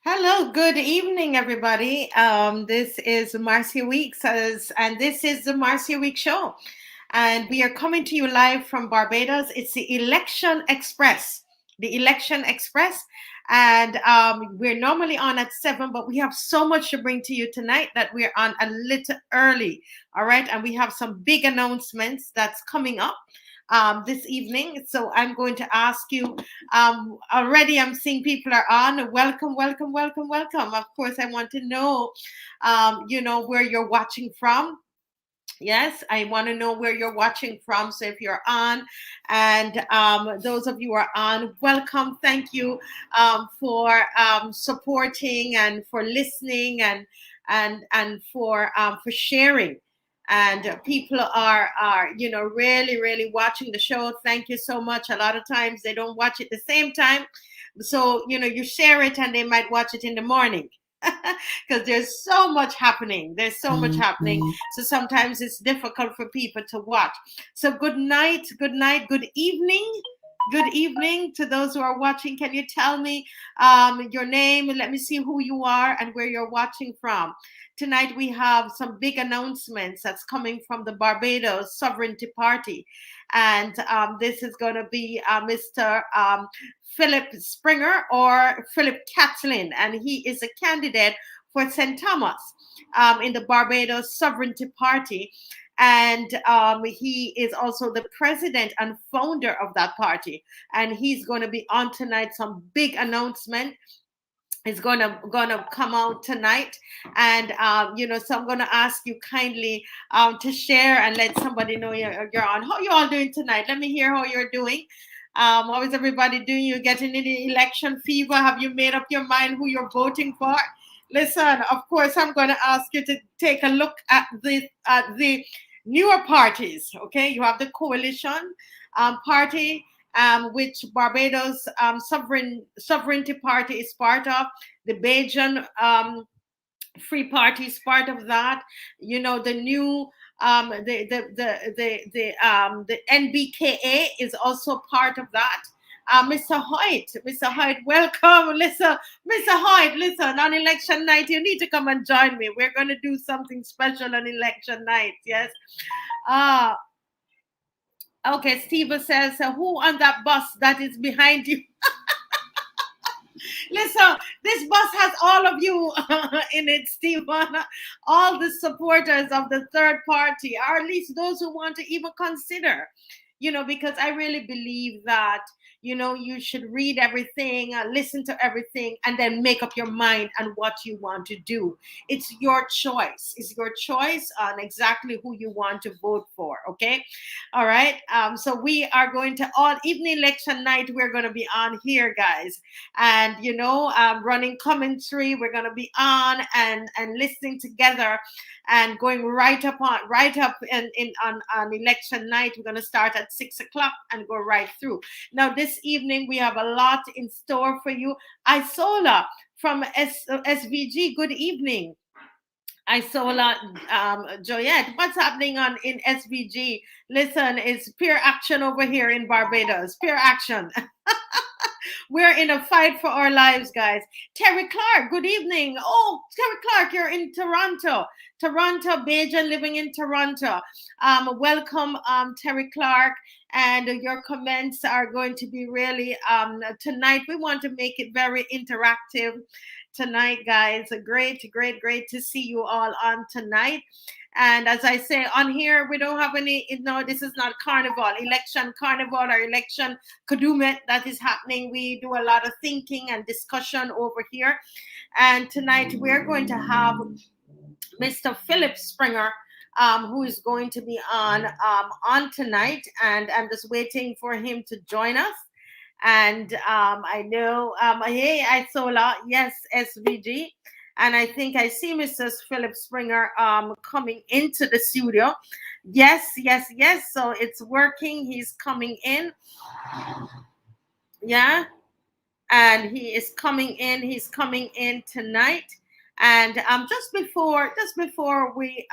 Hello, good evening, everybody. This is Marcia Weeks, and this is the Marcia Week Show. And we are coming to you live from Barbados. It's the Election Express. The Election Express. And we're normally on at 7, but we have so much to bring to you tonight that we're on a little early. All right. And we have some big announcements that's coming up this evening. So I'm going to ask you. Already, I'm seeing people are on. Welcome, welcome, welcome, welcome. Of course, I want to know, where you're watching from. Yes, I want to know where you're watching from. So if you're on, and those of you who are on, welcome. Thank you for supporting and for listening and for sharing. And people are really watching the show. Thank you so much. A lot of times they don't watch it the same time, so you share it and they might watch it in the morning. Because there's so much happening. There's so much happening. So sometimes it's difficult for people to watch. So good night, good evening. Good evening to those who are watching. Can you tell me your name? Let me see who you are and where you're watching from. Tonight we have some big announcements that's coming from the Barbados Sovereignty Party. And this is going to be Mr. Philip Springer or Philip Catlin, and he is a candidate for St. Thomas in the Barbados Sovereignty Party. And he is also the president and founder of that party. And he's going to be on tonight. Some big announcement is gonna come out tonight. And so I'm gonna ask you kindly to share and let somebody know you're on. How you all doing tonight? Let me hear how you're doing. How is everybody doing? You getting any election fever? Have you made up your mind who you're voting for? Listen, of course, I'm going to ask you to take a look at the newer parties. Okay, you have the coalition party, which Barbados Sovereignty Party is part of. The Bajan Free Party is part of that. The new the NBKA is also part of that. Mr. Hoyt, welcome. Listen, Mr. Hoyt, listen, on election night, you need to come and join me. We're going to do something special on election night, yes? Uh, okay, Steve says, who on that bus that is behind you? Listen, this bus has all of you in it, Stephen. All the supporters of the third party, or at least those who want to even consider, because I really believe that, you should read everything, listen to everything, and then make up your mind on what you want to do. It's your choice. It's your choice on exactly who you want to vote for. Okay. All right. So we are going to all evening election night. We're going to be on here, guys, and running commentary. We're going to be on and listening together and going right up on election night. We're going to start at 6 o'clock and go right through. Now this evening we have a lot in store for you. Isola from SVG, good evening. Isola, Joyette, what's happening in SVG? Listen, it's peer action over here in Barbados. Peer action. We're in a fight for our lives, guys. Terry Clark, good evening. Oh, Terry Clark, you're in Toronto. Toronto, Bajan, living in Toronto. Welcome, Terry Clark. And your comments are going to be really, tonight, we want to make it very interactive tonight, guys. Great to see you all on tonight. And as I say, on here, we don't have any, this is not carnival, election carnival or election kadumet that is happening. We do a lot of thinking and discussion over here. And tonight we're going to have Mr. Philip Springer, who is going to be on tonight. And I'm just waiting for him to join us. And I know, hey, Isola, yes, SVG. And I think I see Mr. Philip Springer coming into the studio. Yes. So it's working. He's coming in. Yeah. And he is coming in. He's coming in tonight. And just before we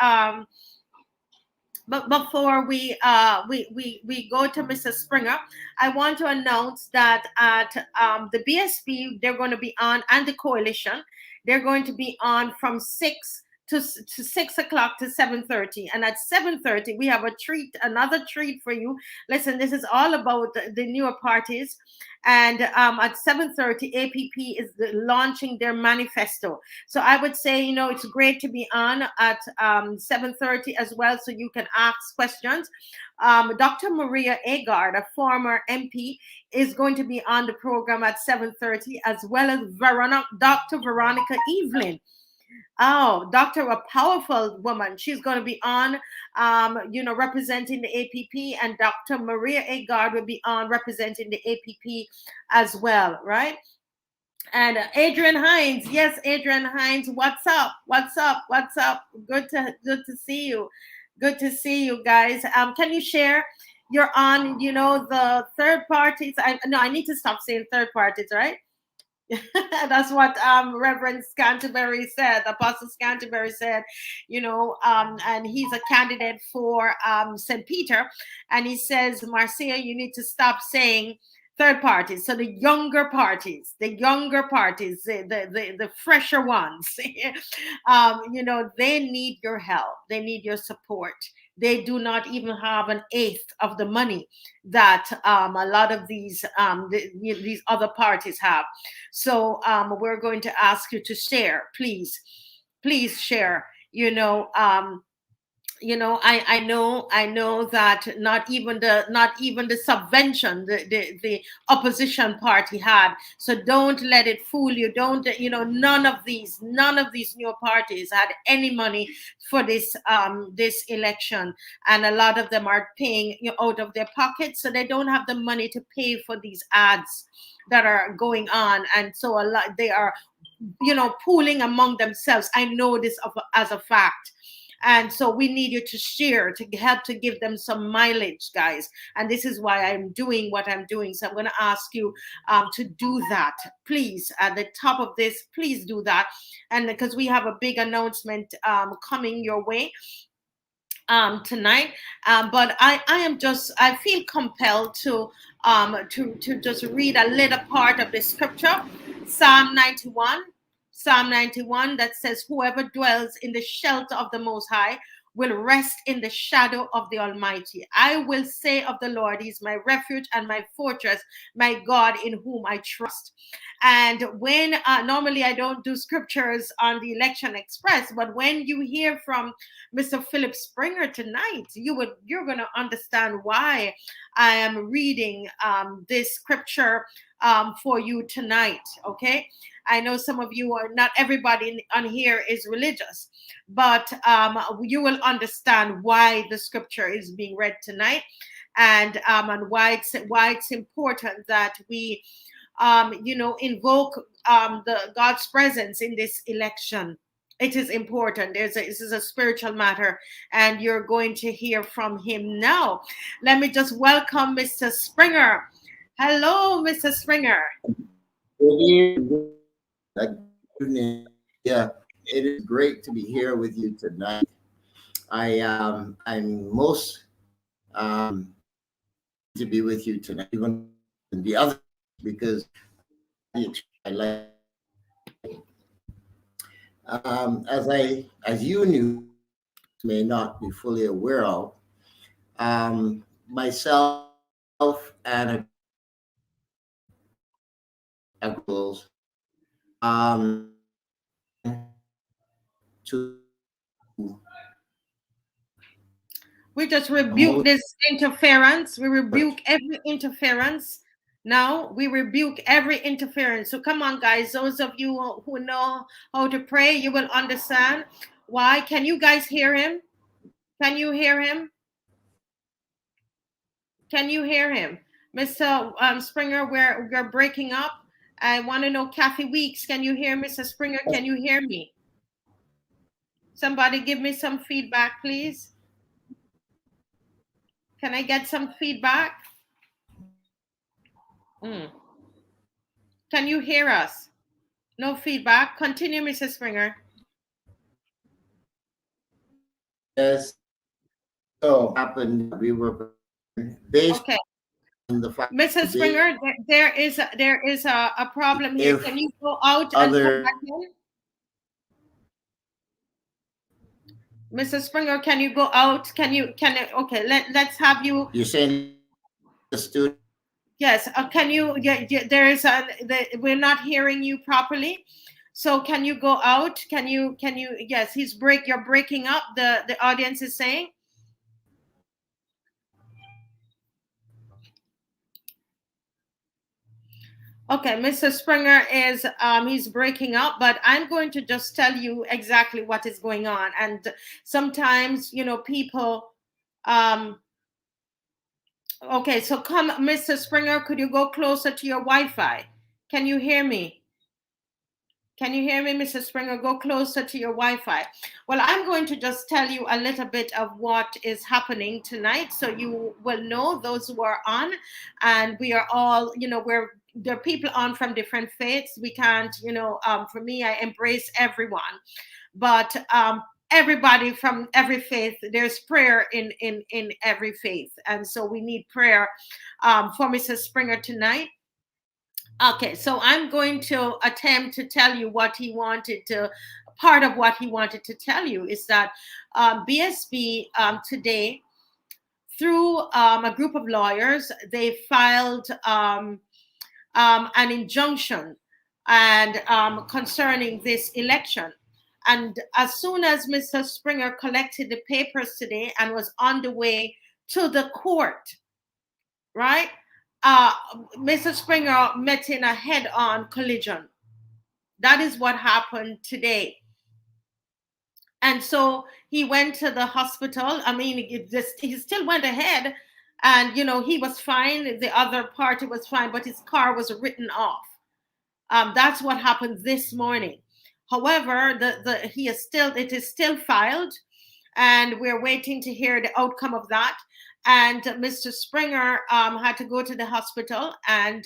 but before we go to Mr. Springer, I want to announce that at the BSP they're going to be on, and the coalition they're going to be on from 6 o'clock to 7:30, and at 7:30 we have another treat for you. Listen, this is all about the newer parties, and at 7:30 APP is launching their manifesto. So I would say, it's great to be on at 7:30 as well, so you can ask questions. Dr. Maria Agard, a former MP, is going to be on the program at 7:30, as well as Dr. Veronica Evelyn. Oh, Doctor, a powerful woman. She's going to be on, representing the APP, and Dr. Maria Agard will be on representing the APP as well, right? And Adrian Hines, yes, Adrian Hines, what's up? What's up? What's up? Good to see you. Good to see you guys. Can you share? You're on, the third parties. I need to stop saying third parties, right? That's what Reverend Scantlebury said. Apostle Scantlebury said, and he's a candidate for St. Peter, and he says, Marcia, you need to stop saying third parties. So the younger parties, the fresher ones, they need your help. They need your support. They do not even have an eighth of the money that a lot of these other parties have. So we're going to ask you to share, please share. I know that not even the subvention the opposition party had. So don't let it fool you. Don't, none of these new parties had any money for this election, and a lot of them are paying out of their pockets, so they don't have the money to pay for these ads that are going on, and so a lot they are pooling among themselves. I know this as a fact. And so we need you to share, to help to give them some mileage, guys. And this is why I'm doing what I'm doing. So I'm going to ask you to do that, please. At the top of this, please do that. And because we have a big announcement coming your way tonight. But I feel compelled to just read a little part of the scripture, Psalm 91. Psalm 91 that says, whoever dwells in the shelter of the Most High will rest in the shadow of the Almighty. I will say of the Lord, He's my refuge and my fortress, my God in whom I trust. And when normally I don't do scriptures on the Election Express, but when you hear from Mr. Philip Springer tonight, you're going to understand why I am reading this scripture for you tonight. Okay, I know some of you are not. Everybody on here is religious, but you will understand why the scripture is being read tonight, and why it's important that we invoke the God's presence in this election. It is important. This is a spiritual matter, and you're going to hear from him now. Let me just welcome Mr. Springer. Hello, Mr. Springer. Good evening. Yeah, it is great to be here with you tonight. I'm most to be with you tonight, even the other, because I like. As you knew, may not be fully aware of, myself and girls to we just rebuke this interference. We rebuke every interference. Now we rebuke every interference. So come on, guys. Those of you who know how to pray, you will understand why. Can you guys hear him? Can you hear him? Can you hear him? Mr. Springer, we're breaking up. I want to know, Kathy Weeks, can you hear Mr. Springer? Can you hear me? Somebody give me some feedback, please. Can I get some feedback? Can you hear us? No feedback. Continue, Mr. Springer. Yes. So happened, we were based Okay. on the fact Mrs. Springer, there is a problem here. if Can you go out and come other back in? Mrs. Springer, can you go out? Okay, let's have you. you're saying the student. Yes, can you, there is we're not hearing you properly. So can you go out? Yes, you're breaking up, the audience is saying. Okay, Mr. Springer is he's breaking up, but I'm going to just tell you exactly what is going on. And sometimes, people okay, so come, Mr. Springer, could you go closer to your Wi-Fi? Can you hear me? Can you hear me, Mr. Springer? Go closer to your Wi-Fi. Well, I'm going to just tell you a little bit of what is happening tonight, so you will know, those who are on, and we are all, there are people on from different faiths. We can't, for me, I embrace everyone, but everybody from every faith, there's prayer in every faith, and so we need prayer for Mr. Springer tonight. Okay, so I'm going to attempt to tell you part of what he wanted to tell you is that BSP today, through a group of lawyers, they filed an injunction and concerning this election. And as soon as Mr. Springer collected the papers today and was on the way to the court, right? Mr. Springer met in a head-on collision. That is what happened today. And so he went to the hospital. I mean, he still went ahead, and he was fine. The other party was fine, but his car was written off. That's what happened this morning. However, it is still filed, and we're waiting to hear the outcome of that. And Mr. Springer had to go to the hospital, and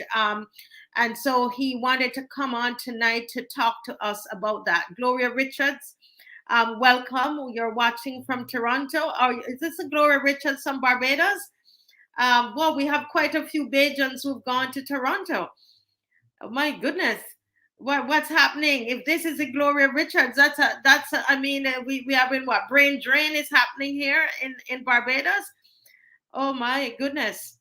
so he wanted to come on tonight to talk to us about that. Gloria Richards, welcome. You're watching from Toronto. Is this a Gloria Richards from Barbados? Well, we have quite a few Bajans who've gone to Toronto. Oh my goodness. What's happening? If this is a Gloria Richards, I mean, we have been, what, brain drain is happening here in Barbados? Oh my goodness.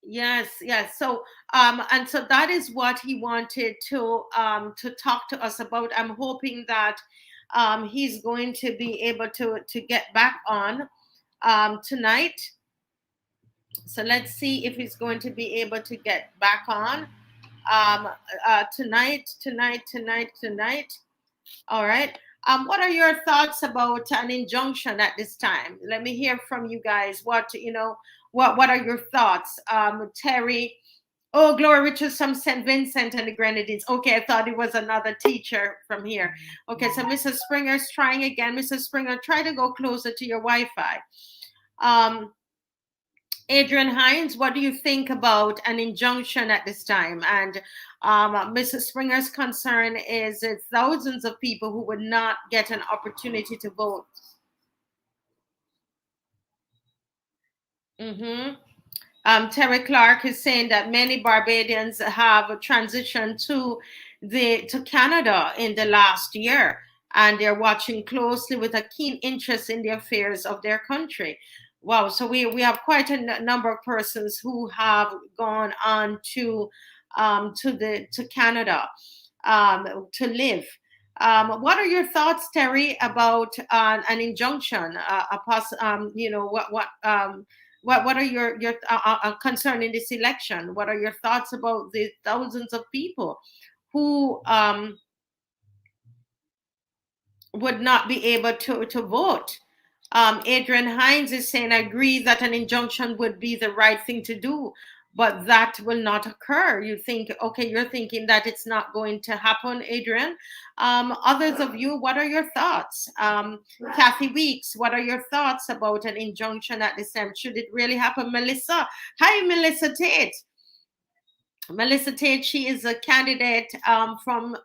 Yes. So and so that is what he wanted to talk to us about. I'm hoping that he's going to be able to get back on tonight. So let's see if he's going to be able to get back on tonight. All right. What are your thoughts about an injunction at this time? Let me hear from you guys. What are your thoughts? Terry, oh, Gloria Richards from St. Vincent and the Grenadines. Okay, I thought it was another teacher from here. Okay, so Mrs. Springer's trying again. Mrs. Springer, try to go closer to your Wi-Fi. Adrian Hines, what do you think about an injunction at this time? And Mrs. Springer's concern is thousands of people who would not get an opportunity to vote. Terry Clark is saying that many Barbadians have transitioned to Canada in the last year, and they're watching closely with a keen interest in the affairs of their country. Wow, so we have quite a number of persons who have gone on to Canada to live. What are your thoughts, Terry, about an injunction? What are your concern in this election? What are your thoughts about the thousands of people who would not be able to vote? Adrian Hines is saying, I agree that an injunction would be the right thing to do, but that will not occur. You're thinking that it's not going to happen, Adrian. Others of you, what are your thoughts? Kathy Weeks, what are your thoughts about an injunction at this time? Should it really happen? Melissa, hi, Melissa Tate. Melissa Tate, she is a candidate from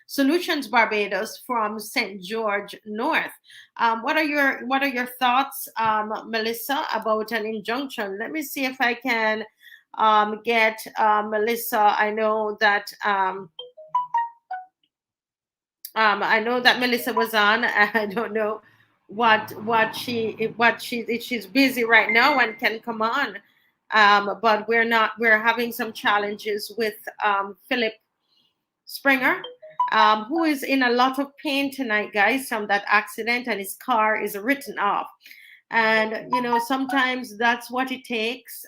Solutions Barbados from St. George North. What are your thoughts, Melissa, about an injunction? Let me see if I can get Melissa. I know that Melissa was on. I don't know what she if she's busy right now and can come on. But we're having some challenges with Philip Springer, who is in a lot of pain tonight, guys, from that accident, and his car is written off. And sometimes that's what it takes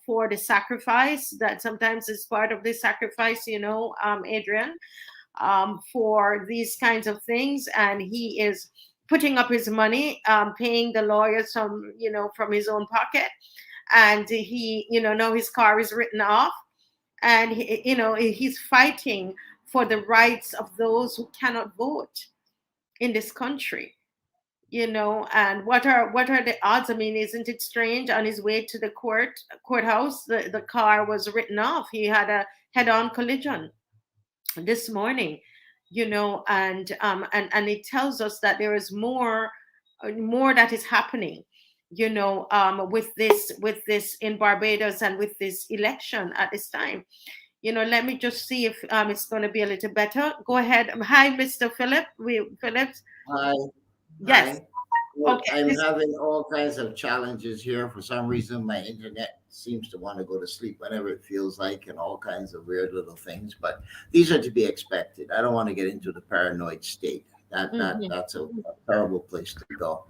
for the sacrifice. That sometimes is part of the sacrifice, Adrian, for these kinds of things. And he is putting up his money, paying the lawyers from his own pocket. And he, now his car is written off. And he's fighting for the rights of those who cannot vote in this country. And what are the odds? I mean, isn't it strange? On his way to the courthouse, the car was written off. He had a head-on collision this morning. And it tells us that there is more that is happening, with this in Barbados, and with this election at this time. Let me just see if it's going to be a little better. Go ahead. Hi, Mr. Phillips. Hi. Yes. Hi. Well, Okay. I'm having all kinds of challenges here. For some reason, my internet seems to want to go to sleep whenever it feels like, and all kinds of weird little things. But these are to be expected. I don't want to get into the paranoid state. That's a terrible place to go.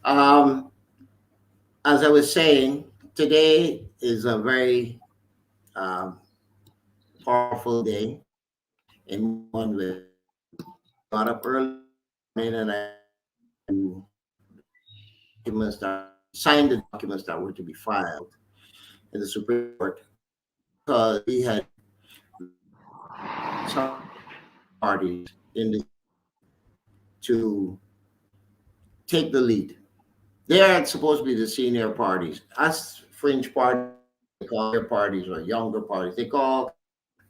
Um, as I was saying, today is a very um, powerful day in one way. Got up early and I documents that signed the documents that were to be filed in the Supreme Court, because we had some parties in the to take the lead. They are supposed to be the senior parties. Us fringe parties, they call their parties, or younger parties.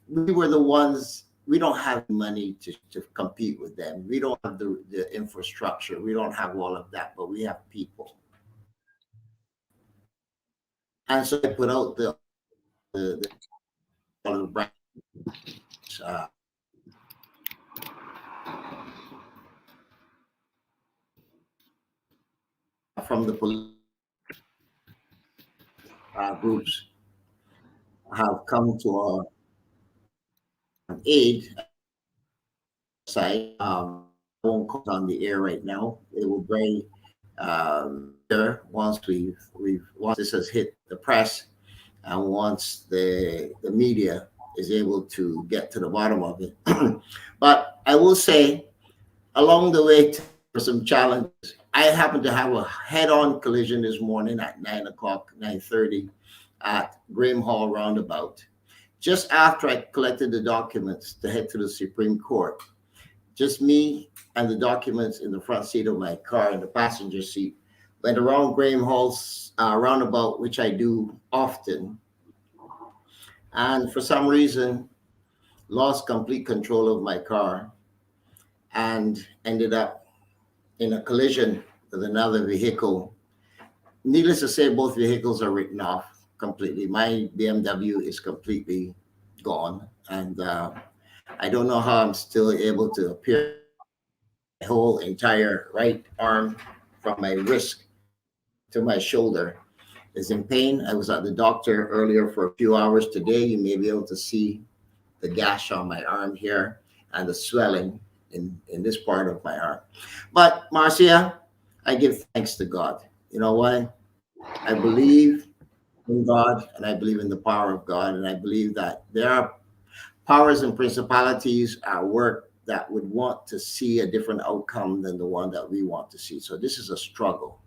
We were the ones. We don't have money to compete with them. We don't have the infrastructure. We don't have all of that, but we have people. And so I put out the branches uh, from the police groups have come to our aid site. I won't call on the air right now. It will bring there once once this has hit the press, and once the media is able to get to the bottom of it. But I will say, along the way, for some challenges. I happened to have a head-on collision this morning at 9 o'clock, 9:30 at Graham Hall roundabout. Just after I collected the documents to head to the Supreme Court, just me and the documents in the front seat of my car in the passenger seat, went around Graham Hall's roundabout, which I do often, and for some reason lost complete control of my car and ended up in a collision with another vehicle. Needless to say, both vehicles are written off completely. My BMW is completely gone, and I don't know how I'm still able to appear. My whole entire right arm from my wrist to my shoulder is in pain. I was at the doctor earlier for a few hours today. You may be able to see the gash on my arm here and the swelling in this part of my arm. But Marcia, I give thanks to God. You know why? I believe in God, and I believe in the power of God, and I believe that there are powers and principalities at work that would want to see a different outcome than the one that we want to see. So this is a struggle.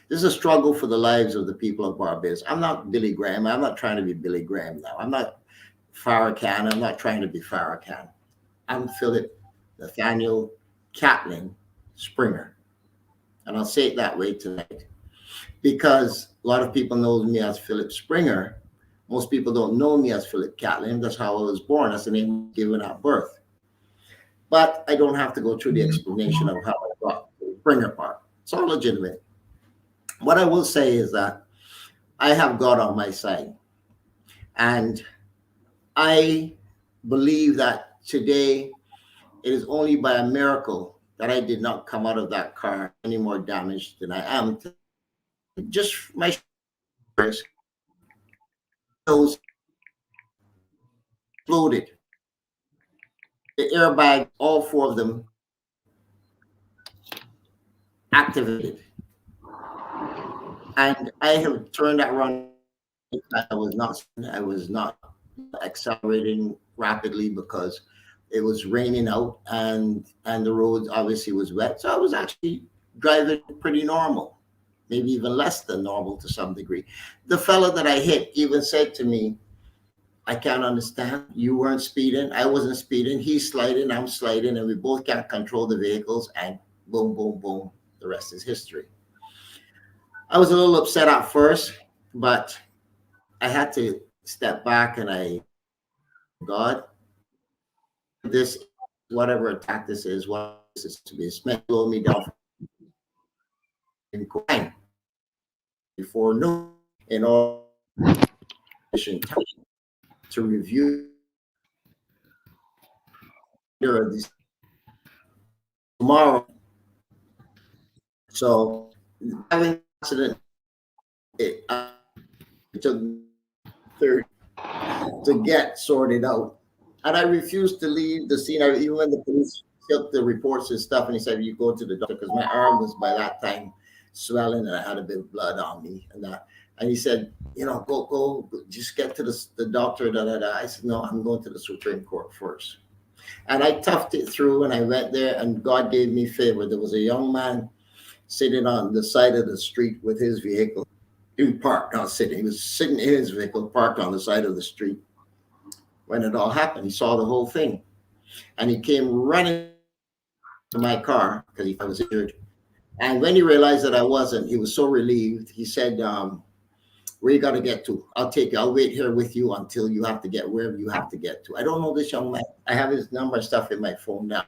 This is a struggle for the lives of the people of Barbados. I'm not Billy Graham. I'm not trying to be Billy Graham now. I'm not Farrakhan. I'm not trying to be Farrakhan. I'm Philip Nathaniel Catlin Springer. And I'll say it that way tonight, because a lot of people know me as Philip Springer, Most people don't know me as Philip Catlin. That's how I was born. That's the name given at birth. But I don't have to go through the explanation of how I got to Springer Park. It's all legitimate. What I will say is that I have God on my side. And I believe that today it is only by a miracle that I did not come out of that car any more damaged than I am. Just my shoulders, those exploded. The airbag, all four of them activated. And I have turned that around. I was not accelerating rapidly because it was raining out and the roads obviously was wet. So I was actually driving pretty normal, maybe even less than normal to some degree. The fellow that I hit even said to me, I can't understand. You weren't speeding. I wasn't speeding. He's sliding. I'm sliding. And we both can't control the vehicles. And boom, boom, boom. The rest is history. I was a little upset at first, but I had to step back and God, this, whatever attack this is, what this is to be, it's meant to slow me down in crime before noon in all to review these tomorrow. So having an accident, it took 30 to get sorted out. And I refused to leave the scene. Even when the police took the reports and stuff, and he said, "You go to the doctor," because my arm was by that time swelling and I had a bit of blood on me and that. And he said, go, just get to the doctor. Da, da, da. I said, no, I'm going to the Supreme Court first. And I toughed it through and I went there and God gave me favor. There was a young man sitting on the side of the street with his vehicle. He parked, not sitting. He was sitting in his vehicle, parked on the side of the street. When it all happened, he saw the whole thing. And he came running to my car because he thought I was injured. And when he realized that I wasn't, he was so relieved. He said, where you got to get to? I'll take you. I'll wait here with you until you have to get wherever you have to get to. I don't know this young man. I have his number and stuff in my phone now.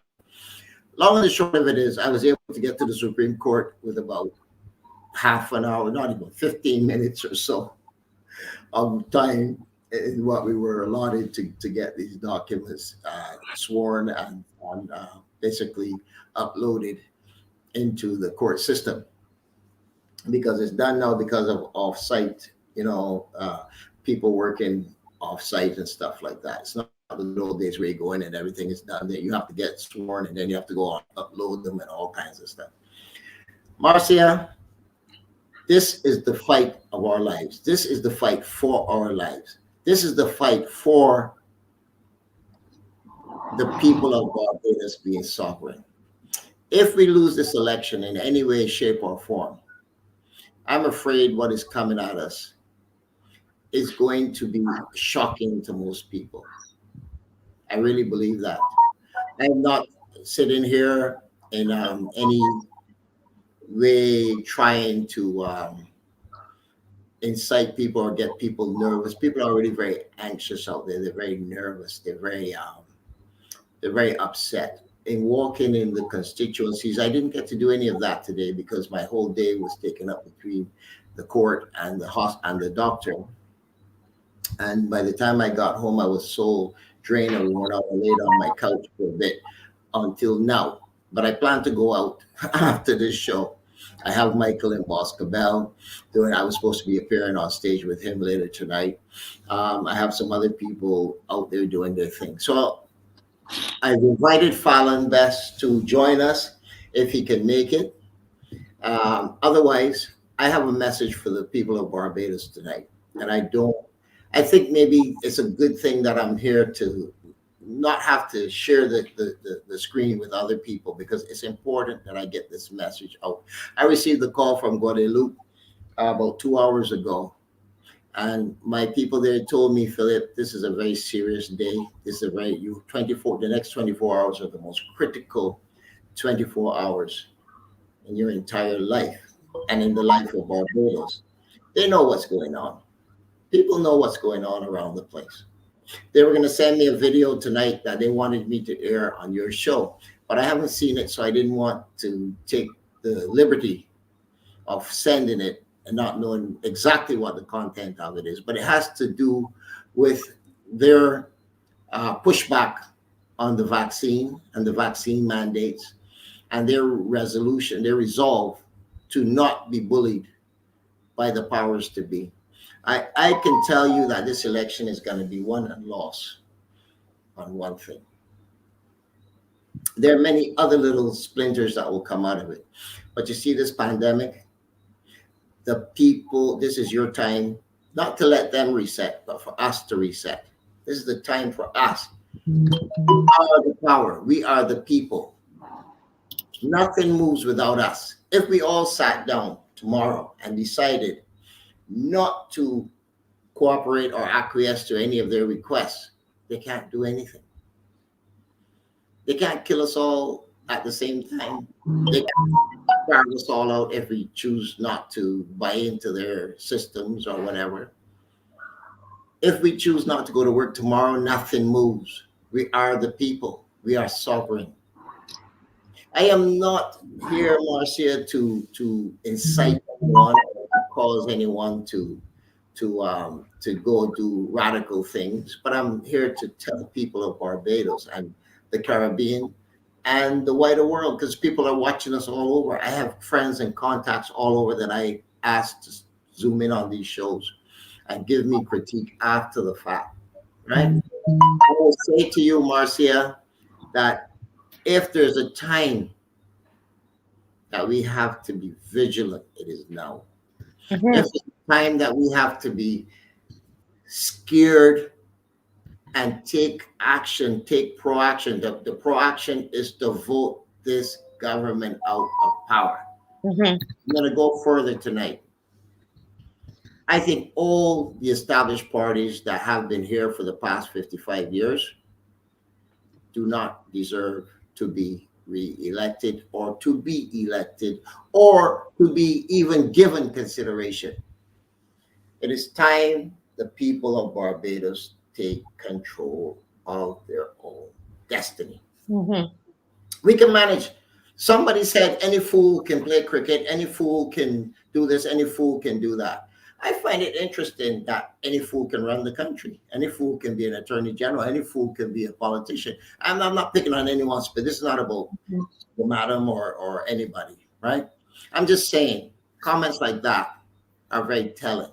Long and the short of it is I was able to get to the Supreme Court with about half an hour, not even 15 minutes or so of time in what we were allotted to get these documents sworn and basically uploaded into the court system, because it's done now because of off-site, people working off-site and stuff like that. It's not the old days where you go in and everything is done there. You have to get sworn and then you have to go on, upload them and all kinds of stuff. Marcia, this is the fight of our lives. This is the fight for our lives. This is the fight for the people of Barbados being sovereign. If we lose this election in any way, shape, or form, I'm afraid what is coming at us is going to be shocking to most people. I really believe that. I'm not sitting here in any way trying to incite people or get people nervous. People are already very anxious out there. They're very nervous. They're very upset. In walking in the constituencies, I didn't get to do any of that today because my whole day was taken up between the court and the doctor. And by the time I got home, I was so drained and worn out. I laid on my couch for a bit until now. But I plan to go out after this show. I have Michael and Boss Cabell doing. I was supposed to be appearing on stage with him later tonight. I have some other people out there doing their thing. So I've invited Fallon Best to join us if he can make it. Otherwise, I have a message for the people of Barbados tonight. And I think maybe it's a good thing that I'm here to not have to share the screen with other people, because it's important that I get this message out. I received a call from Guadeloupe about 2 hours ago. And my people there told me, Philip, this is a very serious day. This is the next 24 hours are the most critical 24 hours in your entire life and in the life of Barbados. They know what's going on. People know what's going on around the place. They were going to send me a video tonight that they wanted me to air on your show, but I haven't seen it, so I didn't want to take the liberty of sending it and not knowing exactly what the content of it is. But it has to do with their pushback on the vaccine and the vaccine mandates and their resolution, their resolve to not be bullied by the powers to be. I can tell you that this election is going to be won and lost on one thing. There are many other little splinters that will come out of it. But you see, this pandemic, the people, this is your time, not to let them reset, but for us to reset. This is the time for us. We are the power. We are the people. Nothing moves without us. If we all sat down tomorrow and decided not to cooperate or acquiesce to any of their requests, they can't do anything. They can't kill us all at the same time. They can't drive us all out if we choose not to buy into their systems or whatever. If we choose not to go to work tomorrow, nothing moves. We are the people. We are sovereign. I am not here, Marcia, to incite anyone or to cause anyone to go do radical things, but I'm here to tell the people of Barbados and the Caribbean and the wider world, because people are watching us all over. I have friends and contacts all over that I ask to zoom in on these shows and give me critique after the fact, right? I will say to you, Marcia, that if there's a time that we have to be vigilant, it is now. If there's a time that we have to be scared and take action, take proaction. The proaction is to vote this government out of power. I'm going to go further tonight. I think all the established parties that have been here for the past 55 years do not deserve to be re-elected or to be elected or to be even given consideration. It is time the people of Barbados take control of their own destiny. We can manage. Somebody said any fool can play cricket, any fool can do this, any fool can do that. I find it interesting that any fool can run the country. Any fool can be an attorney general. Any fool can be a politician. I'm not picking on anyone, but this is not about the madam or anybody, right? I'm just saying comments like that are very telling.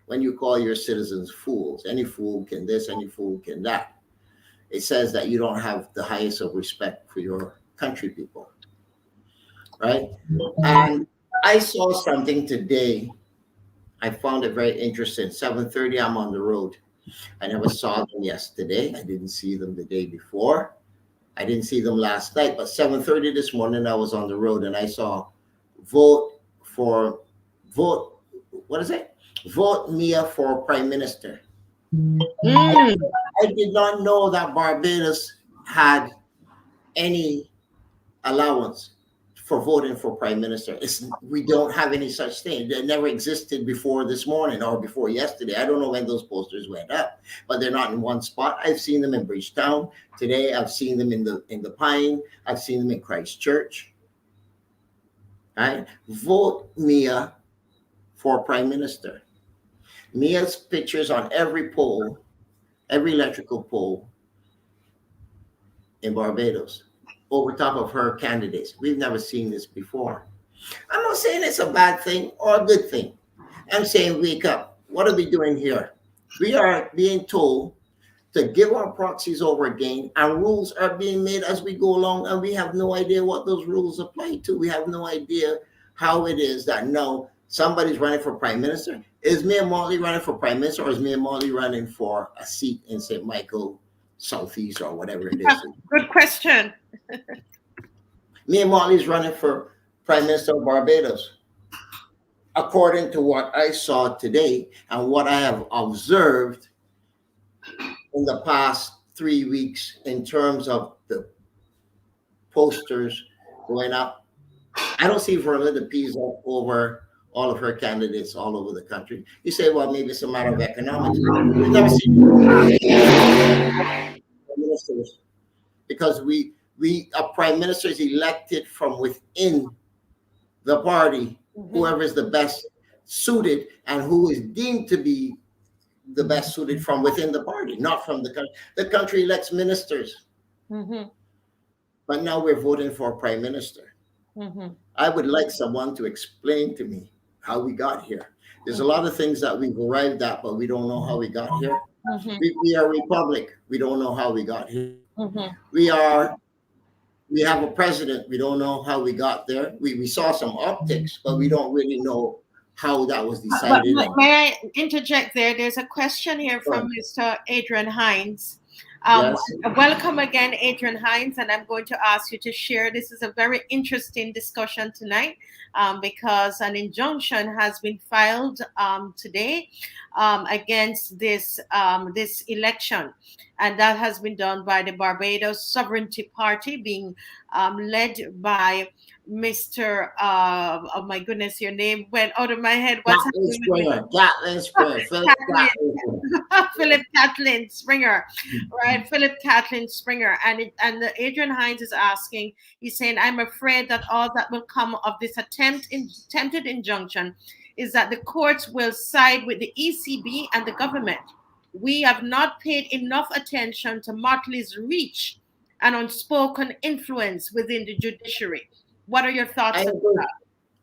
When you call your citizens fools, any fool can this, any fool can that. It says that you don't have the highest of respect for your country people, right? And I saw something today. I found it very interesting. 7:30, I'm on the road. I never saw them yesterday. I didn't see them the day before. I didn't see them last night. But 7:30 this morning, I was on the road and I saw vote, what is it? Vote Mia for Prime Minister. I did not know that Barbados had any allowance for voting for Prime Minister. We don't have any such thing. That never existed before this morning or before yesterday. I don't know when those posters went up, but they're not in one spot. I've seen them in Bridgetown today. I've seen them in the Pine. I've seen them in Christchurch. Right? Vote Mia for Prime Minister. Mia's pictures on every pole, every electrical pole in Barbados, over top of her candidates. We've never seen this before. I'm not saying it's a bad thing or a good thing. I'm saying wake up. What are we doing here? We are being told to give our proxies over again, and rules are being made as we go along, and we have no idea what those rules apply to. We have no idea how it is that now somebody's running for Prime Minister. Is Mia Motley running for Prime Minister, or is Mia Motley running for a seat in St. Michael Southeast or whatever it is? Good question. Mia Motley's running for Prime Minister of Barbados. According to what I saw today and what I have observed in the past 3 weeks in terms of the posters going up, I don't see Verlinda Pisa over all of her candidates all over the country. You say, well, maybe it's a matter of economics. We've never seen ministers because we a prime minister is elected from within the party, whoever is the best suited and who is deemed to be the best suited from within the party, not from the country. The country elects ministers, but now we're voting for a prime minister. I would like someone to explain to me how we got here. There's a lot of things that we've arrived at, but we don't know how we got here. We are a republic. We don't know how we got here. We have a president. We don't know how we got there. We saw some optics, but we don't really know how that was decided. May I interject there? There's a question here from Mr. Adrian Hines. Yes. Welcome again, Adrian Hines, and I'm going to ask you to share. This is a very interesting discussion tonight because an injunction has been filed today against this election, and that has been done by the Barbados Sovereignty Party, being led by Mr. Oh my goodness, your name went out of my head. What's Catlin Springer. Philip Catlin Springer, right? Philip Catlin Springer, and Adrian Hines is asking. He's saying, "I'm afraid that all that will come of this attempted injunction is that the courts will side with the ECB and the government. We have not paid enough attention to Motley's reach and unspoken influence within the judiciary." What are your thoughts on that?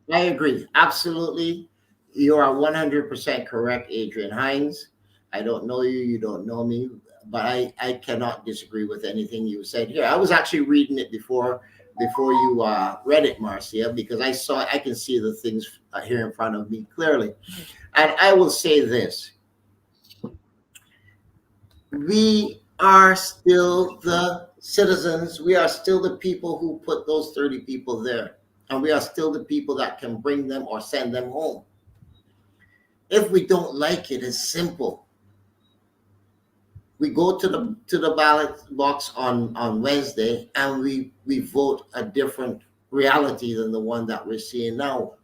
I agree. Absolutely. You are 100% correct, Adrian Hines. I don't know you. You don't know me. But I cannot disagree with anything you said here. I was actually reading it before you read it, Marcia, because I can see the things here in front of me clearly. And I will say this. We are still the citizens. We are still the people who put those 30 people there. And we are still the people that can bring them or send them home. If we don't like it, it's simple. We go to the ballot box on Wednesday and we vote a different reality than the one that we're seeing now.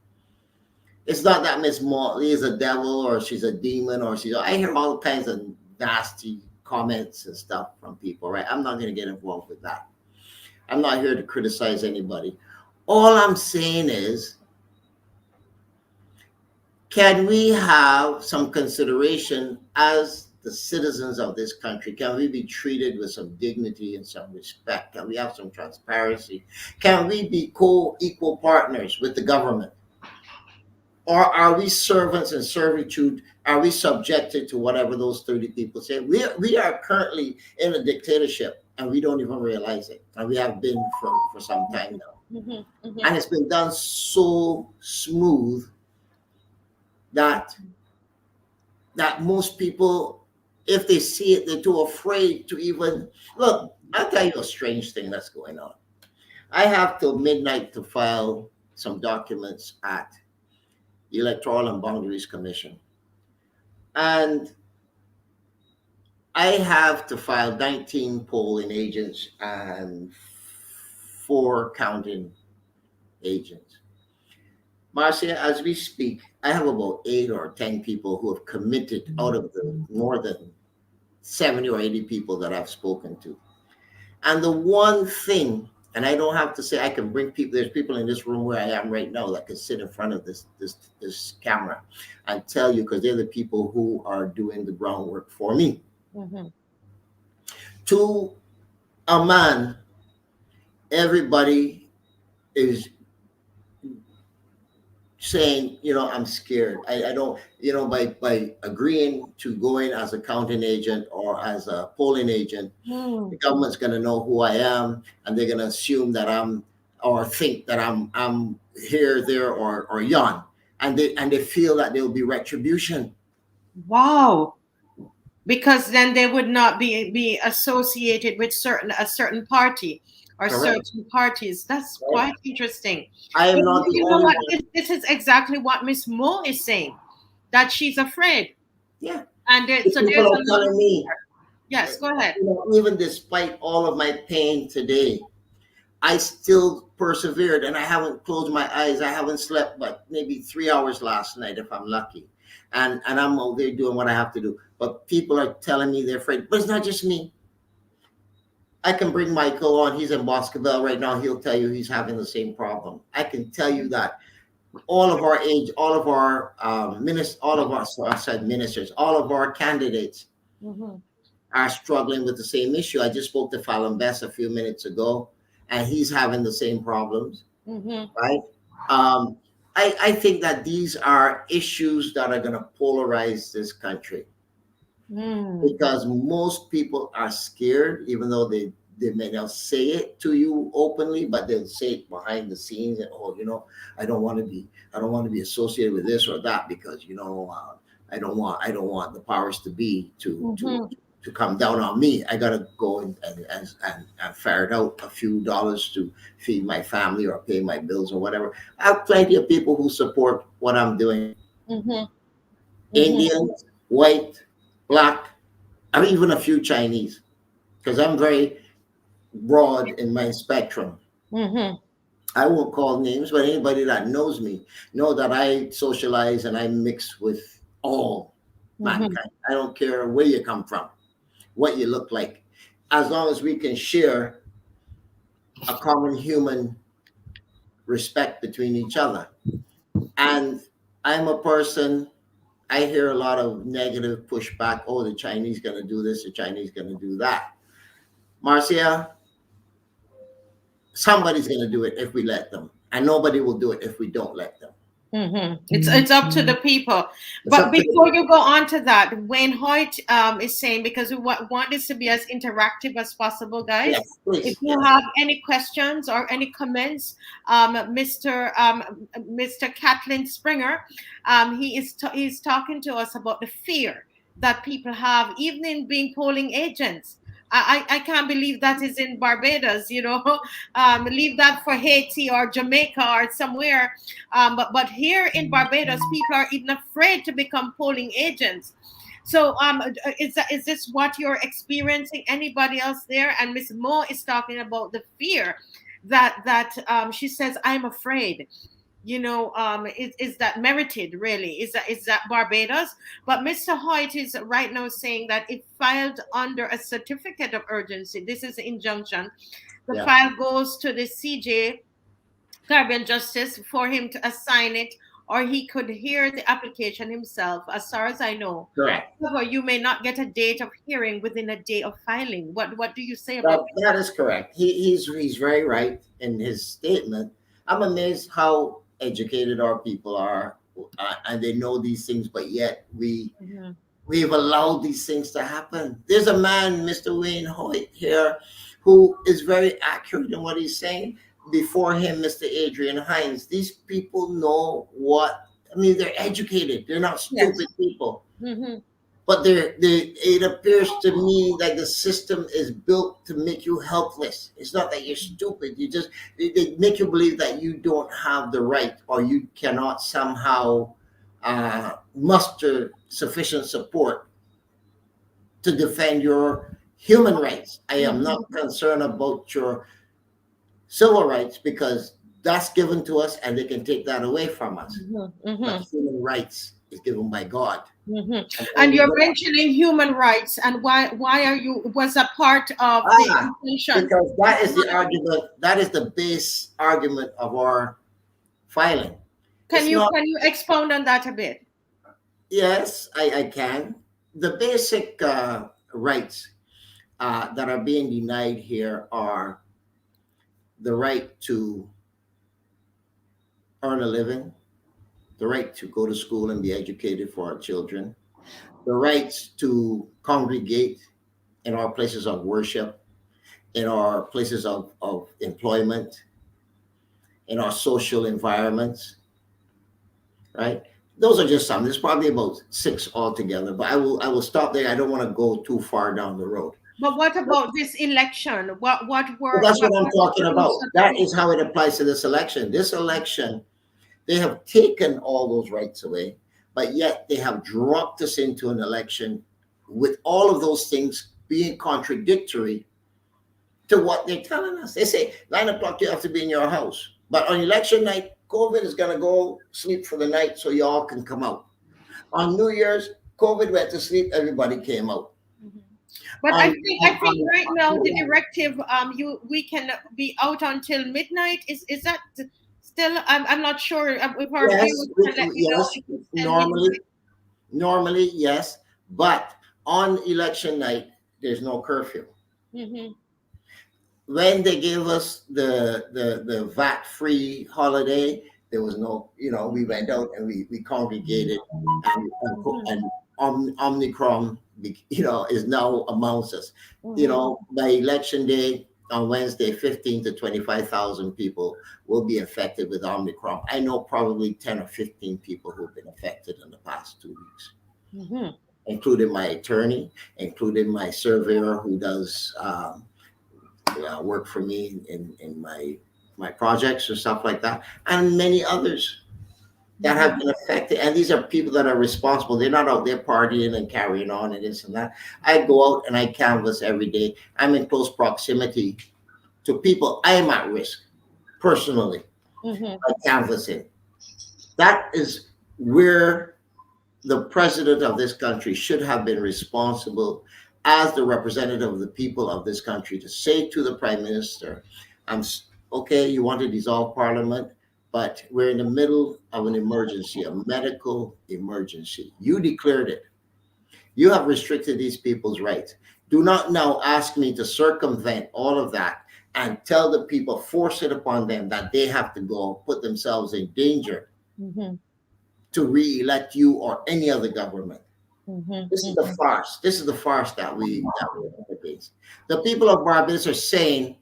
It's not that Miss Motley is a devil or she's a demon or I hear all kinds of nasty comments and stuff from people, right? I'm not going to get involved with that. I'm not here to criticize anybody. All I'm saying is, can we have some consideration as the citizens of this country? Can we be treated with some dignity and some respect? Can we have some transparency? Can we be co-equal partners with the government? Or are we servants in servitude? Are we subjected to whatever those 30 people say? We are currently in a dictatorship and we don't even realize it. And we have been for some time now. And it's been done so smooth that most people, if they see it, they're too afraid to even look. I'll tell you a strange thing that's going on. I have till midnight to file some documents at the Electoral and Boundaries Commission. And I have to file 19 polling agents and 4 counting agents. Marcia, as we speak, I have about 8 or 10 people who have committed out of the more than 70 or 80 people that I've spoken to. And the one thing, and I don't have to say, I can bring people, there's people in this room where I am right now that can sit in front of this camera and tell you, because they're the people who are doing the groundwork for me. To a man, everybody is saying, I'm scared. I don't, by agreeing to go in as a counting agent or as a polling agent, the government's going to know who I am, and they're going to assume that or think that I'm here, there, or yon, and they feel that there will be retribution. Wow. Because then they would not be associated with a certain party or certain parties. That's quite interesting. I am not the only one. This is exactly what Miss Mo is saying, that she's afraid. Yeah. And so there's people are telling me. Yes, go ahead. Even despite all of my pain today, I still persevered, and I haven't closed my eyes. I haven't slept but maybe 3 hours last night if I'm lucky. And I'm out there doing what I have to do. But people are telling me they're afraid. But it's not just me. I can bring Michael on. He's in Boscobel right now. He'll tell you he's having the same problem. I can tell you that all of our age, all of our ministers, all of our, so I said ministers, all of our candidates Mhm. are struggling with the same issue. I just spoke to Fallon Bess a few minutes ago, and he's having the same problems, Mhm. right? Um, I think that these are issues that are going to polarize this country Mm. because most people are scared, even though they may not say it to you openly, but they'll say it behind the scenes. And oh, I don't want to be associated with this or that because I don't want the powers to be Mhm. to come down on me. I gotta go and ferret out a few dollars to feed my family or pay my bills or whatever. I have plenty of people who support what I'm doing. Mhm. Mhm. Indians, white, black, and even a few Chinese, because I'm very broad in my spectrum. Mhm. I won't call names, but anybody that knows me know that I socialize and I mix with all Mhm. mankind. I don't care where you come from, what you look like, as long as we can share a common human respect between each other. And I'm a person, I hear a lot of negative pushback. Oh, the Chinese going to do this, the Chinese going to do that. Marcia, somebody's going to do it if we let them, and nobody will do it if we don't let them. It's up to the people. It's But up to before them. you go on to that, Wayne Hoyt is saying, because we want this to be as interactive as possible, guys. Yes, If please. you Yes. have any questions or any comments, Mr. Catlin Springer, he's talking to us about the fear that people have, even in being polling agents. I can't believe that is in Barbados, leave that for Haiti or Jamaica or somewhere, but here in Barbados, people are even afraid to become polling agents. So, is this what you're experiencing? Anybody else there? And Miss Mo is talking about the fear that she says, "I'm afraid." Is that merited? Really? Is that Barbados? But Mr. Hoyt is right now saying that it filed under a certificate of urgency. This is an injunction. The Yeah. file goes to the CJ Caribbean Justice for him to assign it, or he could hear the application himself, as far as I know. Correct. However, you may not get a date of hearing within a day of filing. What do you say about That is correct. He's very right in his statement. I'm amazed how educated our people are, and they know these things, but yet that? Mhm. we've allowed these things to happen. There's a man, Mr. Wayne Hoyt here, who is very accurate in what he's saying. Before him, Mr. Adrian Hines. These people know what. I mean, they're educated. They're not Yes. stupid people. Hmm. But it appears to me like the system is built to make you helpless. It's not that you're stupid. They make you believe that you don't have the right or you cannot somehow muster sufficient support to defend your human rights. I am Hmm. not concerned about your civil rights because that's given to us and they can take that away from us. Hmm. But Hmm. human rights is given by God. Hmm. And And only you're God. mentioning human rights, and why are you was a part of the Ah, intention? because that is the argument, that is the base argument of our filing. Can It's you not, can you expound on that a bit? yes, I can. The basic rights that are being denied here are the right to earn a living, the right to go to school and be educated for our children, the rights to congregate in our places of worship, in our places of employment, in our social environments, right? Those are just some. There's probably about six altogether, but I will stop there. I don't want to go too far down the road. But what about this election? But that's What what I'm were the talking things about. that That is how it applies to this election. This election, they have taken all those rights away, but yet they have dropped us into an election with all of those things being contradictory to what they're telling us. They say 9 o'clock you have to be in your house, but on election night, COVID is going to go sleep for the night so y'all can come out. On New Year's, COVID went to sleep, everybody came out. Mhm. But On, I think right now the on directive, we can be out until midnight. Is that still? I'm not sure if our yes, viewers can let me know yes, if it's still normally, midnight. normally, yes, but on election night, there's no curfew. Mm-hmm. When they gave us the VAT free holiday, there was no, we went out and we congregated, Mm-hmm. and Omicron, is now amongst us. Mm-hmm. By election day on Wednesday, 15 to 25,000 people will be infected with Omicron. I know probably 10 or 15 people who've been affected in the past 2 weeks, Mm-hmm. including my attorney, including my surveyor who does work for me in my projects or stuff like that, and many others that have been affected. And these are people that are responsible. They're not out there partying and carrying on and this and that. I go out and I canvass every day. I'm in close proximity to people. I am at risk personally Mm-hmm. by canvassing. That is where the president of this country should have been responsible as the representative of the people of this country to say to the prime minister, okay, you want to dissolve parliament, but we're in the middle of an emergency, a medical emergency. You declared it. You have restricted these people's rights. Do not now ask me to circumvent all of that and tell the people, force it upon them that they have to go put themselves in danger Mm-hmm. to re-elect you or any other government. This is the Mm-hmm. farce. This is the farce that we're up against. The people of Barbados are saying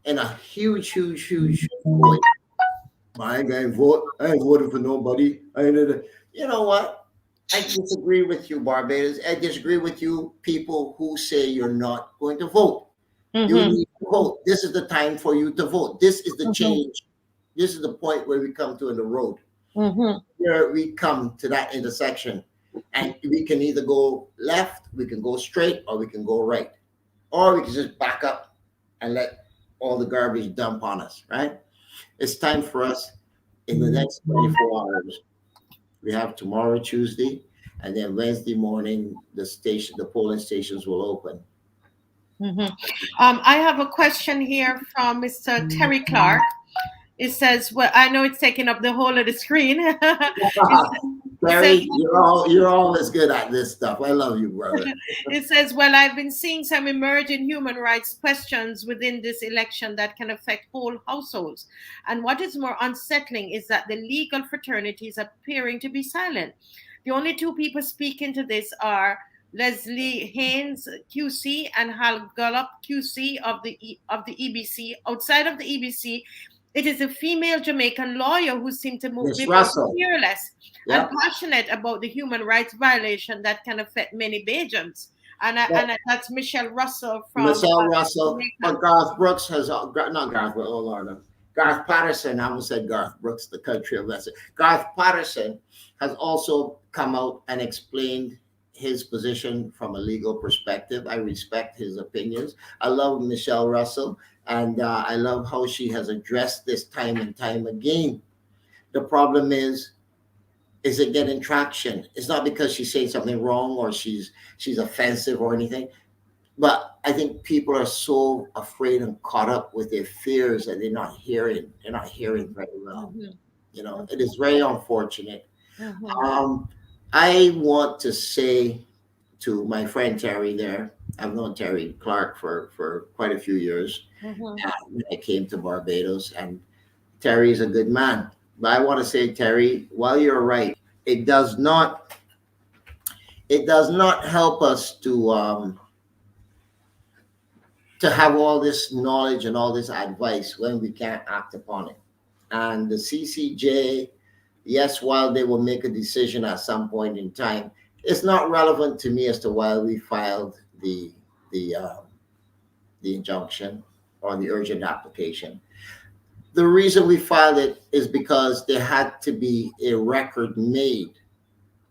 in a huge, huge, huge voice, I ain't gonna vote. I ain't voting for nobody. I ain't gonna-" You know what? I disagree with you, Barbados. I disagree with you, people who say you're not going to vote. You Mm-hmm. need to vote. This is the time for you to vote. This is the Mm-hmm. change. This is the point where we come to in the road. Mm-hmm. Where we come to that intersection, and we can either go left, we can go straight, or we can go right, or we can just back up and let all the garbage dump on us, right? It's time for us in the next 24 hours. We have tomorrow, Tuesday, and then Wednesday morning, the polling stations will open. Mm-hmm. I have a question here from Mr. Terry Clark. It says, well, I know it's taking up the whole of the screen. It says, Barry, you're always good at this stuff. I love you, brother. it says, well, I've been seeing some emerging human rights questions within this election that can affect whole households. And what is more unsettling is that the legal fraternities are appearing to be silent. The only two people speaking to this are Leslie Haynes, QC, and Hal Gullop, QC of the EBC. Outside of the EBC, it is a female Jamaican lawyer who seemed to Miss be more Russell. fearless and Yep. passionate about the human rights violation that can affect many Bajans. And that's Michelle Russell from Michelle Russell, Jamaica. but Garth Brooks has not Garth Brooks. Oh Lord, no. Garth Patterson. I almost said Garth Brooks, the country of West. Garth Patterson has also come out and explained his position from a legal perspective. I respect his opinions. I love Michelle Russell, and I love how she has addressed this time and time again. The problem is it getting traction? It's not because she's saying something wrong or she's offensive or anything. But I think people are so afraid and caught up with their fears that they're not hearing. They're not hearing very well. Mhm, It is very unfortunate. mhm, Um, I want to say to my friend Terry there, I've known Terry Clark for quite a few years. mhm, When I came to Barbados, and Terry's a good man. But I want to say, Terry, while you're right, it does not help us to have all this knowledge and all this advice when we can't act upon it. And the CCJ, yes, while they will make a decision at some point in time, it's not relevant to me as to why we filed the the injunction or the urgent application. The reason we filed it is because there had to be a record made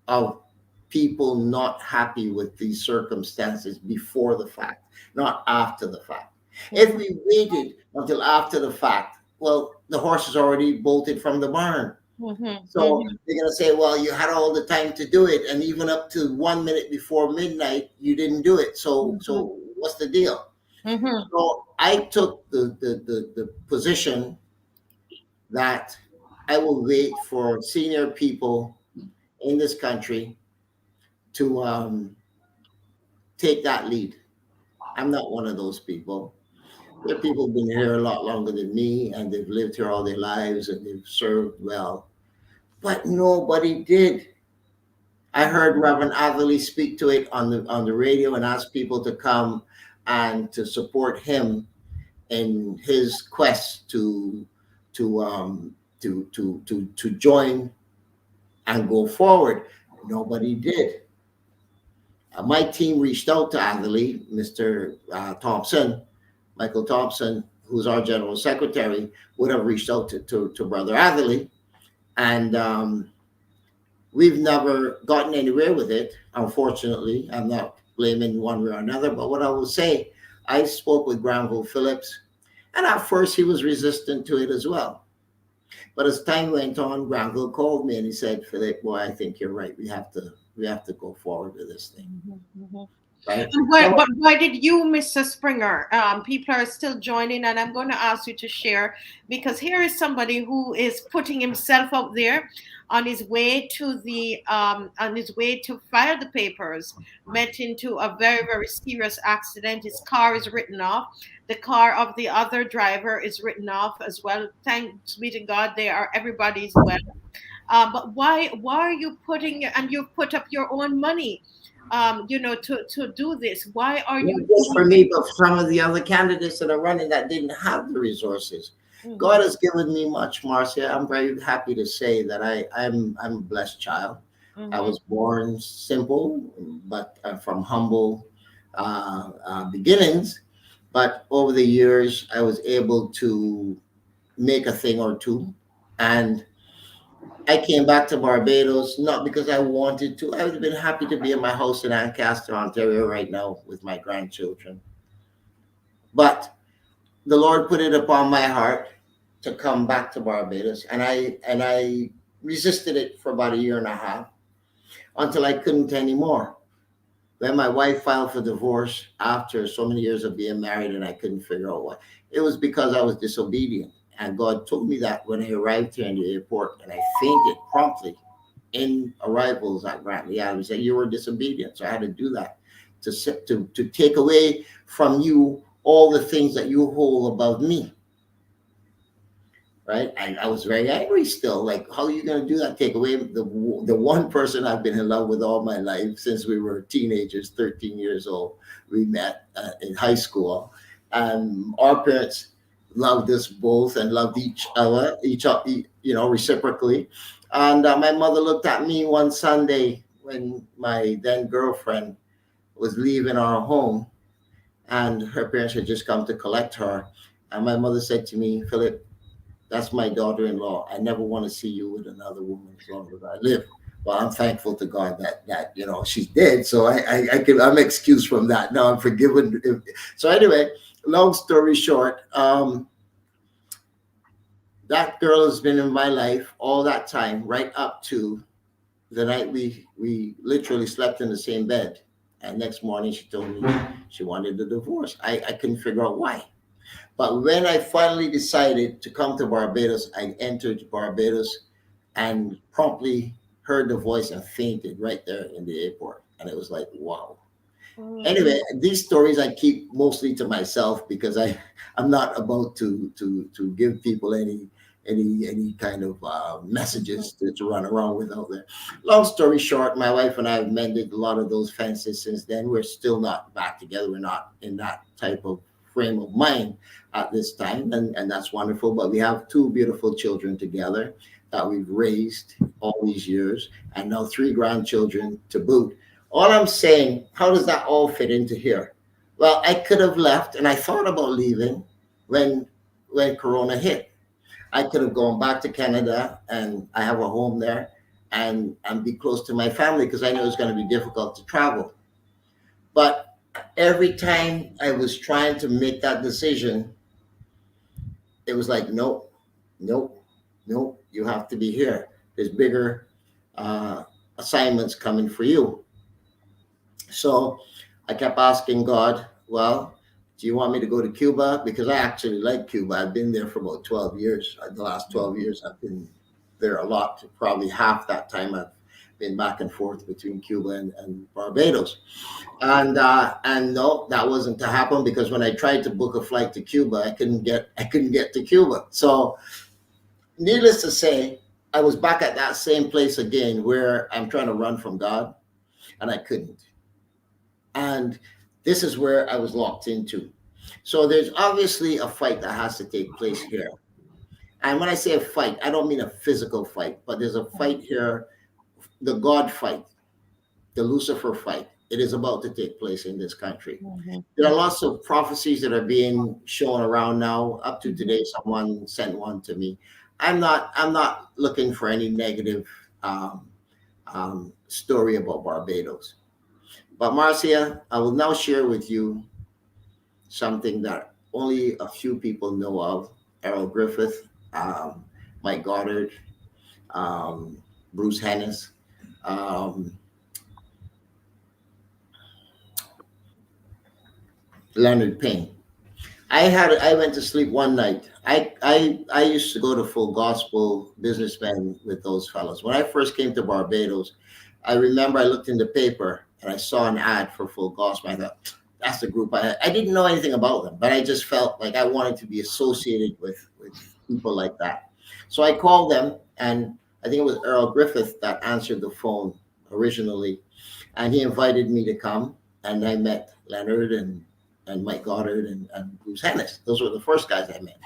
of people not happy with these circumstances before the fact, not after the fact. If we waited until after the fact, well, the horse is already bolted from the barn. Mhm, So mhm, they're going to say, well, you had all the time to do it. And even up to 1 minute before midnight, you didn't do it. So what's the deal? mhm, So I took the position that I will wait for senior people in this country to take that lead. I'm not one of those people. There are people who've been here a lot longer than me, and they've lived here all their lives, and they've served well. But nobody did. I heard Reverend Atherley speak to it on the radio and ask people to come and to support him in his quest to to join and go forward. Nobody did. My team reached out to Atherley, Mr. Thompson, Michael Thompson, who's our general secretary, would have reached out to Brother Atherley, and we've never gotten anywhere with it. Unfortunately, I'm not blaming one way or another, but what I will say, I spoke with Granville Phillips, and at first he was resistant to it as well. But as time went on, Granville called me and he said, "Philip, boy, I think you're right. We have to go forward with this thing, mhm, mhm. right?" And So but why did you, Mr. Springer? People are still joining, and I'm going to ask you to share, because here is somebody who is putting himself out there on his way to the on his way to file the papers. Met into a very very serious accident. His car is written off. The car of the other driver is written off as well. Thanks be to God, they are everybody's well. But why are you putting, and you put up your own money, to do this? Why are not you just for doing me, but for some of the other candidates that are running that didn't have the resources. this? God has given me much, Marcia. I'm very happy to say that I'm a blessed child. I Hmm. was born simple, but from humble beginnings. But over the years, I was able to make a thing or two. And I came back to Barbados not because I wanted to. I would have been happy to be in my house in Ancaster, Ontario, right now with my grandchildren. But the Lord put it upon my heart to come back to Barbados, and I resisted it for about a year and a half until I couldn't anymore. When my wife filed for divorce after so many years of being married, and I couldn't figure out why, it was because I was disobedient. And God told me that when I arrived here in the airport, and I fainted promptly in arrivals at Grantley Adams. That you were disobedient, so I had to do that to take away from you all the things that you hold above me, right? And I was very angry still. Like, how are you going to do that? Take away the one person I've been in love with all my life since we were teenagers, 13 years old. We met in high school, and our parents loved us both and loved each other, reciprocally. And my mother looked at me one Sunday when my then girlfriend was leaving our home, and her parents had just come to collect her. And my mother said to me, "Philip, that's my daughter-in-law. I never want to see you with another woman as long as I live." Well, I'm thankful to God that she's dead, so I'm excused from that. Now I'm forgiven. So anyway, long story short, that girl has been in my life all that time, right up to the night we literally slept in the same bed. And next morning, she told me she wanted a divorce. I couldn't figure out why. But when I finally decided to come to Barbados, I entered Barbados and promptly heard the voice and fainted right there in the airport. And it was like, wow. Hmm. Anyway, these stories I keep mostly to myself because I'm not about to give people any kind of messages to run around with out there. Long story short, my wife and I have mended a lot of those fences since then. We're still not back together. We're not in that type of frame of mind at this time, and that's wonderful. But we have two beautiful children together that we've raised all these years, and now three grandchildren to boot. All I'm saying, how does that all fit into here? Well, I could have left, and I thought about leaving when when Corona hit. I could have gone back to Canada, and I have a home there, and be close to my family because I knew it was going to be difficult to travel. But every time I was trying to make that decision, it was like, nope, nope, nope, you have to be here. There's bigger uh, assignments coming for you. So I kept asking God, well, do you want me to go to Cuba? Because I actually like Cuba. I've been there for about 12 years. The last 12 years, I've been there a lot. Probably half that time I've been back and forth between Cuba and Barbados. And no, that wasn't to happen because when I tried to book a flight to Cuba, I couldn't get to Cuba. So needless to say, I was back at that same place again where I'm trying to run from God and I couldn't. And this is where I was locked into. So there's obviously a fight that has to take place here. And when I say a fight, I don't mean a physical fight, but there's a fight here, the God fight, the Lucifer fight. It is about to take place in this country. Mhm. There are lots of prophecies that are being shown around now. Up to today, someone sent one to me. I'm not looking for any negative story about Barbados. But Marcia, I will now share with you something that only a few people know of. Errol Griffith, Mike Goddard, um, Bruce Hennis, um, Leonard Payne. I went to sleep one night. I used to go to Full Gospel Businessmen with those fellows. When I first came to Barbados, I remember I looked in the paper and I saw an ad for Full Gospel. I thought that's the group I didn't know anything about them, but I just felt like I wanted to be associated with people like that. So I called them, and I think it was Earl Griffith that answered the phone originally, and he invited me to come, and I met Leonard and Mike Goddard and Bruce Hennis. Those were the first guys I met.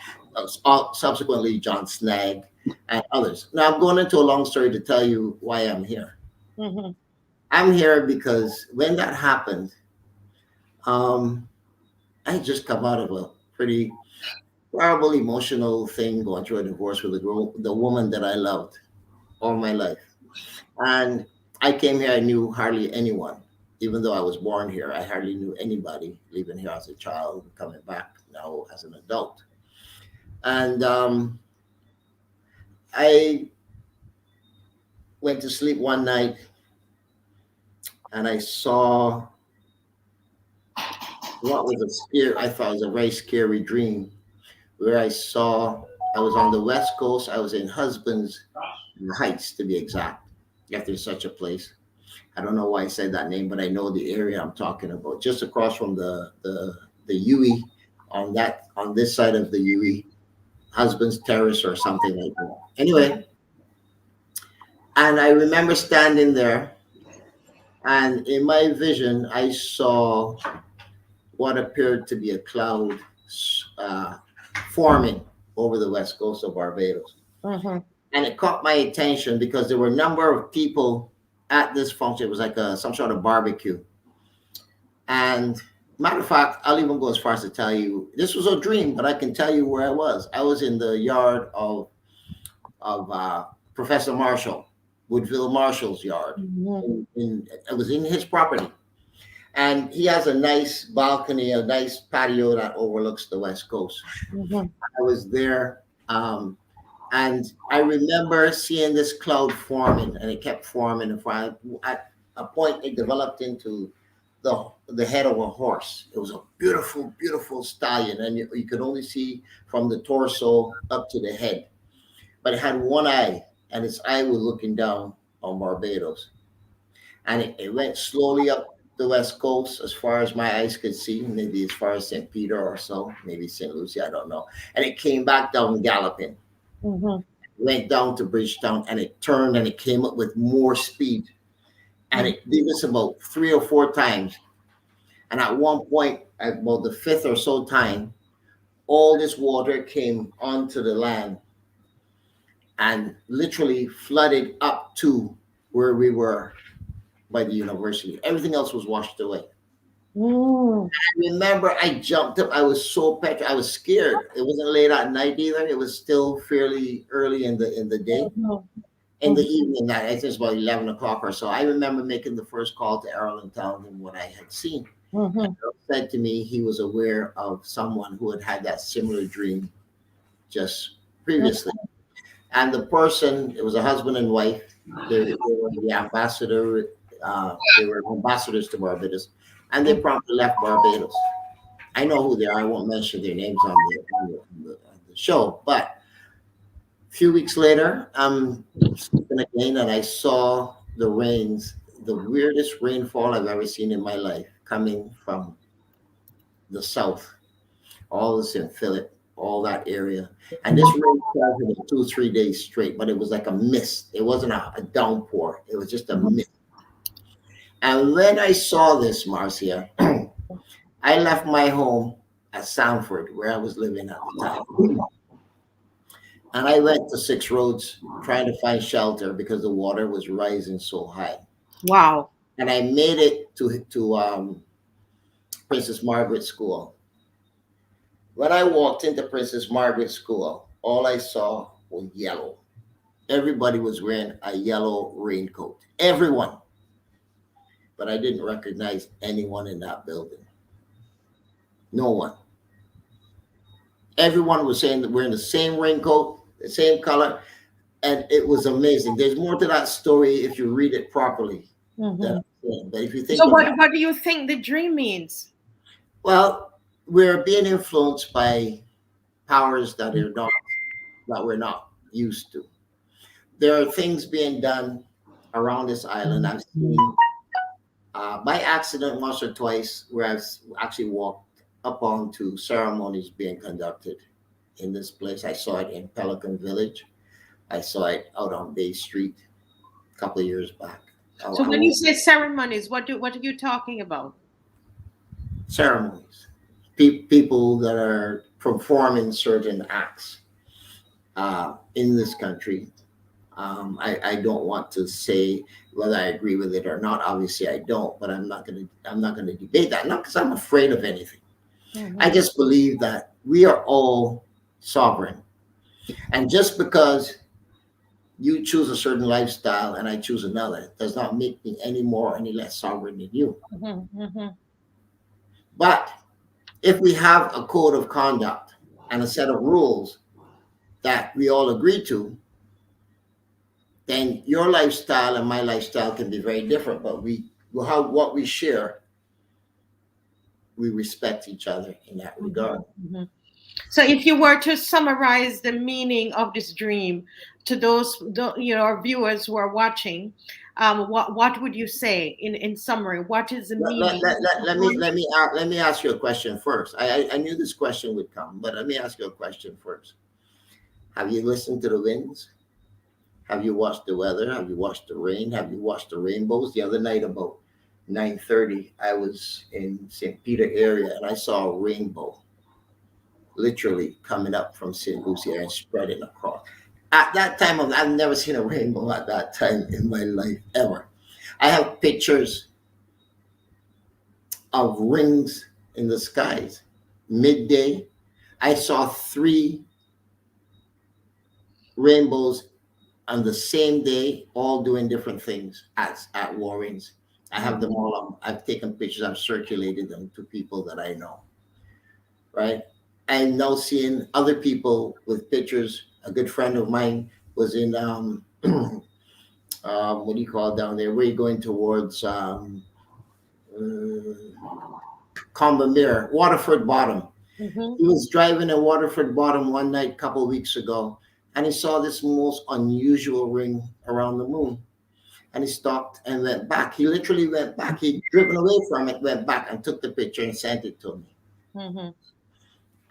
Subsequently, John Snag and others. Now, I'm going into a long story to tell you why I'm here. Mhm. I'm here because when that happened, um, I had just come out of a pretty horrible emotional thing, going through a divorce with the woman that I loved all my life. And I came here, I knew hardly anyone. Even though I was born here, I hardly knew anybody, leaving here as a child, coming back now as an adult. And I went to sleep one night and I saw what was a scare. I thought it was a very scary dream where I was on the West Coast. I was in Husbands Heights, to be exact, if there's such a place. I don't know why I said that name, but I know the area I'm talking about, just across from the UE, on this side of the UE, Husband's Terrace or something like that. Anyway, and I remember standing there, and in my vision, I saw what appeared to be a cloud uh, forming over the west coast of Barbados. Mhm. And it caught my attention because there were a number of people at this function. It was like some sort of barbecue. And matter of fact, I'll even go as far as to tell you this was a dream, but I can tell you where I was. I was in the yard of Professor Marshall, Woodville Marshall's yard. Mhm. I was in his property, and he has a nice balcony, a nice patio that overlooks the west coast. Mhm. I was there, and I remember seeing this cloud forming, and it kept forming. And at a point, it developed into the head of a horse. It was a beautiful, beautiful stallion, and you could only see from the torso up to the head. But it had one eye, and its eye was looking down on Barbados. And it went slowly up the west coast as far as my eyes could see, maybe as far as St. Peter or so, maybe St. Lucie, I don't know. And it came back down galloping, Mhm. went down to Bridgetown, and it turned and it came up with more speed. And it did this about 3 or 4 times. And at one point, at about the fifth or so time, all this water came onto the land and literally flooded up to where we were by the university. Everything else was washed away. Mm. I remember I jumped up. I was so petrified. I was scared. It wasn't late at night either. It was still fairly early in the day. Mhm. In the evening, I think it was about 11 o'clock or so. I remember making the first call to Errol and telling him what I had seen. Mhm. Said to me he was aware of someone who had that similar dream just previously. And the person, it was a husband and wife. They were the ambassador. They were ambassadors to Barbados, and they promptly left Barbados. I know who they are. I won't mention their names on the show. But a few weeks later, I'm sleeping again, and I saw the rains, the weirdest rainfall I've ever seen in my life, coming from the south, all this in Philip, all that area. And this rain fell for 2 or 3 days straight, but it was like a mist. It wasn't a downpour. It was just a mist. And when I saw this, Marcia, I left my home at Sanford, where I was living at the time. And I went to Six Roads trying to find shelter because the water was rising so high. Wow. And I made it to Princess Margaret School. When I walked into Princess Margaret School, all I saw was yellow. Everybody was wearing a yellow raincoat. Everyone. But I didn't recognize anyone in that building. No one. Everyone was saying that wearing the same raincoat, the same color, and it was amazing. There's more to that story if you read it properly. Mhm. But if you think So about, what do you think the dream means? well, we're being influenced by powers that we're not used to. There are things being done around this island. I've seen by accident once or twice where I've actually walked up onto ceremonies being conducted in this place. I saw it in Pelican Village. I saw it out on Bay Street a couple of years back. So when you say ceremonies, what are you talking about? Ceremonies, people that are performing certain acts in this country. I don't want to say whether I agree with it or not. Obviously, I don't, but I'm not gonna debate that. Not because I'm afraid of anything. I Mhm. just believe that we are all sovereign, and just because you choose a certain lifestyle and I choose another does not make me any more or any less sovereign than you. Mhm. Mhm. But if we have a code of conduct and a set of rules that we all agree to, then your lifestyle and my lifestyle can be very different, but what we share, we respect each other in that regard. Mhm. So if you were to summarize the meaning of this dream to those our viewers who are watching, what would you say in summary? What is the meaning? Let me ask you a question first. I knew this question would come, but let me ask you a question first. Have you listened to the winds? Have you watched the weather? Have you watched the rain? Have you watched the rainbows? The other night about 9:30, I was in St. Peter area and I saw a rainbow literally coming up from St. Lucia and spreading across. At that time, I've never seen a rainbow at that time in my life ever. I have pictures of rings in the skies. Midday, I saw 3 rainbows on the same day, all doing different things at Warren's. I have them all up. I've taken pictures. I've circulated them to people that I know. Right. I'm now seeing other people with pictures. A good friend of mine was in what do you call it down there? Where you going towards Combermere, Waterford Bottom. Mhm. He was driving in Waterford Bottom one night a couple of weeks ago, and he saw this most unusual ring around the moon. And he stopped and went back. He literally went back. He'd driven away from it, went back and took the picture and sent it to me. Mhm.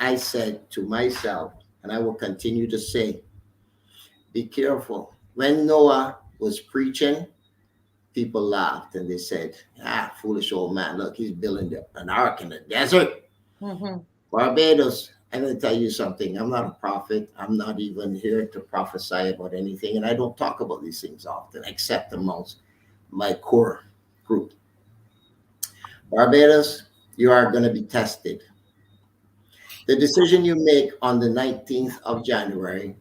I said to myself, and I will continue to say, be careful. When Noah was preaching, people laughed and they said, foolish old man, look, he's building an ark in the desert. Mhm. Barbados, I'm going to tell you something. I'm not a prophet. I'm not even here to prophesy about anything. And I don't talk about these things often, except amongst my core group. Barbados, you are going to be tested. The decision you make on the 19th of January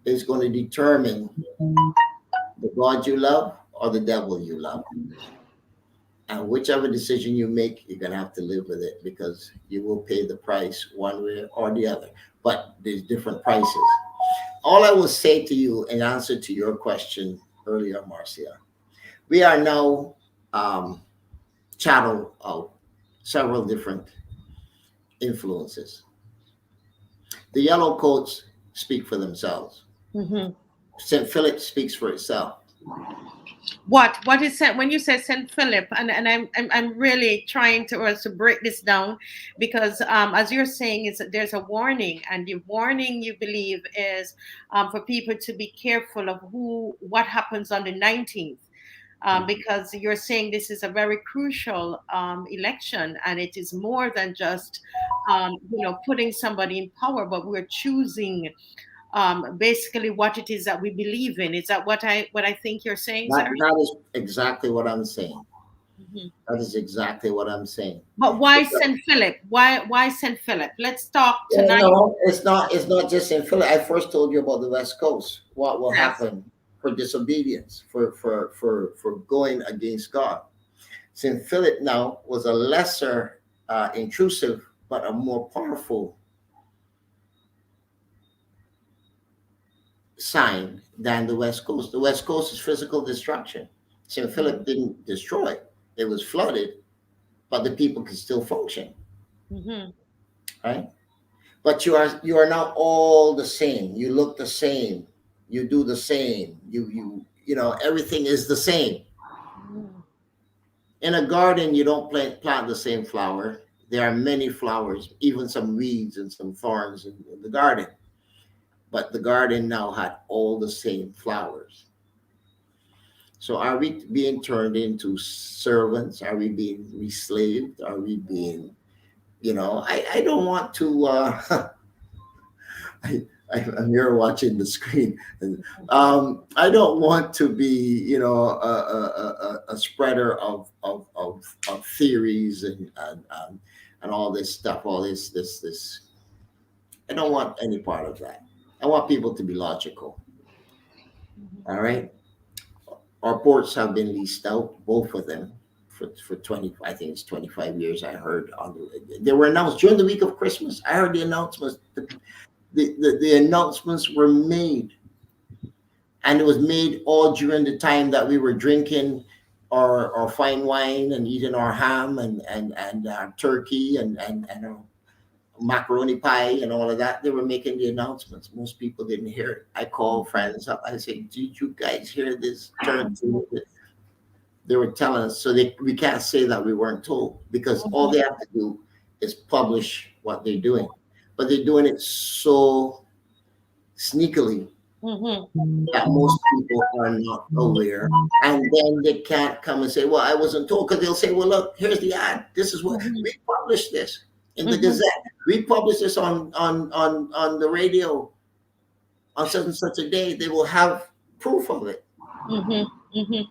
is going to determine the God you love or the devil you love. And whichever decision you make, you're gonna have to live with it because you will pay the price one way or the other. But there's different prices. All I will say to you in answer to your question earlier, Marcia, we are now chattel of several different influences. The yellow coats speak for themselves. Mm-hmm. St. Philip speaks for itself. What is said when you say Saint Philip, and I'm really trying to us to break this down, because as you're saying, is there's a warning, and the warning you believe is for people to be careful of what happens on the 19th. Because you're saying this is a very crucial election, and it is more than just putting somebody in power, but we're choosing basically what it is that we believe in. Is that what I think you're saying, sir? That is exactly what I'm saying. Mhm. That is exactly what I'm saying. But why St. Philip? Why St. Philip? Let's talk Yeah, tonight. no, it's not. It's not just in Philly. I first told you about the West Coast. What will Yes. happen for disobedience, for going against God? Saint Philip now was a lesser intrusive, but a more powerful sign than the West Coast. The West Coast is physical destruction. Saint Philip didn't destroy; it was flooded, but the people could still function, Mm-hmm. right? But you are now all the same. You look the same. You do the same. Everything is the same. In a garden, you don't plant the same flower. There are many flowers, even some weeds and some thorns in the garden. But the garden now had all the same flowers. So are we being turned into servants? Are we being enslaved? Are we being, I don't want to I, I'm here watching the screen. And, I don't want to be, a spreader of theories and all this stuff, all this. I don't want any part of that. I want people to be logical. All right. Our ports have been leased out, both of them, for 20. I think it's 25 years. I heard they were announced during the week of Christmas. I heard the announcements. The announcements were made, and it was made all during the time that we were drinking our fine wine and eating our ham and our turkey and our macaroni pie and all of that. They were making the announcements. Most people didn't hear it. I called friends up. I said, "Did you guys hear this?" They were telling us, so we can't say that we weren't told, because all they have to do is publish what they're doing, but they're doing it so sneakily Mm-hmm. that most people are not aware. And then they can't come and say, "Well, I wasn't told," because they'll say, "Well, look, here's the ad. This is what Mm-hmm. we published this in the Mm-hmm. Gazette. We published this on the radio on such and such a day." They will have proof of it. Mm-hmm. Mm-hmm.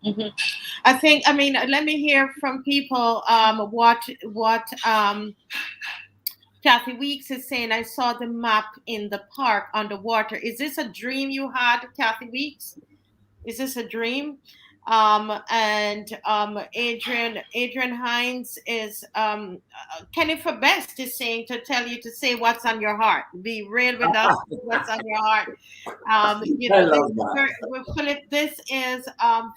Mm-hmm. I mean, let me hear from people what Kathy Weeks is saying. I saw the map in the park on the water. Is this a dream you had, Kathy Weeks? Is this a dream? And Adrian Hines is Kennifer Best is saying to tell you to say what's on your heart. Be real with us. What's on your heart? I love that. Philip. This is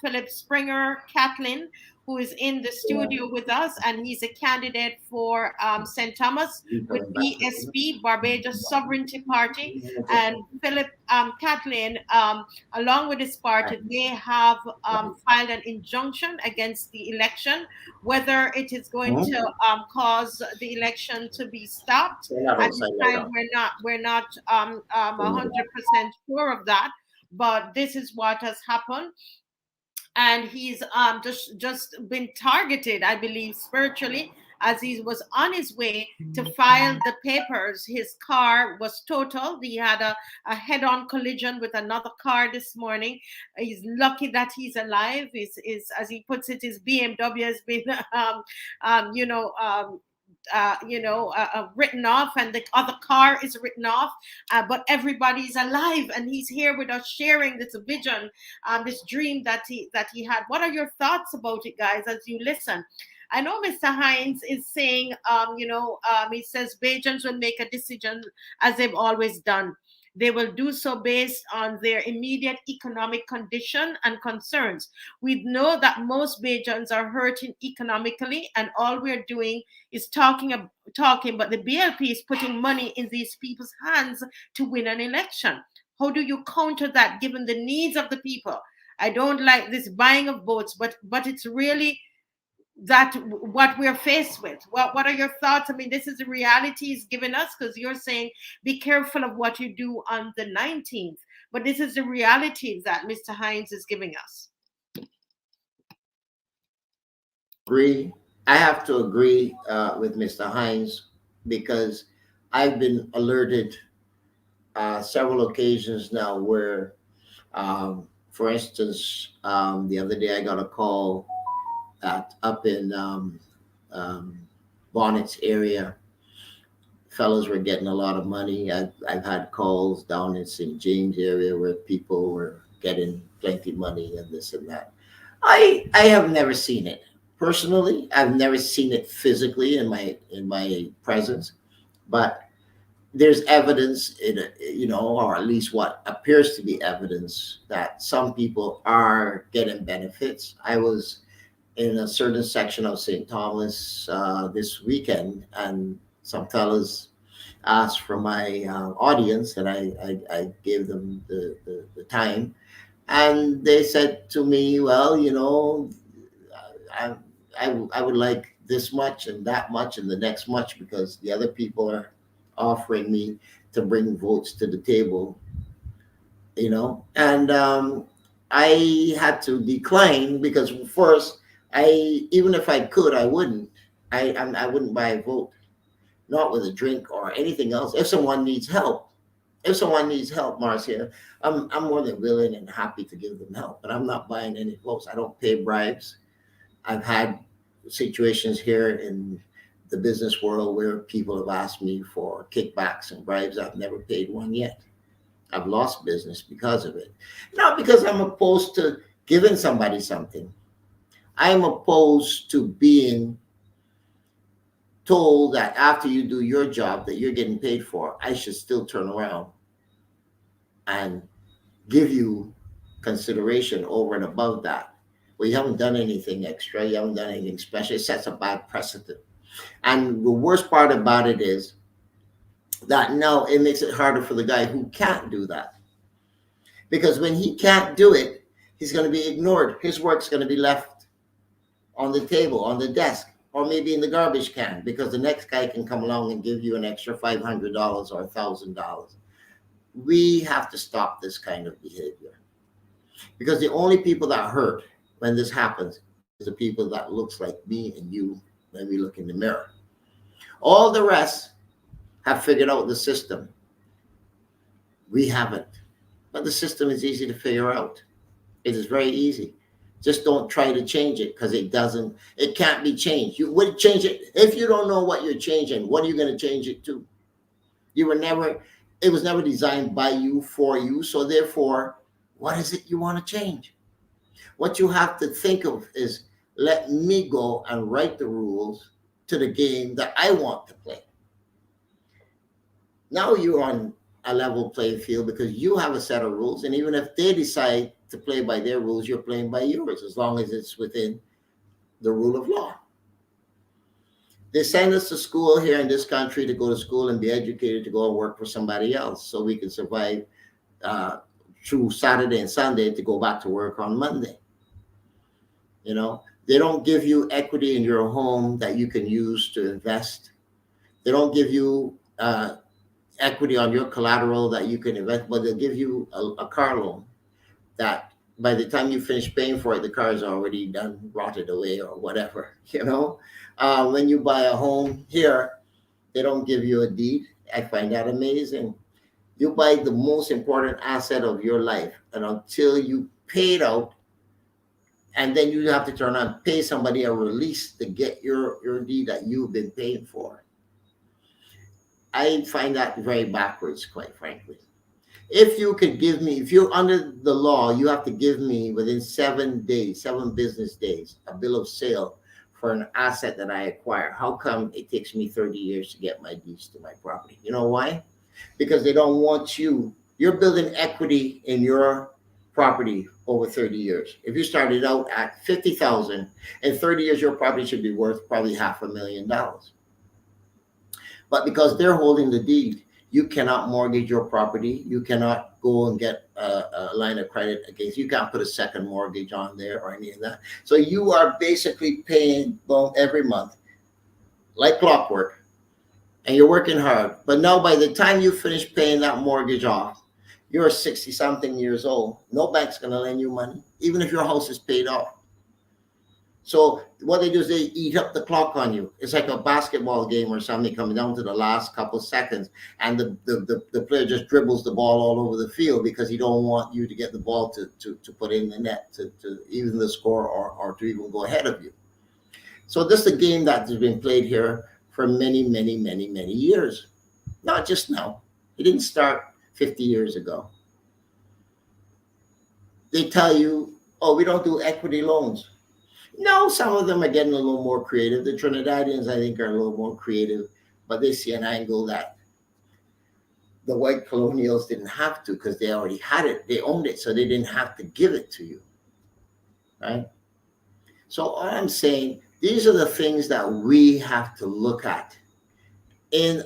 Philip Springer Catlin, who is in the Yeah, studio with us, and he's a candidate for St. Thomas keep with coming back. BSP, Barbados Sovereignty Party. And Philip Catlin, along with his party, they have filed an injunction against the election, whether it is going Mhm. to cause the election to be stopped. Say that At this outside time, loud. we're not 100% sure of that, but this is what has happened. And he's just been targeted, I believe, spiritually, as he was on his way to file the papers. His car was totaled. He had a head-on collision with another car this morning. He's lucky that he's alive. Is as he puts it, his BMW has been written off, and the other car is written off, but everybody's alive, and he's here with us sharing this vision, this dream that he had. What are your thoughts about it, guys, as you listen? I know Mr. Hines is saying, he says Bajans will make a decision as they've always done. They will do so based on their immediate economic condition and concerns. We know that most Bajans are hurting economically, and all we're doing is talking, but the BLP is putting money in these people's hands to win an election. How do you counter that given the needs of the people? I don't like this buying of votes, but it's really that what we're faced with. What are your thoughts? I mean, this is the reality he's given us, because you're saying be careful of what you do on the 19th, but this is the reality that Mr. Hines is giving us. Agree. I have to agree with Mr. Hines, because I've been alerted several occasions now where, for instance, the other day I got a call up in Bonnet's area. Fellows were getting a lot of money. I've had calls down in St. James area where people were getting plenty money and this and that. I have never seen it personally. I've never seen it physically in my presence, but there's evidence or at least what appears to be evidence that some people are getting benefits. I was in a certain section of St. Thomas this weekend, and some fellas asked for my audience, and I gave them the time, and they said to me, well, I would like this much and that much and the next much, because the other people are offering me to bring votes to the table, and I had to decline, because first, even if I could, I wouldn't. I wouldn't buy a vote, not with a drink or anything else. If someone needs help, Marcia, I'm more than willing and happy to give them help. But I'm not buying any votes. I don't pay bribes. I've had situations here in the business world where people have asked me for kickbacks and bribes. I've never paid one yet. I've lost business because of it. Not because I'm opposed to giving somebody something. I'm opposed to being told that after you do your job that you're getting paid for, I should still turn around and give you consideration over and above that. Well, you haven't done anything extra. You haven't done anything special. It sets a bad precedent. And the worst part about it is that now it makes it harder for the guy who can't do that. Because when he can't do it, he's going to be ignored. His work's going to be left on the table, on the desk, or maybe in the garbage can, because the next guy can come along and give you an extra $500 or $1,000. We have to stop this kind of behavior, because the only people that hurt when this happens is the people that looks like me and you when we look in the mirror. All the rest have figured out the system. We haven't. But the system is easy to figure out. It is very easy. Just don't try to change it, because it can't be changed. You would change it. If you don't know what you're changing, what are you going to change it to? It was never designed by you, for you. So therefore, what is it you want to change? What you have to think of is, let me go and write the rules to the game that I want to play. Now you're on a level playing field, because you have a set of rules. And even if they decide to play by their rules, you're playing by yours, as long as it's within the rule of law. They send us to school here in this country to go to school and be educated, to go and work for somebody else, so we can survive through Saturday and Sunday to go back to work on Monday. They don't give you equity in your home that you can use to invest. They don't give you equity on your collateral that you can invest, but they'll give you a car loan that by the time you finish paying for it, the car is already done, rotted away or whatever. When you buy a home here, they don't give you a deed. I find that amazing. You buy the most important asset of your life, and until you pay it out, and then you have to turn on pay somebody a release to get your deed that you've been paying for. I find that very backwards, quite frankly. If you could give me, if you're under the law, you have to give me within 7 days, 7 business days, a bill of sale for an asset that I acquire. How come it takes me 30 years to get my deeds to my property? You know why? Because they don't want you. You're building equity in your property over 30 years. If you started out at 50,000, in 30 years, your property should be worth probably $500,000. But because they're holding the deed, you cannot mortgage your property. You cannot go and get a line of credit against. You can't put a second mortgage on there or any of that. So you are basically paying loan every month, like clockwork, and you're working hard. But now, by the time you finish paying that mortgage off, you're 60 something years old. No bank's going to lend you money, even if your house is paid off. So what they do is they eat up the clock on you. It's like a basketball game or something coming down to the last couple seconds, and the player just dribbles the ball all over the field because he don't want you to get the ball to put in the net to even the score or to even go ahead of you. So this is a game that has been played here for many, many, many, many years. Not just now. It didn't start 50 years ago. They tell you, oh, we don't do equity loans. No, some of them are getting a little more creative. The Trinidadians, I think, are a little more creative, but they see an angle that the white colonials didn't have to because they already had it. They owned it, so they didn't have to give it to you, right? So all I'm saying, these are the things that we have to look at in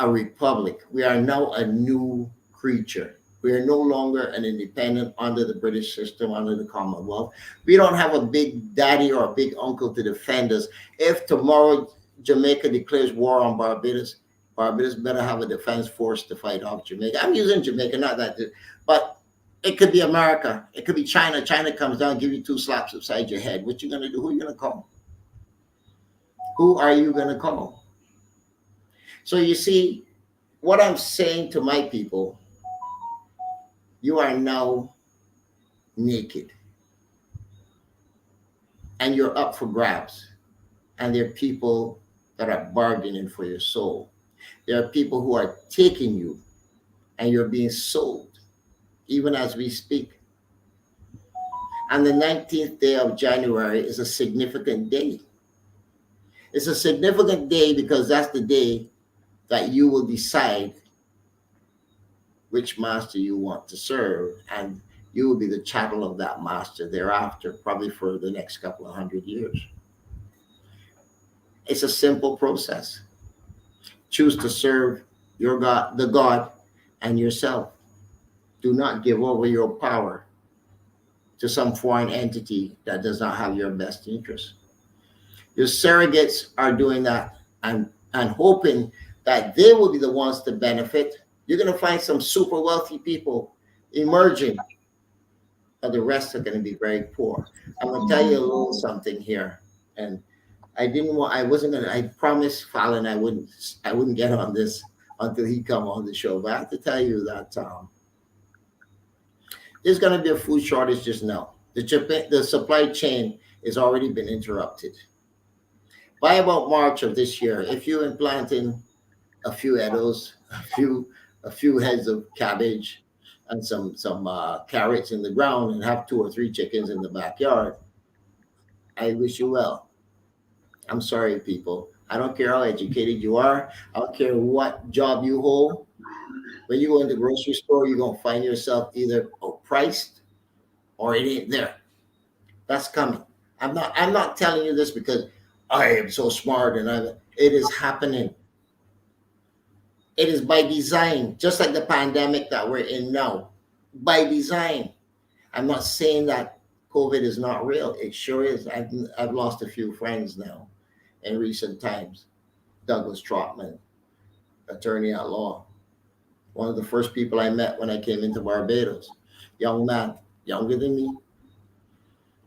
a republic. We are now a new creature. We are no longer an independent under the British system, under the Commonwealth. We don't have a big daddy or a big uncle to defend us. If tomorrow Jamaica declares war on Barbados, Barbados better have a defense force to fight off Jamaica. I'm using Jamaica, not that, but it could be America. It could be China. China comes down, give you 2 slaps upside your head. What you gonna do? Who are you gonna call? Who are you gonna call? So you see, what I'm saying to my people, you are now naked and you're up for grabs. And there are people that are bargaining for your soul. There are people who are taking you and you're being sold, even as we speak. And the 19th day of January is a significant day. It's a significant day because that's the day that you will decide which master you want to serve, and you will be the chattel of that master thereafter, probably for the next couple of 100 years. It's a simple process. Choose to serve your God, the God, and yourself. Do not give over your power to some foreign entity that does not have your best interest. Your surrogates are doing that and hoping that they will be the ones to benefit. You're going to find some super wealthy people emerging, but the rest are going to be very poor. I'm going to tell you a little something here, and I promised Fallon I wouldn't get on this until he come on the show. But I have to tell you that there's going to be a food shortage just now. The supply chain has already been interrupted. By about March of this year, if you implant in a few edibles, a few heads of cabbage, and some carrots in the ground, and have 2 or 3 chickens in the backyard, I wish you well. I'm sorry, people. I don't care how educated you are. I don't care what job you hold. When you go in the grocery store, you're gonna find yourself either priced or it ain't there. That's coming. I'm not telling you this because I am so smart it is happening. It is by design, just like the pandemic that we're in now. By design. I'm not saying that COVID is not real. It sure is. I've lost a few friends now in recent times. Douglas Trotman, attorney at law, one of the first people I met when I came into Barbados. Young man, younger than me.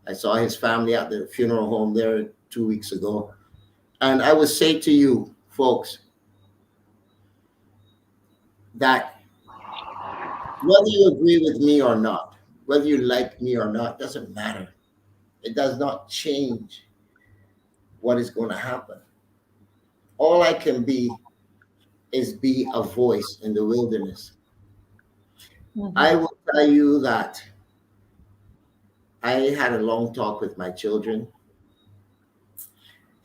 I saw his family at the funeral home there 2 weeks ago. And I would say to you, folks, that whether you agree with me or not, whether you like me or not, doesn't matter. It does not change what is going to happen. All I can be is be a voice in the wilderness. Mhm. I will tell you that I had a long talk with my children,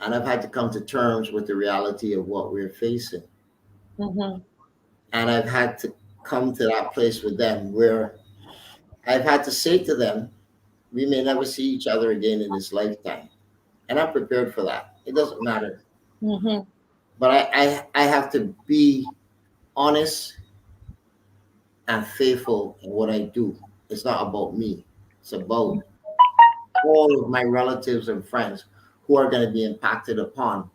and I've had to come to terms with the reality of what we're facing. Mhm. And I've had to come to that place with them where I've had to say to them, we may never see each other again in this lifetime. And I'm prepared for that. It doesn't matter. Mhm. But I have to be honest and faithful in what I do. It's not about me. It's about all of my relatives and friends who are going to be impacted upon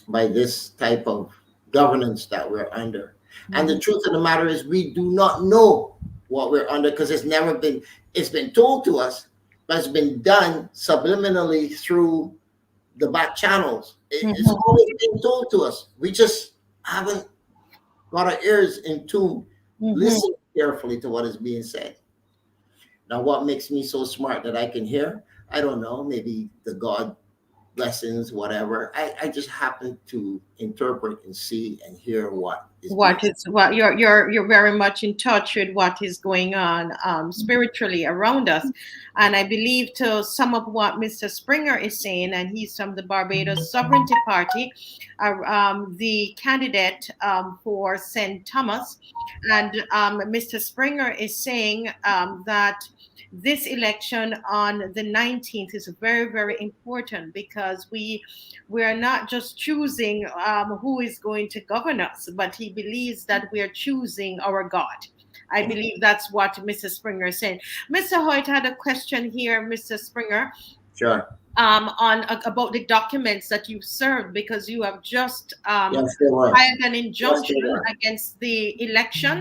by this type of governance that we're under. And the Mhm. truth of the matter is we do not know what we're under because it's been told to us, but it's been done subliminally through the back channels. It's Mhm. always been told to us. We just haven't got our ears in tune, Mhm. listen carefully to what is being said. Now, what makes me so smart that I can hear? I don't know. Maybe the God lessons, whatever. I just happen to interpret and see and hear what is being said. What you're very much in touch with what is going on spiritually around us, and I believe to some of what Mr. Springer is saying, and he's from the Barbados Sovereignty Party, the candidate for St. Thomas, and Mr. Springer is saying that this election on the 19th is very, very important because we are not just choosing who is going to govern us, but he believes that we are choosing our God. I believe that's what Mr. Springer said. Mr. Hoyt had a question here, Mr. Springer, Sure. on about the documents that you've served because you have just Yes, they were. filed an Yes, they injunction were. against the election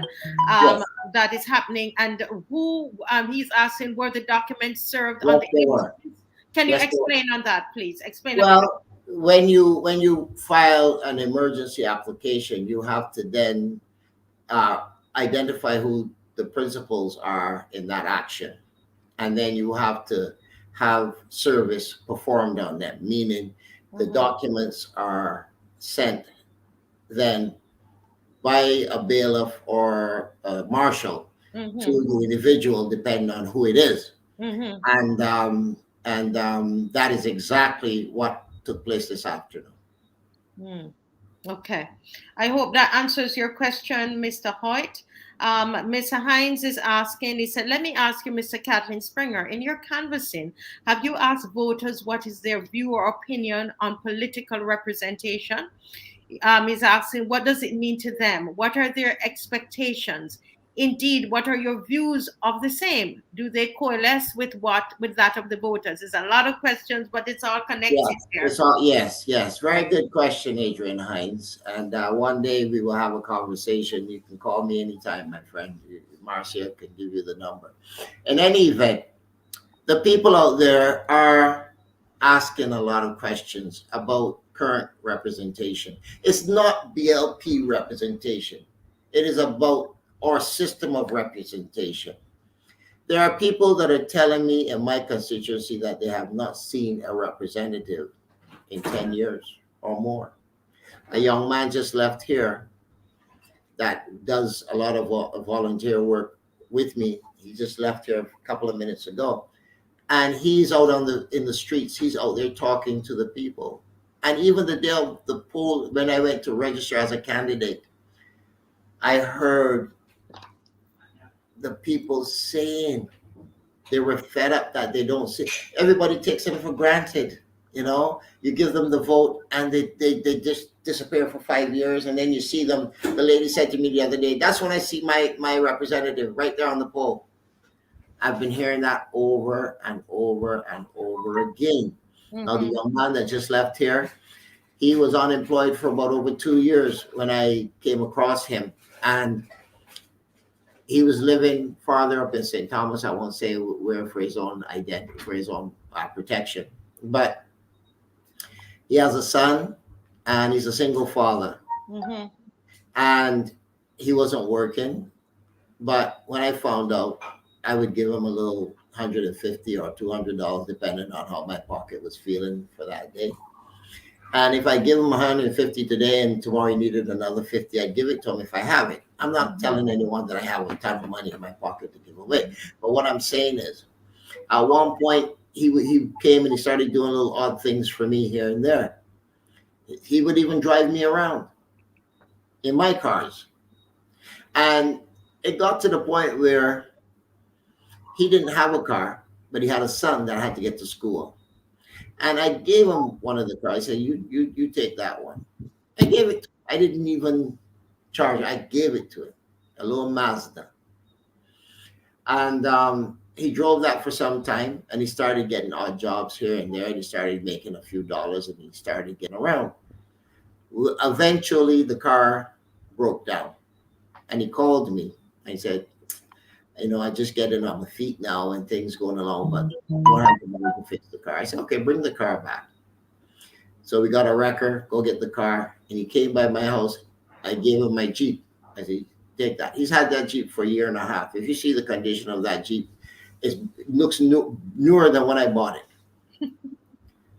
um, Yes, that is happening, and who he's asking were the documents served on yes, the they were. immigrants. Can you Yes, they were. explain on that, please? Explain about. Well, when you file an emergency application, you have to then uh, identify who the principals are in that action, and then you have to have service performed on them, meaning the Mhm. documents are sent then by a bailiff or a marshal to Mhm. the individual, depending on who it is. Mhm. And that is exactly what took place this afternoon. Mm. Okay. I hope that answers your question, Mr. Hoyt. Mr. Hines is asking, he said, let me ask you, Mr. Kathleen Springer, in your canvassing, have you asked voters what is their view or opinion on political representation? He's asking, what does it mean to them? What are their expectations? Indeed, what are your views of the same? Do they coalesce with that of the voters? There's a lot of questions, but it's all connected Yes, here. it's all yes, yes. Very good question, Adrian Hines. And one day we will have a conversation. You can call me anytime, my friend. Marcia can give you the number. In any event, the people out there are asking a lot of questions about current representation. It's not BLP representation. It is about our system of representation. There are people that are telling me in my constituency that they have not seen a representative in 10 years or more. A young man just left here that does a lot of volunteer work with me. He just left here a couple of minutes ago. And he's out on the in the streets. He's out there talking to the people. And even the day of the poll, when I went to register as a candidate, I heard the people saying they were fed up that they don't see. Everybody takes them for granted. You give them the vote and they just disappear for 5 years, and then you see them. The lady said to me the other day, that's when I see my representative right there on the poll. I've been hearing that over and over and over again. Now, the Mhm. young man that just left here, he was unemployed for about over 2 years when I came across him. And he was living farther up in St. Thomas. I won't say where for his own identity, for his own protection. But he has a son and he's a single father. Mhm. And he wasn't working. But when I found out, I would give him a little $150 or $200, depending on how my pocket was feeling for that day. And if I give him 150 today and tomorrow he needed another 50, I'd give it to him if I have it. I'm not telling anyone that I have a ton of money in my pocket to give away. But what I'm saying is, at one point, he came and he started doing little odd things for me here and there. He would even drive me around in my cars. And it got to the point where he didn't have a car, but he had a son that had to get to school. And I gave him one of the cars. I said, you take that one. I gave it. I didn't even charge. I gave it to him, a little Mazda. And he drove that for some time, and he started getting odd jobs here and there, and he started making a few dollars, and he started getting around. Eventually, the car broke down, and he called me and he said, I just getting on my feet now and things going along, but I don't have the money to fix the car. I said, okay, bring the car back. So we got a wrecker, go get the car. And he came by my house. I gave him my Jeep. I said, take that. He's had that Jeep for a year and a half. If you see the condition of that Jeep, it looks newer than when I bought it.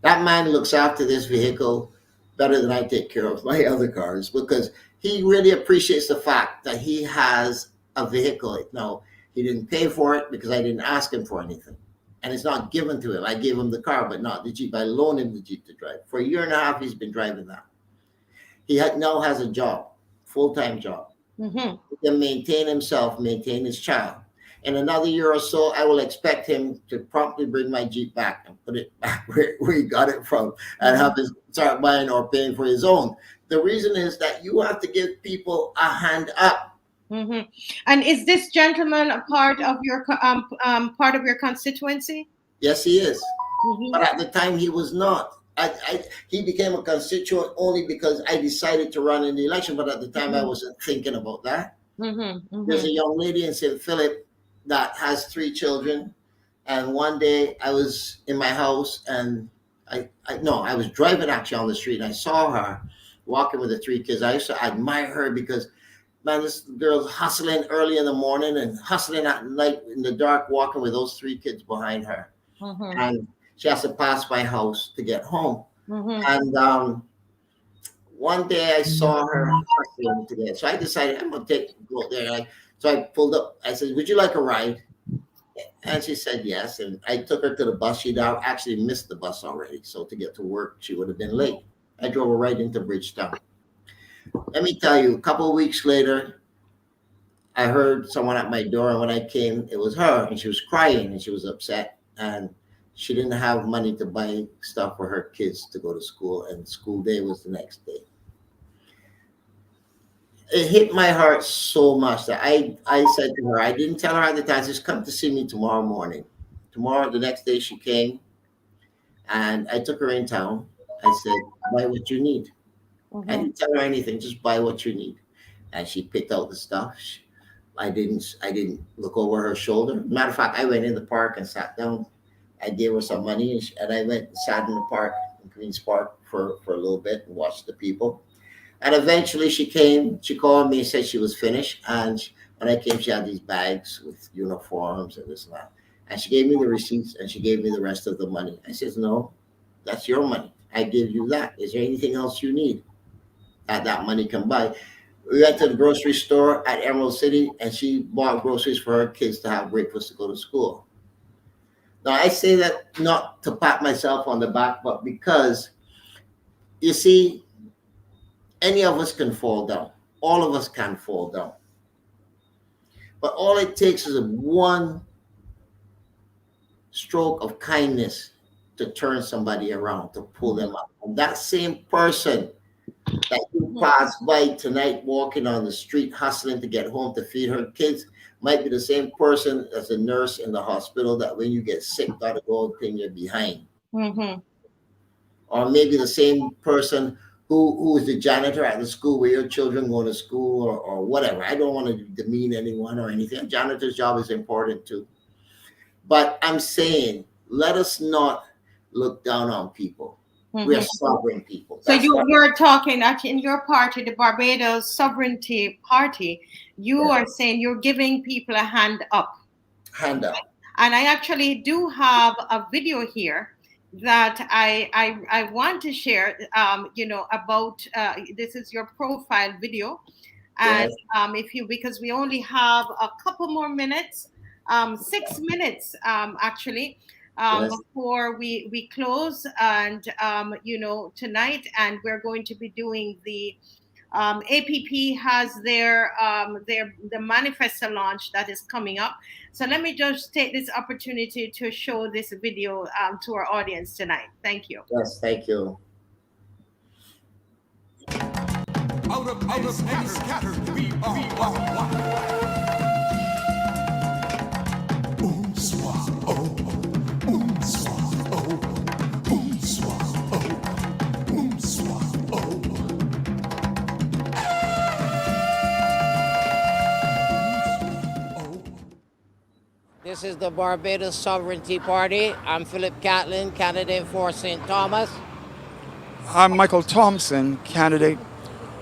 That man looks after this vehicle better than I take care of my other cars, because he really appreciates the fact that he has a vehicle. Now, he didn't pay for it because I didn't ask him for anything. And it's not given to him. I gave him the car, but not the Jeep. I loaned him the Jeep to drive. For a year and a half, he's been driving that. He now has a job, full-time job. Mm-hmm. He can maintain himself, maintain his child. In another year or so, I will expect him to promptly bring my Jeep back and put it back where he got it from, and have him start buying or paying for his own. The reason is that you have to give people a hand up. Mm-hmm. And is this gentleman a part of your constituency? Yes, he is. Mm-hmm. But at the time, he was not. He became a constituent only because I decided to run in the election. But at the time, I wasn't thinking about that. Mm-hmm. Mm-hmm. There's a young lady in St. Philip that has 3 children. And one day I was in my house, and I was driving actually on the street, and I saw her walking with the 3 kids. I used to admire her because, man, this girl's hustling early in the morning and hustling at night in the dark, walking with those 3 kids behind her. Mm-hmm. And she has to pass my house to get home. Mm-hmm. And one day I saw her hustling together. So I decided I'm going to go there. So I pulled up. I said, would you like a ride? And she said yes. And I took her to the bus. She'd actually missed the bus already. So to get to work, she would have been late. I drove her right into Bridgetown. Let me tell you, a couple of weeks later, I heard someone at my door. And when I came, it was her. And she was crying and she was upset. And she didn't have money to buy stuff for her kids to go to school. And school day was the next day. It hit my heart so much that I said to her, I didn't tell her at the time, just come to see me tomorrow morning. Tomorrow, the next day she came, and I took her in town. I said, buy what you need. Mm-hmm. I didn't tell her anything, just buy what you need. And she picked out the stuff. I didn't look over her shoulder. Matter of fact, I went in the park and sat down. I gave her some money, and I went and sat in the park, in Queen's Park, for a little bit and watched the people. And eventually she came, she called me and said she was finished. And when I came, she had these bags with uniforms and this and that. And she gave me the receipts and she gave me the rest of the money. I said, no, that's your money. I give you that. Is there anything else you need that money can buy? We went to the grocery store at Emerald City, and she bought groceries for her kids to have breakfast to go to school. Now, I say that not to pat myself on the back, but because, you see, any of us can fall down. All of us can fall down. But all it takes is one stroke of kindness to turn somebody around, to pull them up. And that same person that you pass by tonight walking on the street, hustling to get home to feed her kids, might be the same person as a nurse in the hospital that when you get sick, got to go and clean your behind. Mm-hmm. Or maybe the same person who is the janitor at the school where your children go to school, or whatever. I don't want to demean anyone or anything. A janitor's job is important too. But I'm saying, let us not look down on people. Mm-hmm. We are sovereign people. So you're talking in your party, the Barbados Sovereignty Party, you are saying you're giving people a hand up. Hand up. And I actually do have a video here that I want to share, about this is your profile video. And Yes, if you, because we only have a couple more minutes, 6 minutes actually, yes. before we close, and tonight, and we're going to be doing the APP has their the manifesto launch that is coming up. So let me just take this opportunity to show this video to our audience tonight. Thank you. Yes, thank you. Out of many scattered, we are one. Swa, oh, swa, oh, swa, oh, swa, oh. This is the Barbados Sovereignty Party. I'm Philip Catlin, candidate for St. Thomas. I'm Michael Thompson, candidate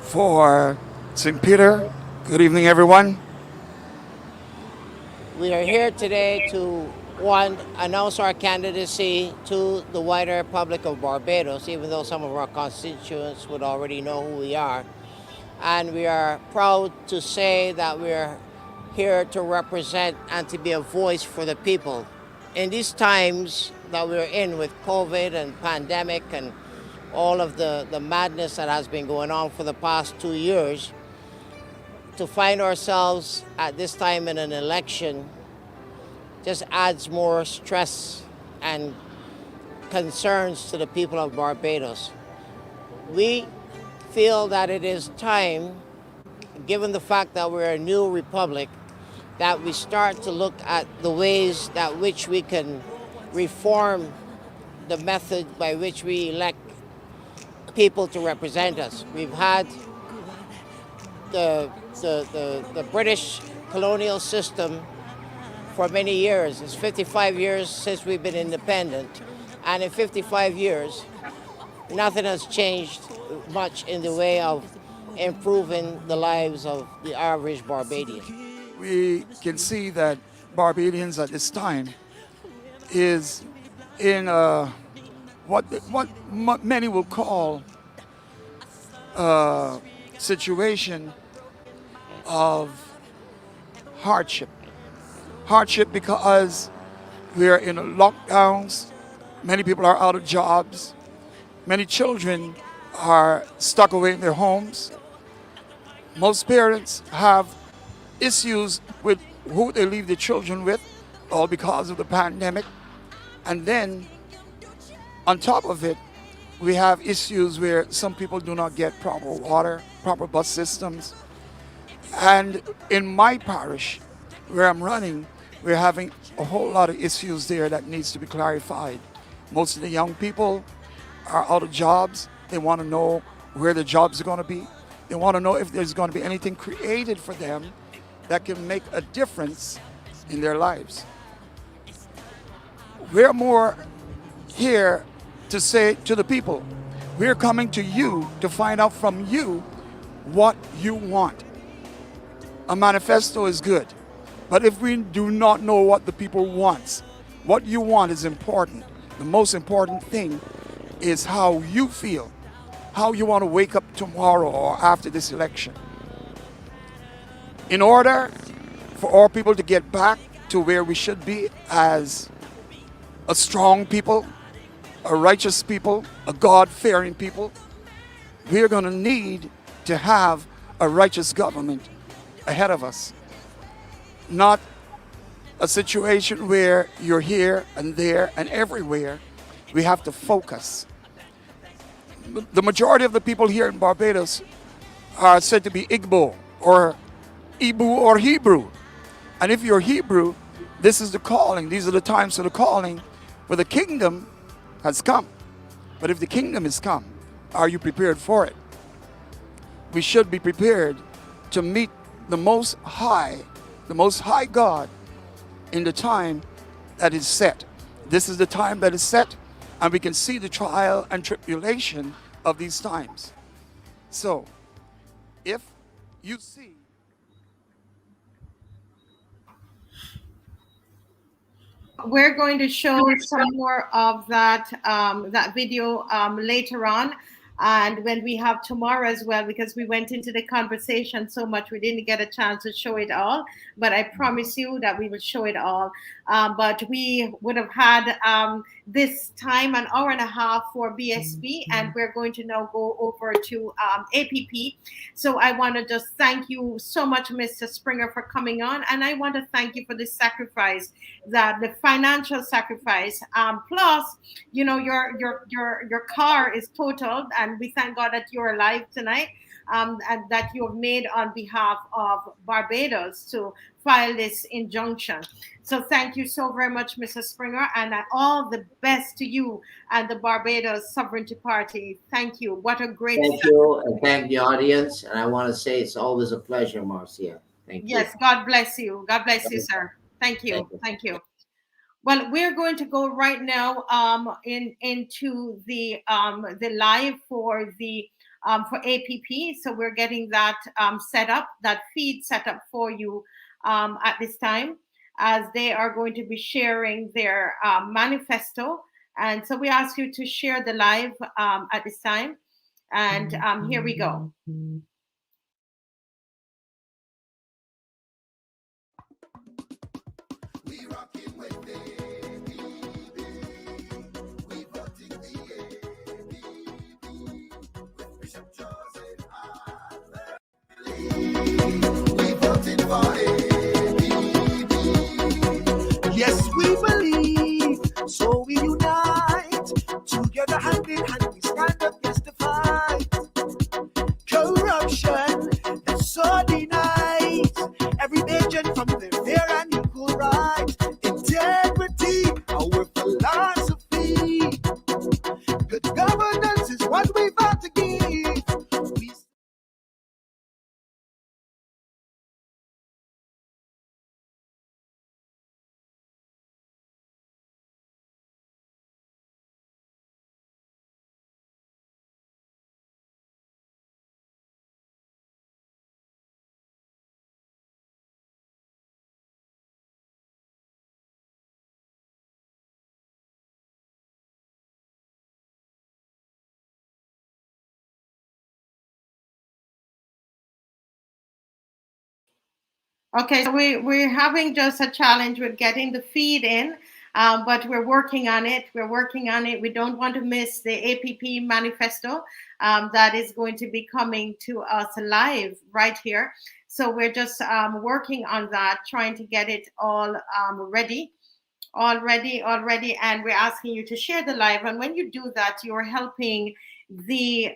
for St. Peter. Good evening, everyone. We are here today to, one, announce our candidacy to the wider public of Barbados, even though some of our constituents would already know who we are. And we are proud to say that we're here to represent and to be a voice for the people. In these times that we're in with COVID and pandemic and all of the madness that has been going on for the past 2 years, to find ourselves at this time in an election just adds more stress and concerns to the people of Barbados. We feel that it is time, given the fact that we're a new republic, that we start to look at the ways that which we can reform the method by which we elect people to represent us. We've had the British colonial system for many years. It's 55 years since we've been independent. And in 55 years, nothing has changed much in the way of improving the lives of the average Barbadian. We can see that Barbadians at this time is in what many will call a situation of hardship. Hardship because we are in lockdowns, many people are out of jobs, many children are stuck away in their homes. Most parents have issues with who they leave their children with, all because of the pandemic. And then, on top of it, we have issues where some people do not get proper water, proper bus systems. And in my parish, where I'm running, we're having a whole lot of issues there that needs to be clarified. Most of the young people are out of jobs. They want to know where the jobs are going to be. They want to know if there's going to be anything created for them that can make a difference in their lives. We're more here to say to the people, we're coming to you to find out from you what you want. A manifesto is good, but if we do not know what the people want, what you want is important. The most important thing is how you feel, how you want to wake up tomorrow or after this election. In order for our people to get back to where we should be as a strong people, a righteous people, a God-fearing people, we're going to need to have a righteous government ahead of us. Not a situation where you're here and there and everywhere. We have to focus. The majority of the people here in Barbados are said to be Igbo or Ibu or Hebrew. And if you're Hebrew, this is the calling. These are the times of the calling where the kingdom has come. But if the kingdom has come, are you prepared for it? We should be prepared to meet the Most High God in the time that is set. This is the time that is set, and we can see the trial and tribulation of these times. So, if you see we're going to show some more of that that video later on, and when we have tomorrow as well, because we went into the conversation so much we didn't get a chance to show it all, but I promise you that we will show it all. But we would have had this time an hour and a half for BSP, and we're going to now go over to APP. So I want to just thank you so much, Mr. Springer, for coming on, and I want to thank you for the sacrifice, that the financial sacrifice, plus your car is totaled, and we thank God that you're alive tonight, and that you have made on behalf of Barbados to file this injunction. So thank you so very much, Mr. Springer, and all the best to you and the Barbados Sovereignty Party. Thank you. What a great Thank you, and thank the audience. And I want to say it's always a pleasure, Marcia. Thank you. Yes, God bless you. God bless you, sir. Thank you. Thank you. Well, we're going to go right now into the live for APP. So we're getting that set up, that feed set up for you at this time, as they are going to be sharing their manifesto. And so we ask you to share the live at this time. And here we go. Yes, we believe, so we unite. Together, hand in hand, we stand up, yes, to fight corruption that's so denied. Every agent from their fair and equal rights, integrity, our philosophy. Good governance is what we've got to give. Okay, so we're having just a challenge with getting the feed in, but we're working on it. We're working on it. We don't want to miss the APP manifesto that is going to be coming to us live right here. So we're just working on that, trying to get it all ready, and we're asking you to share the live. And when you do that, you're helping the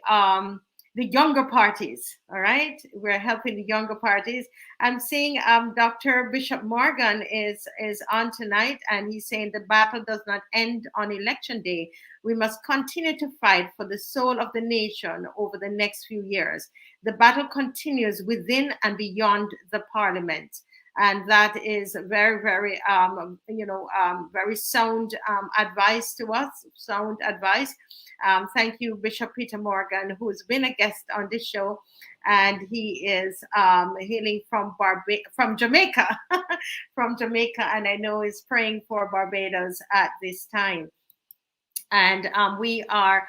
younger parties. All right, we're helping the younger parties. I'm seeing Dr. Bishop Morgan is on tonight, and he's saying the battle does not end on election day. We must continue to fight for the soul of the nation over the next few years. The battle continues within and beyond the parliament. And that is very, very, very sound advice to us, sound advice. Thank you, Bishop Peter Morgan, who's been a guest on this show, and he is hailing from Jamaica, from Jamaica, and I know is praying for Barbados at this time. And we are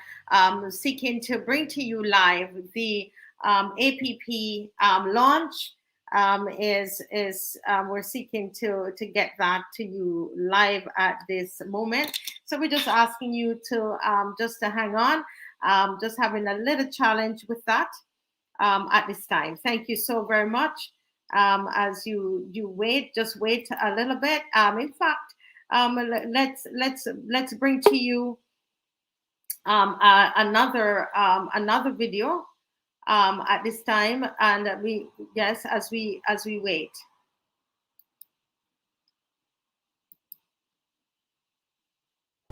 seeking to bring to you live the APP launch. We're seeking to get that to you live at this moment. So we're just asking you to just to hang on, just having a little challenge with that at this time. Thank you so very much. As you wait, just wait a little bit. In fact, let's bring to you another video at this time, and as we wait.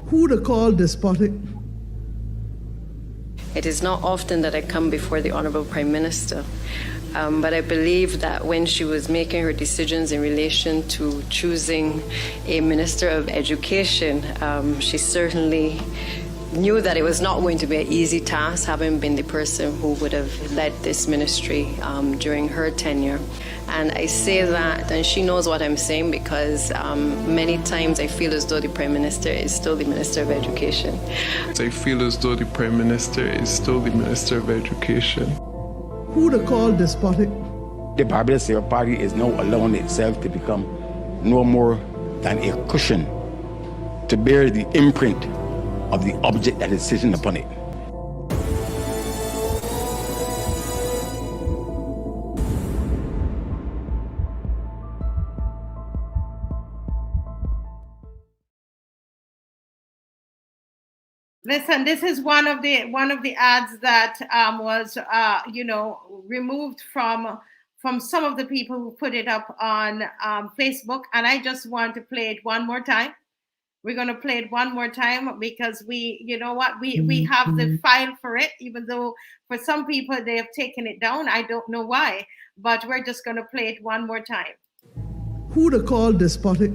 Who to call despotic? It is not often that I come before the Honorable Prime Minister, but I believe that when she was making her decisions in relation to choosing a Minister of Education, she certainly knew that it was not going to be an easy task, having been the person who would have led this ministry during her tenure. And I say that, and she knows what I'm saying, because many times I feel as though the Prime Minister is still the Minister of Education. I feel as though the Prime Minister is still the Minister of Education. Who to call despotic? The Barbados Labour Party is now allowing itself to become no more than a cushion to bear the imprint of the object that is sitting upon it. Listen, this is one of the ads that was removed from some of the people who put it up on Facebook, and I just want to play it one more time. We're going to play it one more time because we have the file for it, even though for some people they have taken it down. I don't know why, but we're just going to play it one more time. Who to call despotic?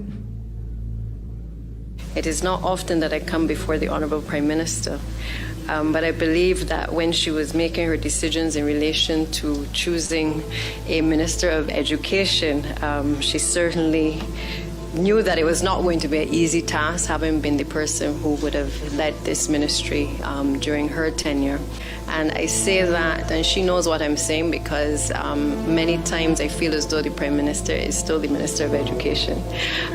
It is not often that I come before the Honorable Prime Minister, but I believe that when she was making her decisions in relation to choosing a Minister of Education, she certainly knew that it was not going to be an easy task, having been the person who would have led this ministry during her tenure. And I say that, and she knows what I'm saying, because many times I feel as though the Prime Minister is still the Minister of Education.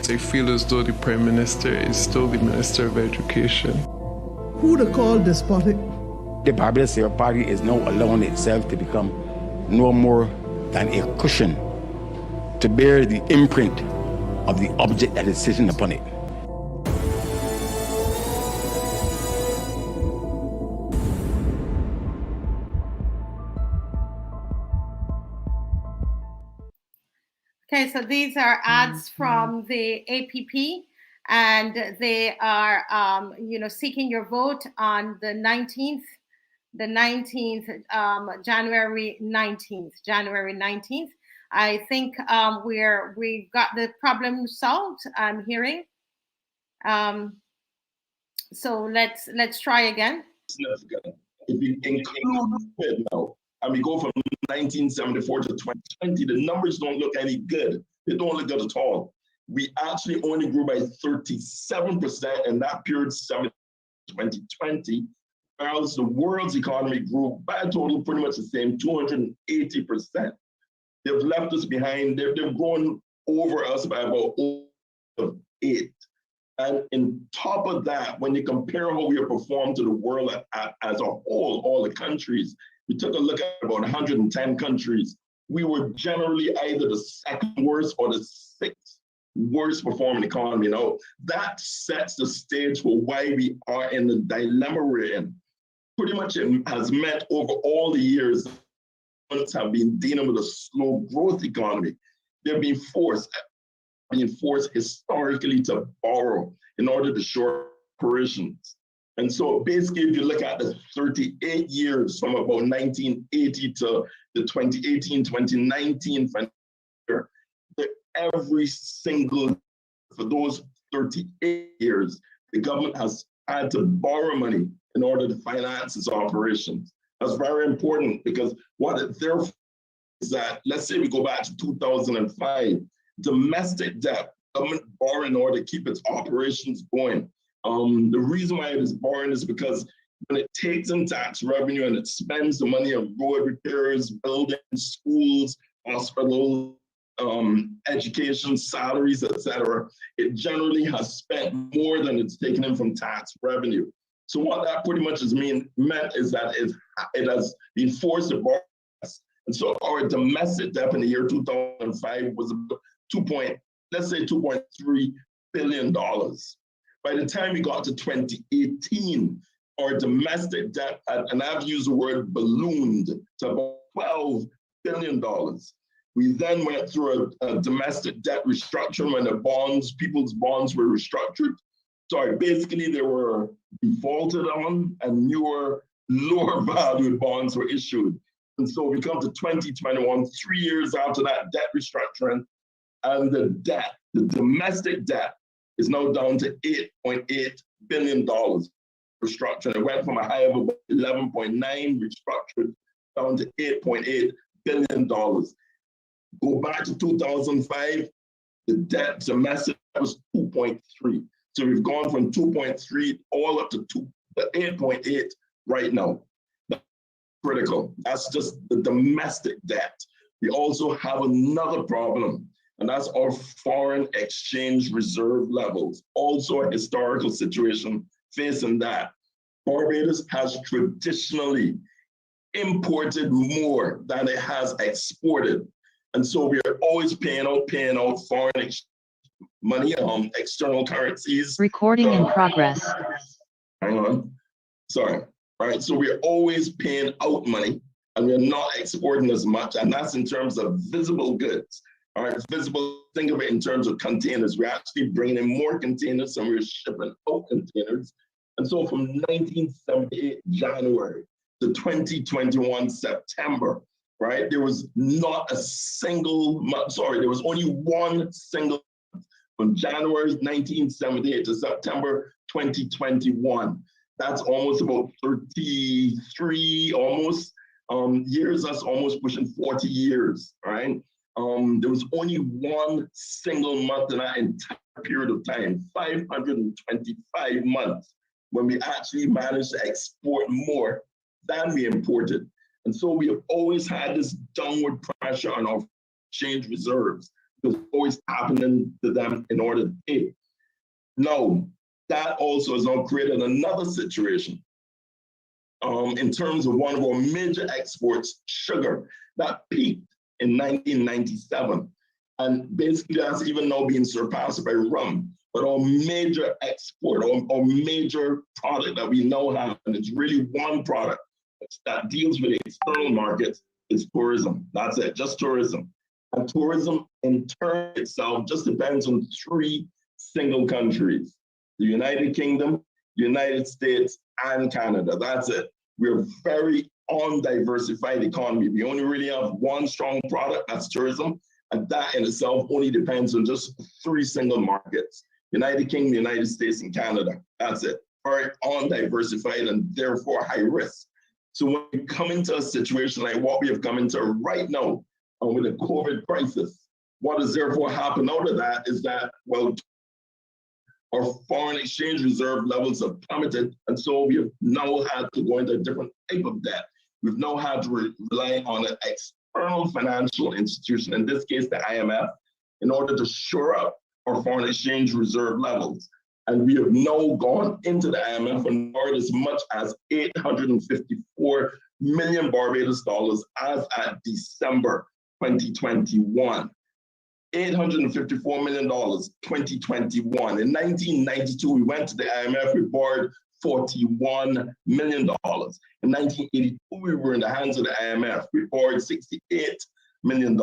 I feel as though the Prime Minister is still the Minister of Education. Who to call despotic? The Barbados Labour Party is now allowing itself to become no more than a cushion to bear the imprint of the object that is sitting upon it. Okay, so these are ads from the APP, and they are, seeking your vote on the 19th, January 19th. I think we got the problem solved, I'm hearing. So let's try again. Significant. If you include it now, and we go from 1974 to 2020, the numbers don't look any good. They don't look good at all. We actually only grew by 37% in that period, 2020, whereas the world's economy grew by a total pretty much the same, 280%. They've left us behind. They've grown over us by about 8. And in top of that, when you compare how we have performed to the world as a whole, all the countries, we took a look at about 110 countries. We were generally either the second worst or the 6th worst performing economy. Now, that sets the stage for why we are in the dilemma we're in. Pretty much it has meant over all the years, have been dealing with a slow growth economy. They're being forced historically to borrow in order to shore operations. And so basically, if you look at the 38 years from about 1980 to the 2018, 2019 financial year, every single, for those 38 years, the government has had to borrow money in order to finance its operations. That's very important, because what it therefore is that, let's say we go back to 2005, domestic debt, government borrowing in order to keep its operations going. The reason why it is borrowing is because when it takes in tax revenue and it spends the money on road repairs, buildings, schools, hospitals, education, salaries, etc., it generally has spent more than it's taken in from tax revenue. So what that pretty much meant is that it has been forced to borrow. And so our domestic debt in the year 2005 was about $2.3 billion. By the time we got to 2018, our domestic debt, and I've used the word ballooned, to about $12 billion. We then went through a domestic debt restructuring when people's bonds were restructured. So basically they were defaulted on and newer, lower valued bonds were issued. And so we come to 2021, 3 years after that debt restructuring, and the domestic debt is now down to $8.8 billion. restructuring. It went from a high of about 11.9 restructured down to $8.8 billion. Go back to 2005, the debt domestic was 2.3. So we've gone from 2.3 all up to 8.8 right now. That's critical. That's just the domestic debt. We also have another problem, and that's our foreign exchange reserve levels. Also a historical situation facing that. Barbados has traditionally imported more than it has exported. And so we are always paying out foreign money, external currencies. Recording in progress. Hang on. Sorry. All right. So we're always paying out money and we're not exporting as much. And that's in terms of visible goods. All right. Visible, think of it in terms of containers. We're actually bringing in more containers than we're shipping out containers. And so from 1978 January to 2021 September, right, there was not a single month, sorry, there was only one single month from January 1978 to September 2021. That's almost about 33 almost years. That's almost pushing 40 years, right? There was only one single month in that entire period of time, 525 months, when we actually managed to export more than we imported. And so we have always had this downward pressure on our exchange reserves because it's always happening to them in order to pay. Now, that also has now created another situation in terms of one of our major exports, sugar, that peaked in 1997. And basically that's even now being surpassed by rum. But our major export, our major product that we now have, and it's really one product that deals with the external markets, is tourism. That's it, just tourism. And tourism in turn itself just depends on three single countries: the United Kingdom, United States, and Canada. That's it. We're a very undiversified economy. We only really have one strong product, that's tourism. And that in itself only depends on just three single markets: United Kingdom, United States, and Canada. That's it. Very undiversified and therefore high risk. So when we come into a situation like what we have come into right now with the COVID crisis, what has therefore happened out of that is that, well, our foreign exchange reserve levels have plummeted. And so we have now had to go into a different type of debt. We've now had to rely on an external financial institution, in this case, the IMF, in order to shore up our foreign exchange reserve levels. And we have now gone into the IMF and borrowed as much as 854 million Barbados dollars as at December 2021. $854 million, 2021. In 1992, we went to the IMF, we borrowed $41 million. In 1982, we were in the hands of the IMF, we borrowed $68 million.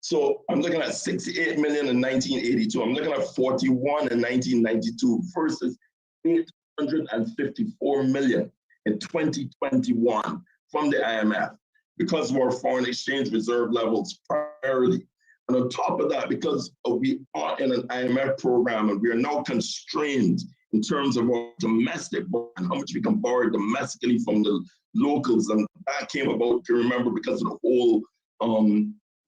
So I'm looking at 68 million in 1982. I'm looking at 41 in 1992 versus 854 million in 2021 from the IMF because of our foreign exchange reserve levels priority. And on top of that, because we are in an IMF program and we are now constrained in terms of our domestic bond, how much we can borrow domestically from the locals. And that came about, if you remember, because of the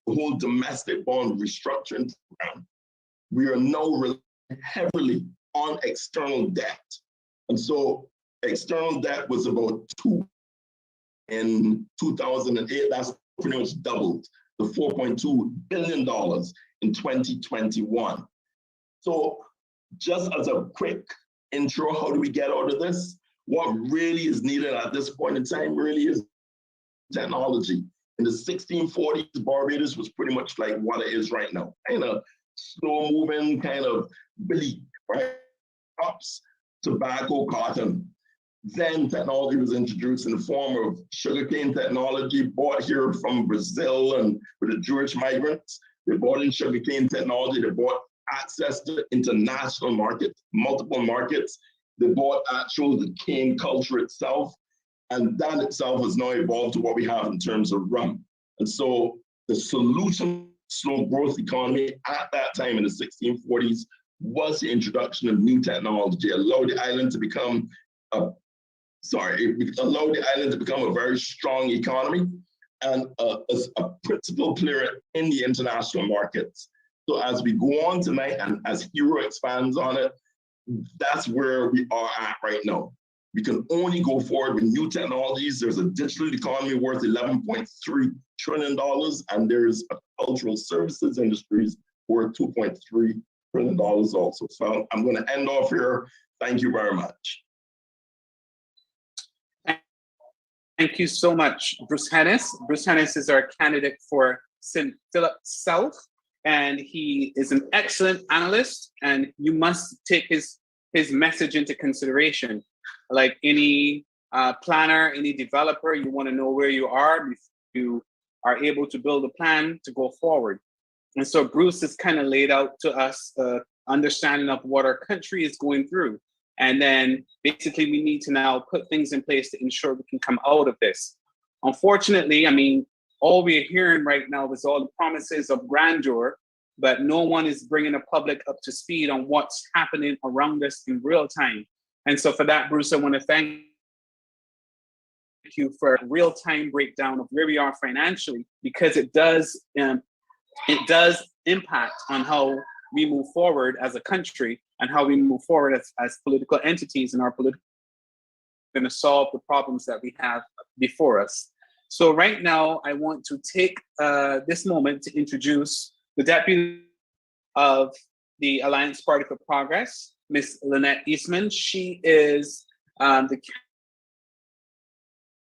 whole domestic bond restructuring program. We are now relying heavily on external debt. And so external debt was about 2 in 2008. That's pretty much doubled the $4.2 billion in 2021. So just as a quick intro, how do we get out of this? What really is needed at this point in time really is technology. In the 1640s, Barbados was pretty much like what it is right now, kind of slow moving, kind of bleak, right? Crops, tobacco, cotton. Then technology was introduced in the form of sugarcane technology bought here from Brazil and with the Jewish migrants. They bought in sugarcane technology, they bought access to international markets, multiple markets. They bought the cane culture itself. And that itself has now evolved to what we have in terms of rum. And so the solution to slow growth economy at that time in the 1640s was the introduction of new technology, allowed the island to become a it allowed the island to become a very strong economy and a principal player in the international markets. So as we go on tonight and as Hero expands on it, that's where we are at right now. We can only go forward with new technologies. There's a digital economy worth $11.3 trillion, and there's a cultural services industries worth $2.3 trillion also. So I'm going to end off here. Thank you very much. Thank you so much, Bruce Hennis. Bruce Hennis is our candidate for St. Philip South, and he is an excellent analyst, and you must take his message into consideration. Like any planner, any developer, you want to know where you are before you are able to build a plan to go forward. And so Bruce has kind of laid out to us understanding of what our country is going through. And then basically we need to now put things in place to ensure we can come out of this. Unfortunately, I mean, all we're hearing right now is all the promises of grandeur, but no one is bringing the public up to speed on what's happening around us in real time. And so for that, Bruce, I want to thank you for a real-time breakdown of where we are financially, because it does impact on how we move forward as a country and how we move forward as political entities and our political going to solve the problems that we have before us. So right now, I want to take this moment to introduce the Deputy of the Alliance Party for Progress, Ms. Lynette Eastman. She is the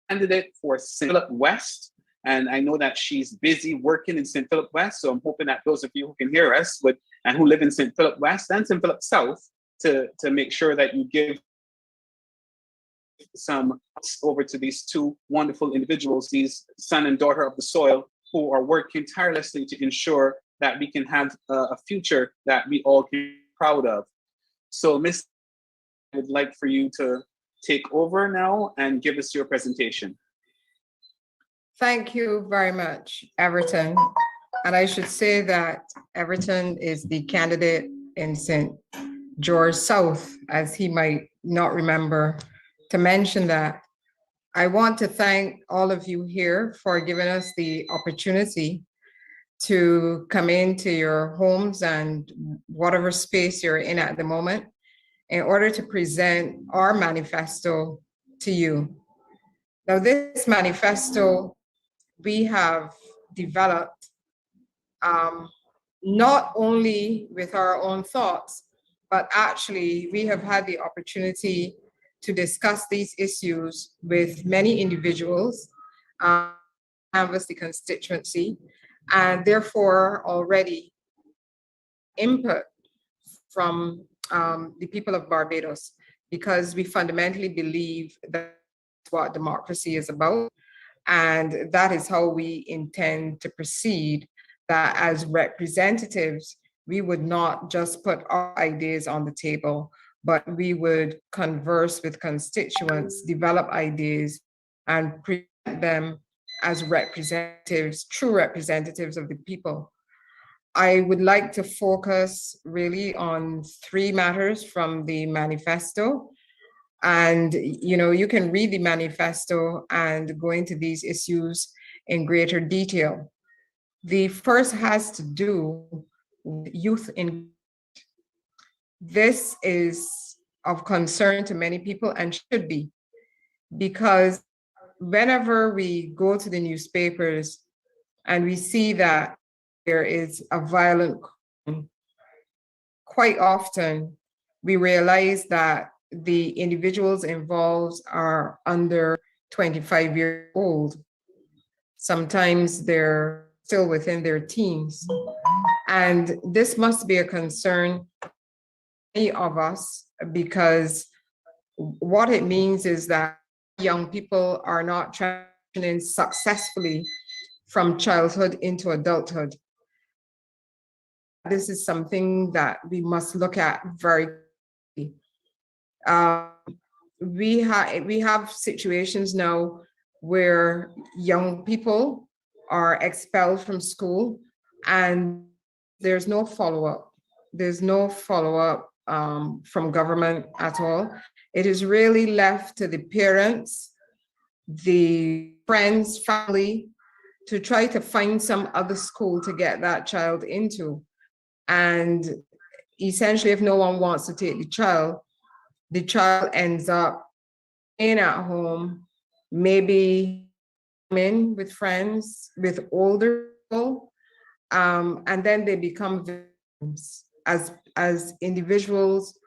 candidate for St. Philip West. And I know that she's busy working in St. Philip West. So I'm hoping that those of you who can hear us and who live in St. Philip West and St. Philip South to make sure that you give some over to these two wonderful individuals, these son and daughter of the soil, who are working tirelessly to ensure that we can have a future that we all can be proud of. So Ms. I would like for you to take over now and give us your presentation. Thank you very much, Everton. And I should say that Everton is the candidate in St. George South, as he might not remember to mention that. I want to thank all of you here for giving us the opportunity to come into your homes and whatever space you're in at the moment in order to present our manifesto to you. Now, this manifesto we have developed not only with our own thoughts, but actually we have had the opportunity to discuss these issues with many individuals, canvass the constituency, and therefore already input from the people of Barbados, because we fundamentally believe that's what democracy is about. And that is how we intend to proceed, that as representatives, we would not just put our ideas on the table, but we would converse with constituents, develop ideas, and present them as representatives, true representatives of the people. I would like to focus really on 3 matters from the manifesto. And you can read the manifesto and go into these issues in greater detail. The first has to do with youth engagement. This is of concern to many people and should be, because whenever we go to the newspapers and we see that there is a violent crime, quite often we realize that the individuals involved are under 25 years old. Sometimes they're still within their teens. And this must be a concern to many of us, because what it means is that young people are not transitioning successfully from childhood into adulthood. This is something that we must look at very quickly. We have situations now where young people are expelled from school and there's no follow-up. There's no follow-up from government at all. It is really left to the parents, the friends, family, to try to find some other school to get that child into. And essentially, if no one wants to take the child ends up staying at home, maybe in with friends, with older people, and then they become victims as individuals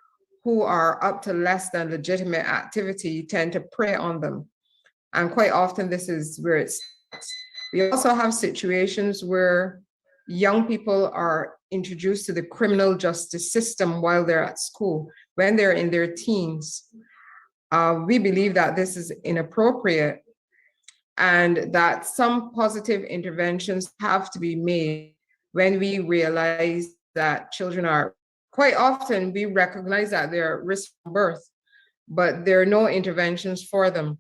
who are up to less than legitimate activity tend to prey on them. And quite often this is where it starts. We also have situations where young people are introduced to the criminal justice system while they're at school, when they're in their teens. We believe that this is inappropriate and that some positive interventions have to be made when we realize that children are, quite often we recognize that they're at risk from birth, but there are no interventions for them.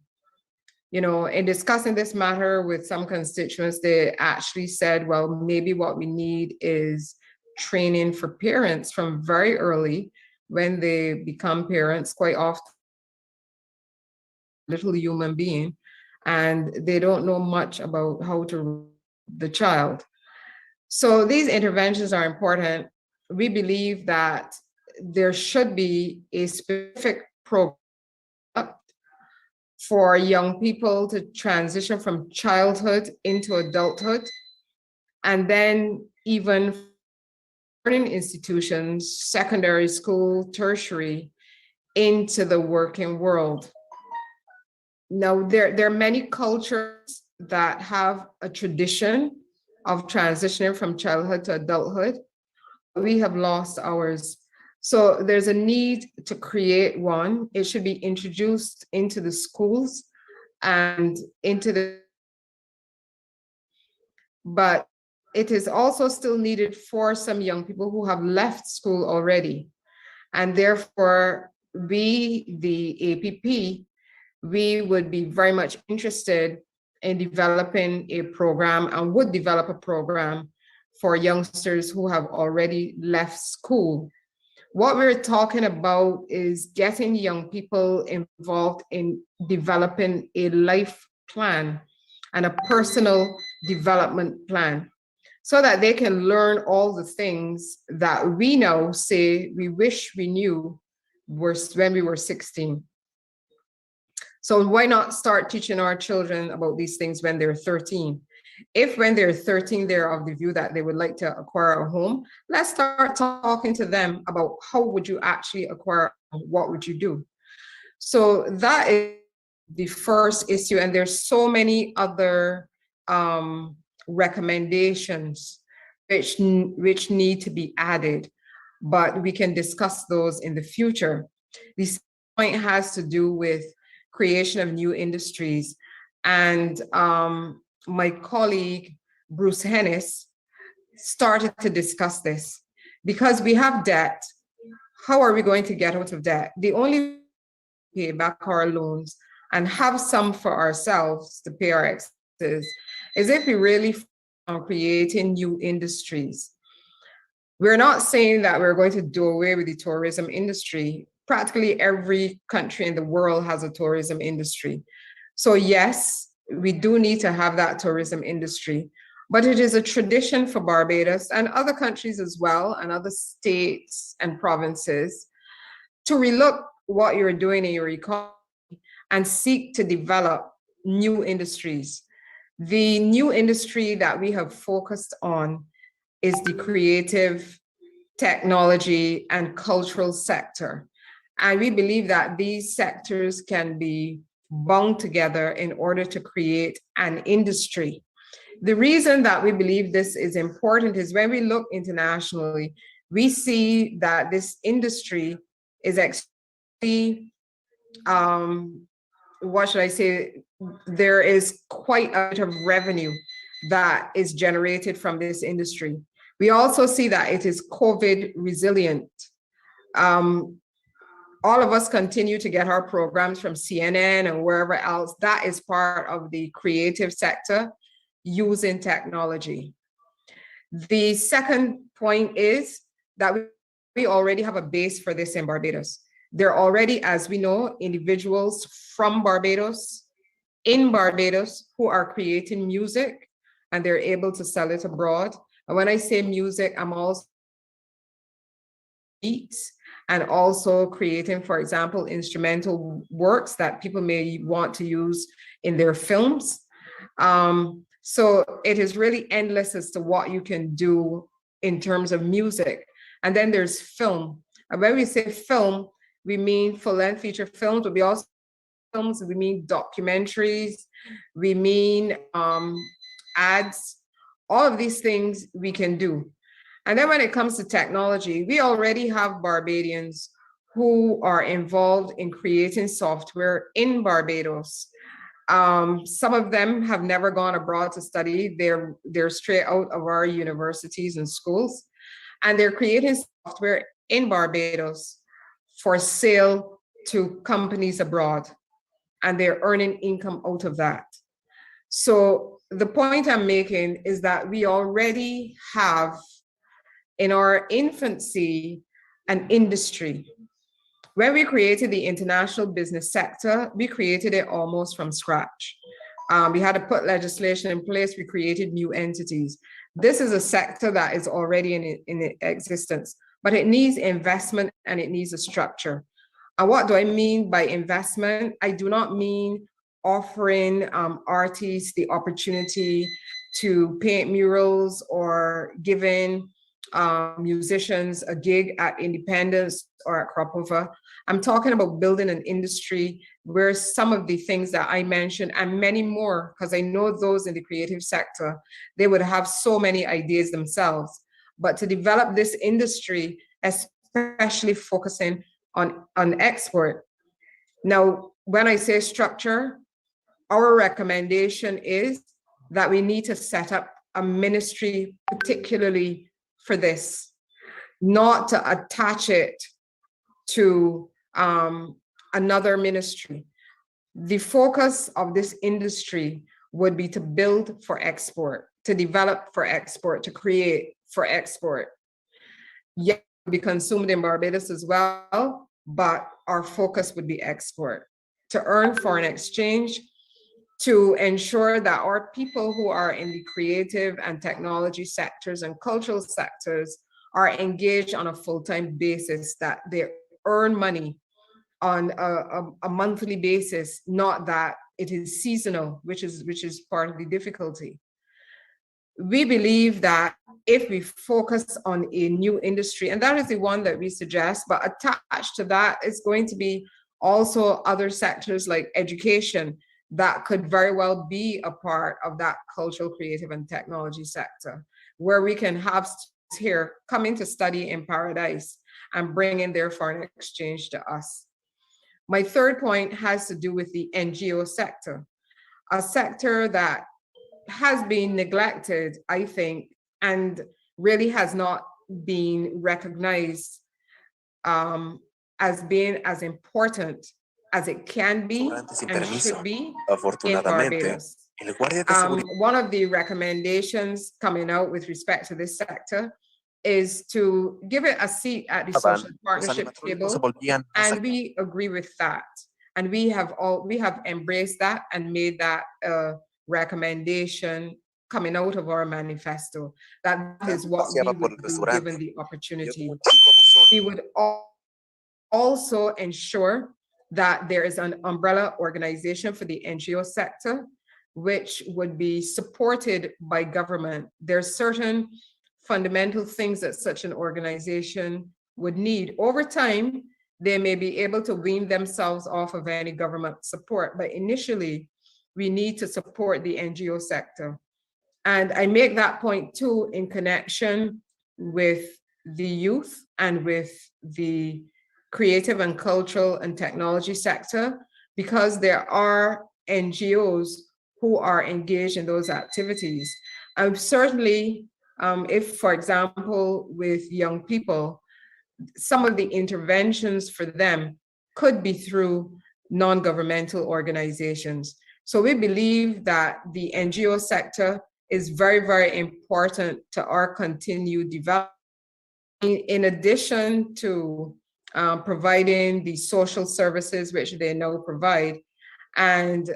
You know, in discussing this matter with some constituents, they actually said, well, maybe what we need is training for parents from very early when they become parents. Quite often, little human being, and they don't know much about how to raise the child. So these interventions are important. We believe that there should be a specific program for young people to transition from childhood into adulthood, and then even learning institutions, secondary school, tertiary, into the working world. Now, there are many cultures that have a tradition of transitioning from childhood to adulthood. We have lost ours. So there's a need to create one. It should be introduced into the schools and into the, but it is also still needed for some young people who have left school already. And therefore, we, the APP, we would be very much interested in developing a program and would develop a program for youngsters who have already left school. What we're talking about is getting young people involved in developing a life plan and a personal development plan so that they can learn all the things that we now say we wish we knew when we were 16. So why not start teaching our children about these things when they're 13? If when they're 13, they're of the view that they would like to acquire a home, let's start talking to them about how would you actually acquire, what would you do? So that is the first issue, and there's so many other recommendations which need to be added, but we can discuss those in the future. This point has to do with creation of new industries, and my colleague, Bruce Hennis, started to discuss this. Because we have debt, how are we going to get out of debt? The only way to pay back our loans and have some for ourselves to pay our expenses is if we really focus on creating new industries. We're not saying that we're going to do away with the tourism industry. Practically every country in the world has a tourism industry. So yes, we do need to have that tourism industry, but it is a tradition for Barbados and other countries as well, and other states and provinces, to relook what you're doing in your economy and seek to develop new industries. The new industry that we have focused on is the creative, technology, and cultural sector. And we believe that these sectors can be bound together in order to create an industry. The reason that we believe this is important is when we look internationally, we see that this industry is actually, what should I say, there is quite a bit of revenue that is generated from this industry. We also see that it is COVID resilient. All of us continue to get our programs from CNN and wherever else. That is part of the creative sector using technology. The second point is that we already have a base for this in Barbados. There are already, as we know, individuals from Barbados, in Barbados, who are creating music, and they're able to sell it abroad. And when I say music, I'm also beats and also creating, for example, instrumental works that people may want to use in their films. So it is really endless as to what you can do in terms of music. And then there's film. And when we say film, we mean full-length feature films, but we also films, we mean documentaries, we mean ads, all of these things we can do. And then when it comes to technology, we already have Barbadians who are involved in creating software in Barbados. Some of them have never gone abroad to study. They're straight out of our universities and schools, and they're creating software in Barbados for sale to companies abroad, and they're earning income out of that. So the point I'm making is that we already have in our infancy an industry. When we created the international business sector, we created it almost from scratch. We had to put legislation in place. We created new entities. This is a sector that is already in existence, but it needs investment and it needs a structure. And what do I mean by investment? I do not mean offering artists the opportunity to paint murals or giving musicians a gig at Independence or at Cropova. I'm talking about building an industry where some of the things that I mentioned and many more, because I know those in the creative sector, they would have so many ideas themselves. But to develop this industry, especially focusing on export. Now, when I say structure, our recommendation is that we need to set up a ministry particularly for this, not to attach it to another ministry. The focus of this industry would be to build for export, to develop for export, to create for export. Yet be consumed in Barbados as well, but our focus would be export, to earn foreign exchange, to ensure that our people who are in the creative and technology sectors and cultural sectors are engaged on a full-time basis, that they earn money on a monthly basis, not that it is seasonal, which is part of the difficulty. We believe that if we focus on a new industry, and that is the one that we suggest, but attached to that is going to be also other sectors like education that could very well be a part of that cultural, creative, and technology sector, where we can have students here coming to study in Paradise and bring in their foreign exchange to us. My third point has to do with the NGO sector, a sector that has been neglected, I think, and really has not been recognized as being as important as it can be and should be in Barbados. One of the recommendations coming out with respect to this sector is to give it a seat at the social partnership table, and we agree with that. And we have embraced that and made that recommendation coming out of our manifesto. That is what we would do given the opportunity. We would also ensure that there is an umbrella organization for the NGO sector, which would be supported by government. There's certain fundamental things that such an organization would need. Over time, they may be able to wean themselves off of any government support, but initially, we need to support the NGO sector. And I make that point too in connection with the youth and with the creative and cultural and technology sector, because there are NGOs who are engaged in those activities. And certainly, if, for example, with young people, some of the interventions for them could be through non-governmental organizations. So we believe that the NGO sector is very, very important to our continued development. In addition to providing the social services which they now provide, and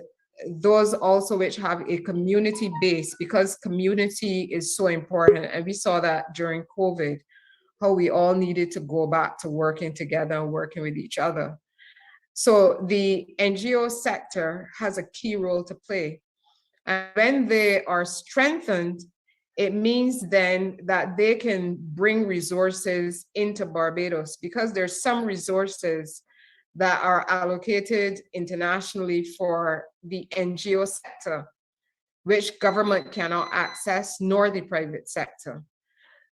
those also which have a community base, because community is so important. And we saw that during COVID, how we all needed to go back to working together and working with each other. So the NGO sector has a key role to play. And when they are strengthened, it means then that they can bring resources into Barbados, because there's some resources that are allocated internationally for the NGO sector, which government cannot access, nor the private sector.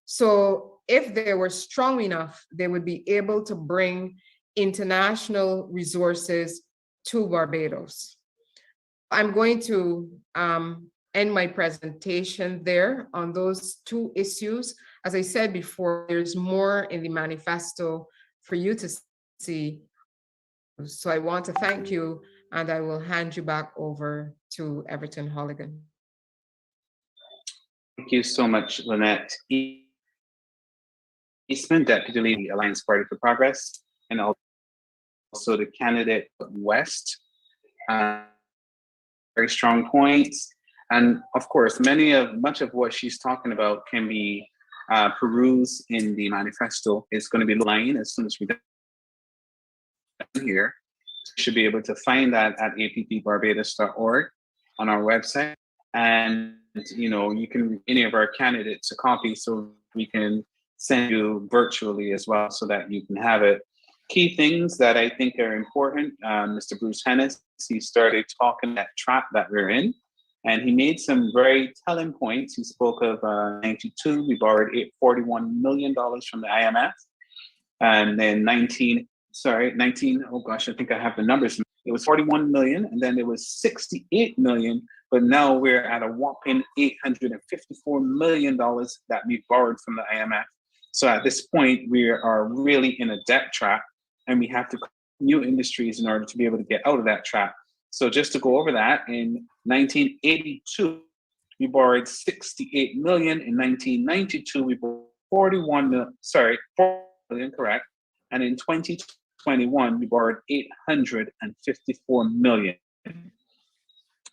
So if they were strong enough, they would be able to bring international resources to Barbados. I'm going to end my presentation there on those two issues. As I said before, there's more in the manifesto for you to see. So I want to thank you, and I will hand you back over to Everton Holligan. Thank you so much, Lynette Eastman, Deputy Leader of the Alliance Party for Progress, and also the candidate West. Very strong points. And of course, much of what she's talking about can be perused in the manifesto. It's going to be line as soon as we're done here. You should be able to find that at appbarbados.org on our website. And you can give any of our candidates a copy, so we can send you virtually as well, so that you can have it. Key things that I think are important, Mr. Bruce Hennis, he started talking that trap that we're in, and he made some very telling points. He spoke of 92, we borrowed $41 million from the IMF, and then 19, oh gosh, I think I have the numbers. It was 41 million, and then it was 68 million, but now we're at a whopping $854 million that we borrowed from the IMF. So at this point, we are really in a debt trap, and we have to create new industries in order to be able to get out of that trap. So just to go over that, in 1982, we borrowed 68 million. In 1992, we borrowed 4 million, correct. And in 2021, we borrowed 854 million.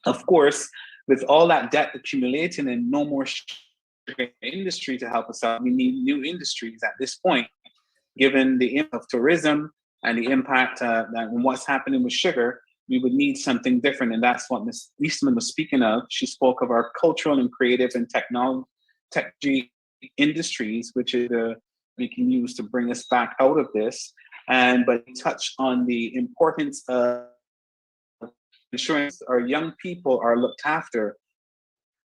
Of course, with all that debt accumulating and no more industry to help us out, we need new industries at this point, given the impact of tourism and the impact that what's happening with sugar. We would need something different, and that's what Ms. Eastman was speaking of. She spoke of our cultural and creative and technology industries, which is we can use to bring us back out of this. But touch on the importance of ensuring our young people are looked after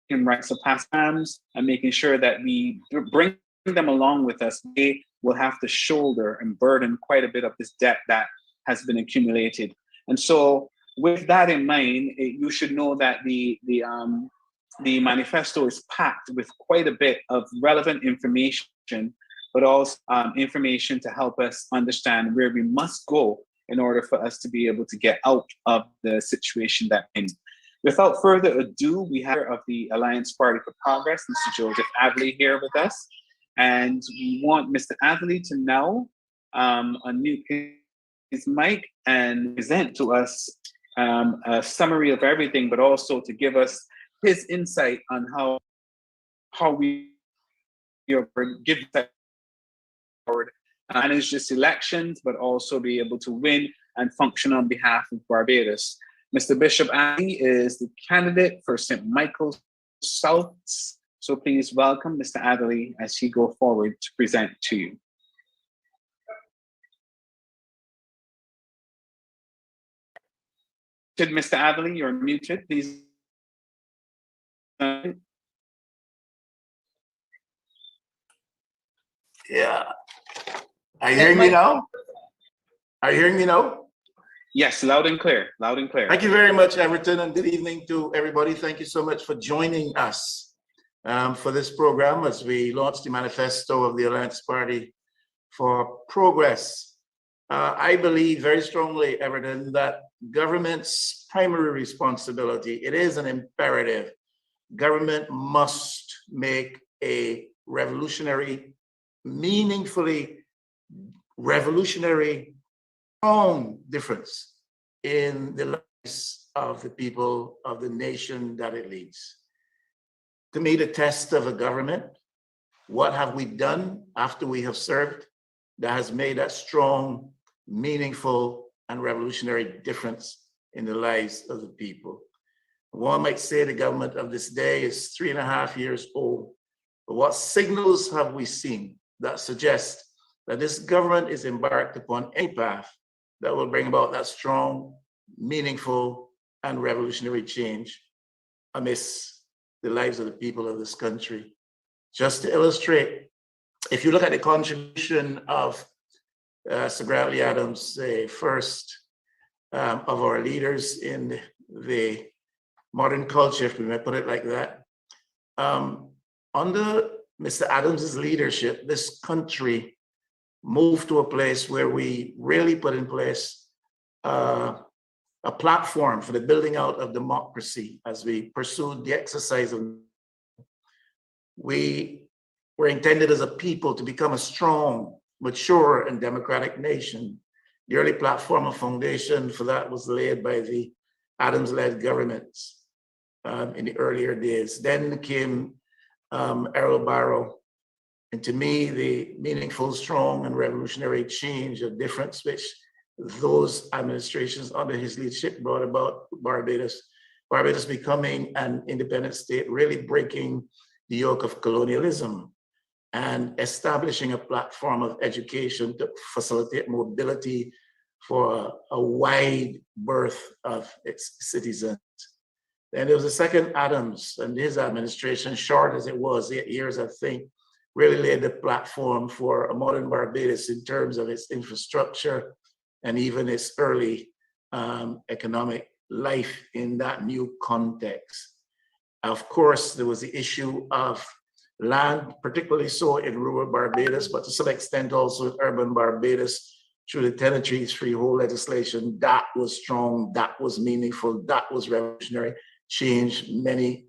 in rights of past times, and making sure that we bring them along with us. They will have to shoulder and burden quite a bit of this debt that has been accumulated. And so with that in mind, you should know that the manifesto is packed with quite a bit of relevant information, but also information to help us understand where we must go in order for us to be able to get out of the situation that we're in. Without further ado, we have of the Alliance Party for Progress, Mr. Joseph Adley, here with us. And we want Mr. Adley to now unmute his mic and present to us a summary of everything, but also to give us his insight on how we give that forward, and it's just elections, but also be able to win and function on behalf of Barbados. Mr. Bishop Adley is the candidate for St. Michael's South. So please welcome Mr. Adley as he go forward to present to you. Mr. Adley, you're muted, please. Yeah. Are you hearing me now? Are you hearing me now? Yes, loud and clear, loud and clear. Thank you very much, Everton, and good evening to everybody. Thank you so much for joining us for this program as we launch the manifesto of the Alliance Party for Progress. I believe very strongly, Everton, that government's primary responsibility, it is an imperative. Government must make a revolutionary, meaningfully revolutionary, strong difference in the lives of the people of the nation that it leads. To me, the test of a government, what have we done after we have served that has made that strong, meaningful, and revolutionary difference in the lives of the people? One might say the government of this day is 3.5 years old, but what signals have we seen that suggest that this government is embarked upon a path that will bring about that strong, meaningful, and revolutionary change amidst the lives of the people of this country? Just to illustrate, if you look at the contribution of Sir Grantley Adams, the first of our leaders in the modern culture, if we may put it like that, under Mr. Adams's leadership, this country moved to a place where we really put in place a platform for the building out of democracy as we pursued the exercise of. We were intended as a people to become a strong, mature, and democratic nation. The early platform of foundation for that was laid by the Adams-led governments in the earlier days. Then came Errol Barrow, and to me, the meaningful, strong, and revolutionary change, a difference which those administrations under his leadership brought about Barbados. Barbados becoming an independent state, really breaking the yoke of colonialism and establishing a platform of education to facilitate mobility for a wide berth of its citizens. Then there was the second Adams, and his administration, short as it was, 8 years, I think, really laid the platform for a modern Barbados in terms of its infrastructure and even its early economic life in that new context. Of course, there was the issue of land, particularly so in rural Barbados, but to some extent also in urban Barbados through the tenantries freehold legislation. That was strong, that was meaningful, that was revolutionary change. Many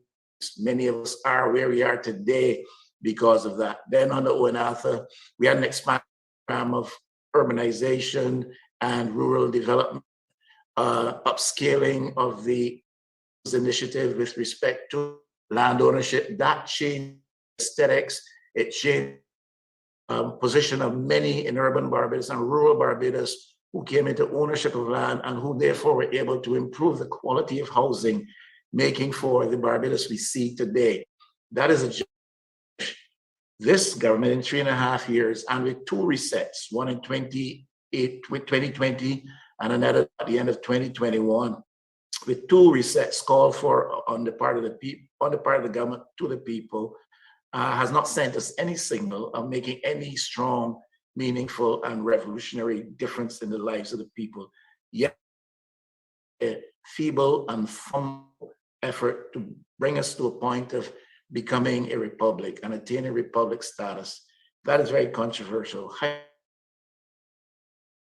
of us are where we are today because of that. Then under Owen Arthur, we had an expansion program of urbanization and rural development, upscaling of the initiative with respect to land ownership. That changed aesthetics, it changed position of many in urban Barbados and rural Barbados who came into ownership of land and who therefore were able to improve the quality of housing, making for the Barbados we see today. That is a this government in 3.5 years, and with 2 resets, one in 2020 and another at the end of 2021, with 2 resets called for on the part of the people, on the part of the government to the people, has not sent us any signal of making any strong, meaningful, and revolutionary difference in the lives of the people. Yet, a feeble and fumble effort to bring us to a point of becoming a republic and attaining republic status. That is very controversial.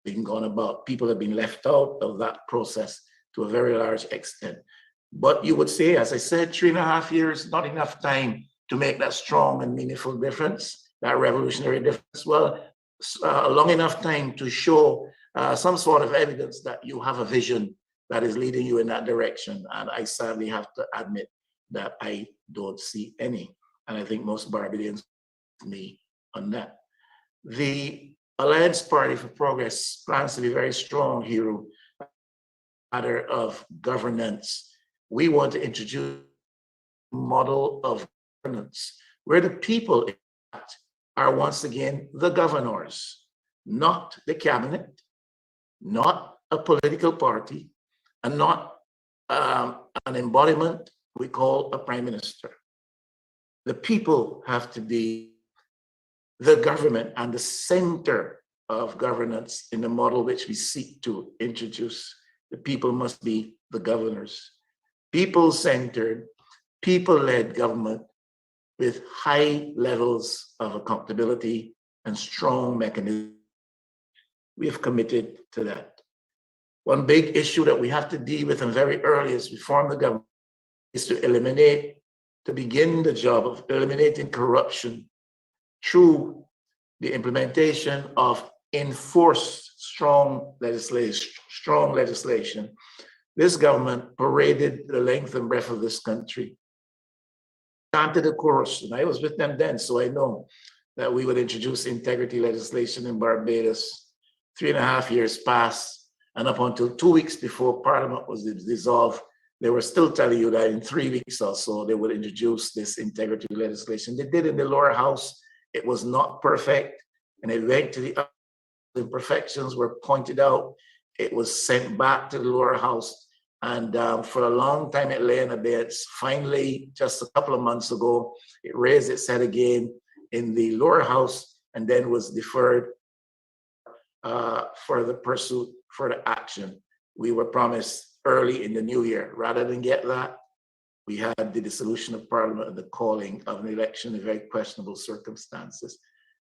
Being gone about, people have been left out of that process to a very large extent. But you would say, as I said, 3.5 years, not enough time to make that strong and meaningful difference, that revolutionary difference. Well, long enough time to show some sort of evidence that you have a vision that is leading you in that direction. And I sadly have to admit that I don't see any. And I think most Barbadians with me on that. The Alliance Party for Progress plans to be very strong here in the matter of governance. We want to introduce a model of governance where the people are once again the governors, not the cabinet, not a political party, and not an embodiment we call a prime minister. The people have to be the government and the center of governance in the model which we seek to introduce. The people must be the governors. People-centered, people-led government with high levels of accountability and strong mechanisms. We have committed to that. One big issue that we have to deal with, and very early as we form the government, is to begin the job of eliminating corruption through the implementation of enforced strong legislation, this government paraded the length and breadth of this country, chanted the chorus, and I was with them then, so I know that we would introduce integrity legislation in Barbados. 3.5 years passed, and up until 2 weeks before Parliament was dissolved, they were still telling you that in 3 weeks or so, they would introduce this integrity legislation. They did in the lower house. It was not perfect, and it went to the imperfections were pointed out. It was sent back to the lower house, and for a long time it lay in abeyance. Finally, just a couple of months ago, it raised its head again in the lower house, and then was deferred for the pursuit, for the action. We were promised early in the new year. Rather than get that, we had the dissolution of Parliament and the calling of an election in very questionable circumstances.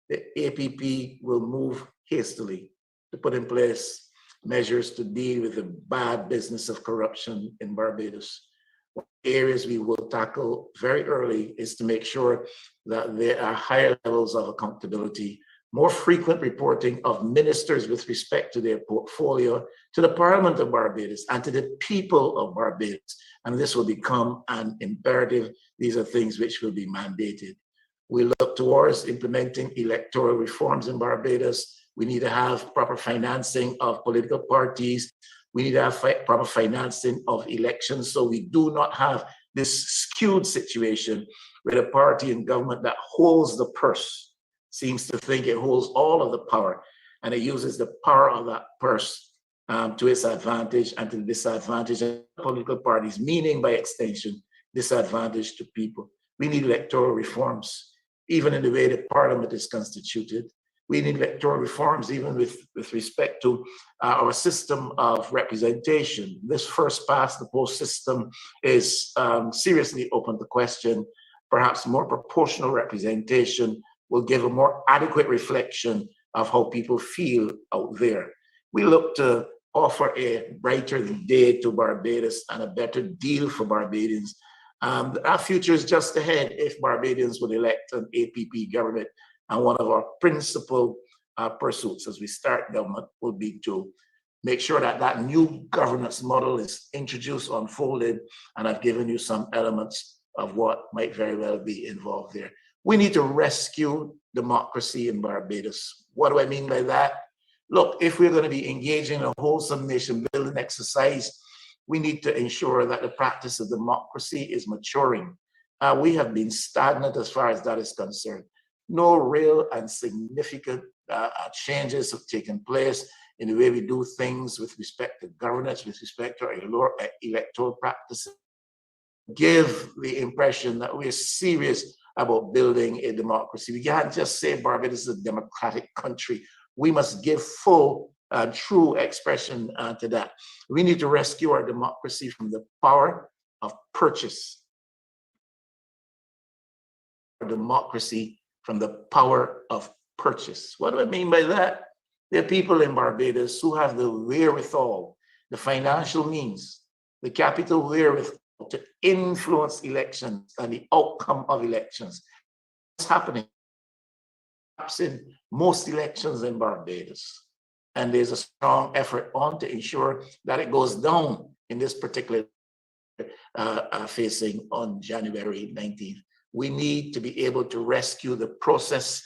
The APP will move hastily to put in place measures to deal with the bad business of corruption in Barbados. One areas we will tackle very early is to make sure that there are higher levels of accountability, more frequent reporting of ministers with respect to their portfolio to the Parliament of Barbados and to the people of Barbados. And this will become an imperative. These are things which will be mandated. We look towards implementing electoral reforms in Barbados. We need to have proper financing of political parties. We need to have proper financing of elections, so we do not have this skewed situation where the party in government that holds the purse seems to think it holds all of the power, and it uses the power of that purse to its advantage and to the disadvantage of political parties, meaning by extension, disadvantage to people. We need electoral reforms, even in the way the Parliament is constituted. We need electoral reforms even with respect to our system of representation. This first past the post system is seriously open to question. Perhaps more proportional representation will give a more adequate reflection of how people feel out there. We look to offer a brighter day to Barbados and a better deal for Barbadians. Our future is just ahead if Barbadians would elect an APP government. And one of our principal pursuits as we start government will be to make sure that that new governance model is introduced, unfolded, and I've given you some elements of what might very well be involved there. We need to rescue democracy in Barbados. What do I mean by that? Look, if we're going to be engaging in a wholesome nation building exercise, we need to ensure that the practice of democracy is maturing. We have been stagnant as far as that is concerned. No real and significant changes have taken place in the way we do things with respect to governance, with respect to our electoral practices. Give the impression that we're serious about building a democracy. We can't just say Barbados is a democratic country. We must give full and true expression to that. We need to rescue our democracy from the power of purchase. Our democracy from the power of purchase. What do I mean by that? There are people in Barbados who have the wherewithal, the financial means, the capital wherewithal to influence elections and the outcome of elections. What's happening? Perhaps in most elections in Barbados. And there's a strong effort on to ensure that it goes down in this particular facing on January 19th. We need to be able to rescue the process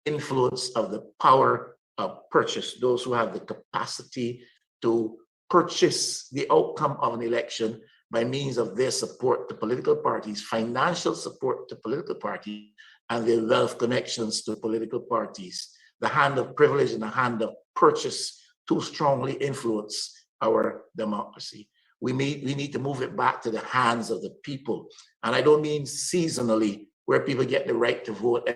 influence of the power of purchase, those who have the capacity to purchase the outcome of an election by means of their support to political parties, financial support to political parties, and their wealth connections to political parties. The hand of privilege and the hand of purchase too strongly influence our democracy. We need to move it back to the hands of the people. And I don't mean seasonally, where people get the right to vote.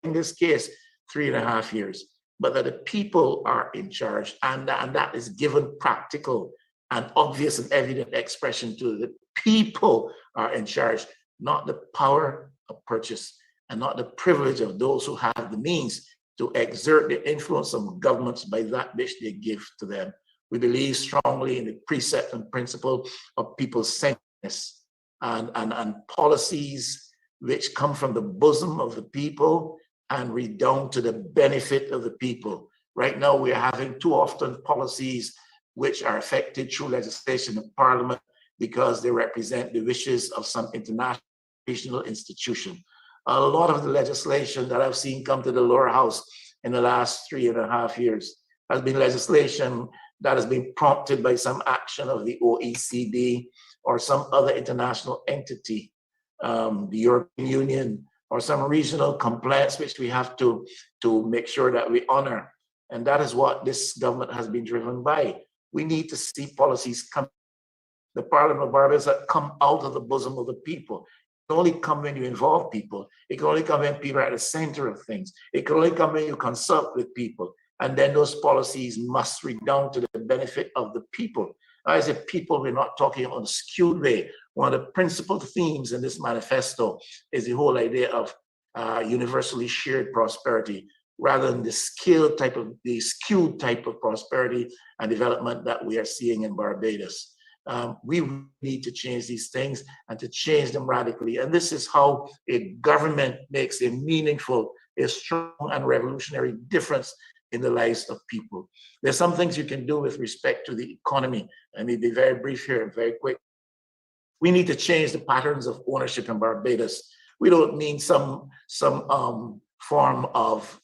In this case, 3.5 years, but that the people are in charge, and that is given practical and obvious and evident expression to the people are in charge, not the power of purchase and not the privilege of those who have the means to exert the influence of governments by that which they give to them. We believe strongly in the precept and principle of people-centeredness and policies which come from the bosom of the people and redound to the benefit of the people. Right now, we are having too often policies which are affected through legislation in Parliament because they represent the wishes of some international institution. A lot of the legislation that I've seen come to the lower house in the last 3.5 years has been legislation that has been prompted by some action of the OECD or some other international entity, the European Union, or some regional compliance which we have to make sure that we honor. And that is what this government has been driven by. We need to see policies come, the Parliament of Barbados, that come out of the bosom of the people. It can only come when you involve people. It can only come when people are at the center of things. It can only come when you consult with people. And then those policies must redound to the benefit of the people. As a people, we're not talking on a skewed way. One of the principal themes in this manifesto is the whole idea of universally shared prosperity, rather than the skewed type of prosperity and development that we are seeing in Barbados. We need to change these things and to change them radically. And this is how a government makes a meaningful, a strong and revolutionary difference in the lives of people. There's some things you can do with respect to the economy. Let me be very brief here and very quick. We need to change the patterns of ownership in Barbados. We don't mean some form of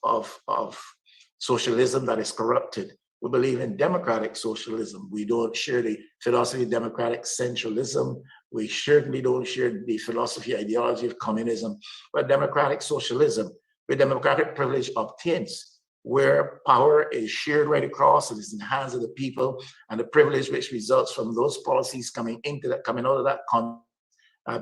socialism that is corrupted. We believe in democratic socialism. We don't share the philosophy of democratic centralism. We certainly don't share the philosophy, ideology of communism, but democratic socialism, where democratic privilege obtains, where power is shared right across, it is in the hands of the people, and the privilege which results from those policies coming out of that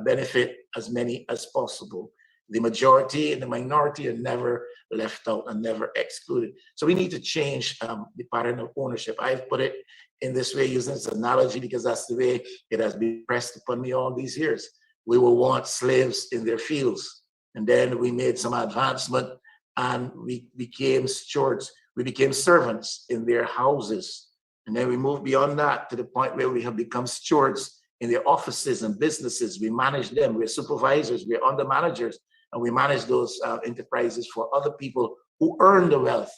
benefit as many as possible. The majority and the minority are never left out and never excluded. So we need to change the pattern of ownership. I've put it in this way, using this analogy, because that's the way it has been pressed upon me all these years. We were once slaves in their fields, and then we made some advancement and we became stewards. We became servants in their houses. And then we moved beyond that to the point where we have become stewards in their offices and businesses. We manage them, we're supervisors, we're under managers, and we manage those enterprises for other people who earn the wealth,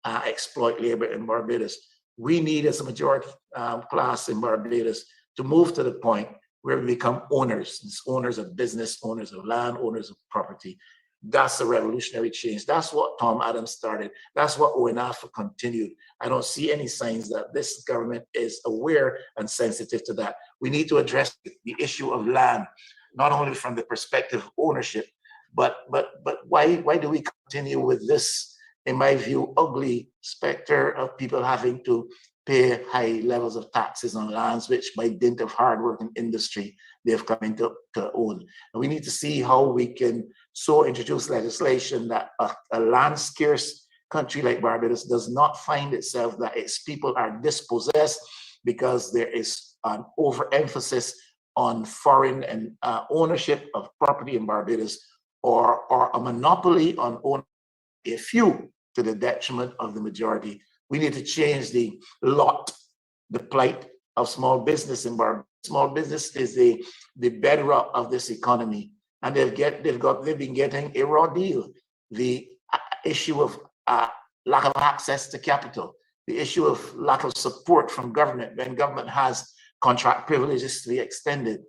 exploit labor in Barbados. We need, as a majority class in Barbados, to move to the point where we become owners of business, owners of land, owners of property. That's a revolutionary change. That's what Tom Adams started. That's what ONAFA continued. I don't see any signs that this government is aware and sensitive to that. We need to address the issue of land, not only from the perspective of ownership, but why do we continue with this, in my view, ugly specter of people having to pay high levels of taxes on lands, which by dint of hard work and industry, they've come into own. And we need to see how we can so introduce legislation that a land scarce country like Barbados does not find itself that its people are dispossessed because there is an overemphasis on foreign and ownership of property in Barbados, or a monopoly on owning a few to the detriment of the majority. We need to change the plight of small business in Barbados. Small business is the bedrock of this economy, and they've been getting a raw deal. The issue of lack of access to capital, the issue of lack of support from government when government has contract privileges to be extended.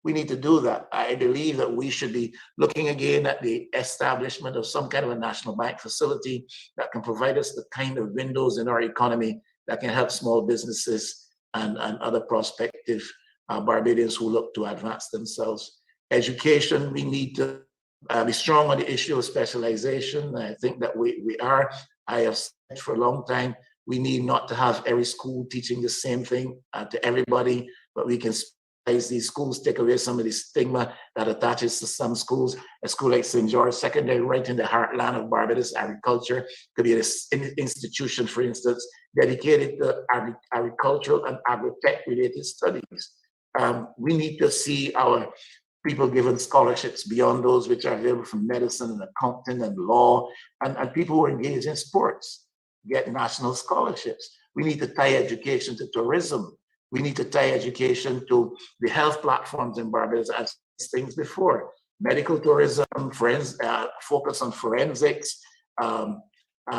We need to do that. I believe that we should be looking again at the establishment of some kind of a national bank facility that can provide us the kind of windows in our economy that can help small businesses and other prospective Barbadians who look to advance themselves. Education, we need to be strong on the issue of specialization. I think that we are. I have said for a long time, we need not to have every school teaching the same thing to everybody, but we can these schools, take away some of the stigma that attaches to some schools. A school like St. George Secondary, right in the heartland of Barbados agriculture, could be an institution, for instance, dedicated to agricultural and agri-tech related studies. We need to see our people given scholarships beyond those which are available from medicine and accounting and law, and people who are engaged in sports get national scholarships. We need to tie education to tourism. We need to tie education to the health platforms in Barbados, as things before. Medical tourism, focus on forensics,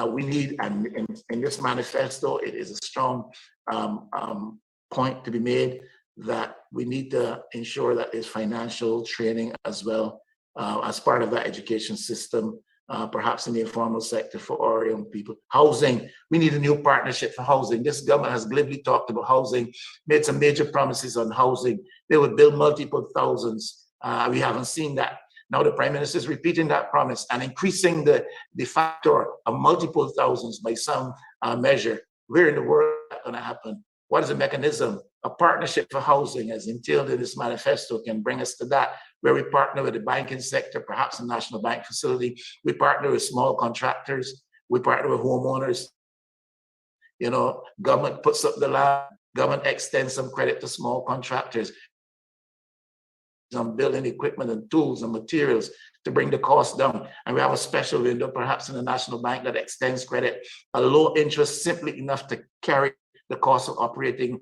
We need, and in this manifesto, it is a strong point to be made that we need to ensure that there's financial training as well as part of that education system, perhaps in the informal sector for our young people. Housing, we need a new partnership for housing. This government has glibly talked about housing, made some major promises on housing. They would build multiple thousands. We haven't seen that. Now the Prime Minister is repeating that promise and increasing the factor of multiple thousands by some measure. Where in the world is that going to happen? What is the mechanism? A partnership for housing, as entailed in this manifesto, can bring us to that, where we partner with the banking sector, perhaps a national bank facility. We partner with small contractors. We partner with homeowners. You know, government puts up the land, government extends some credit to small contractors on building equipment and tools and materials to bring the cost down. And we have a special window, perhaps in the National Bank, that extends credit, a low interest, simply enough to carry the cost of operating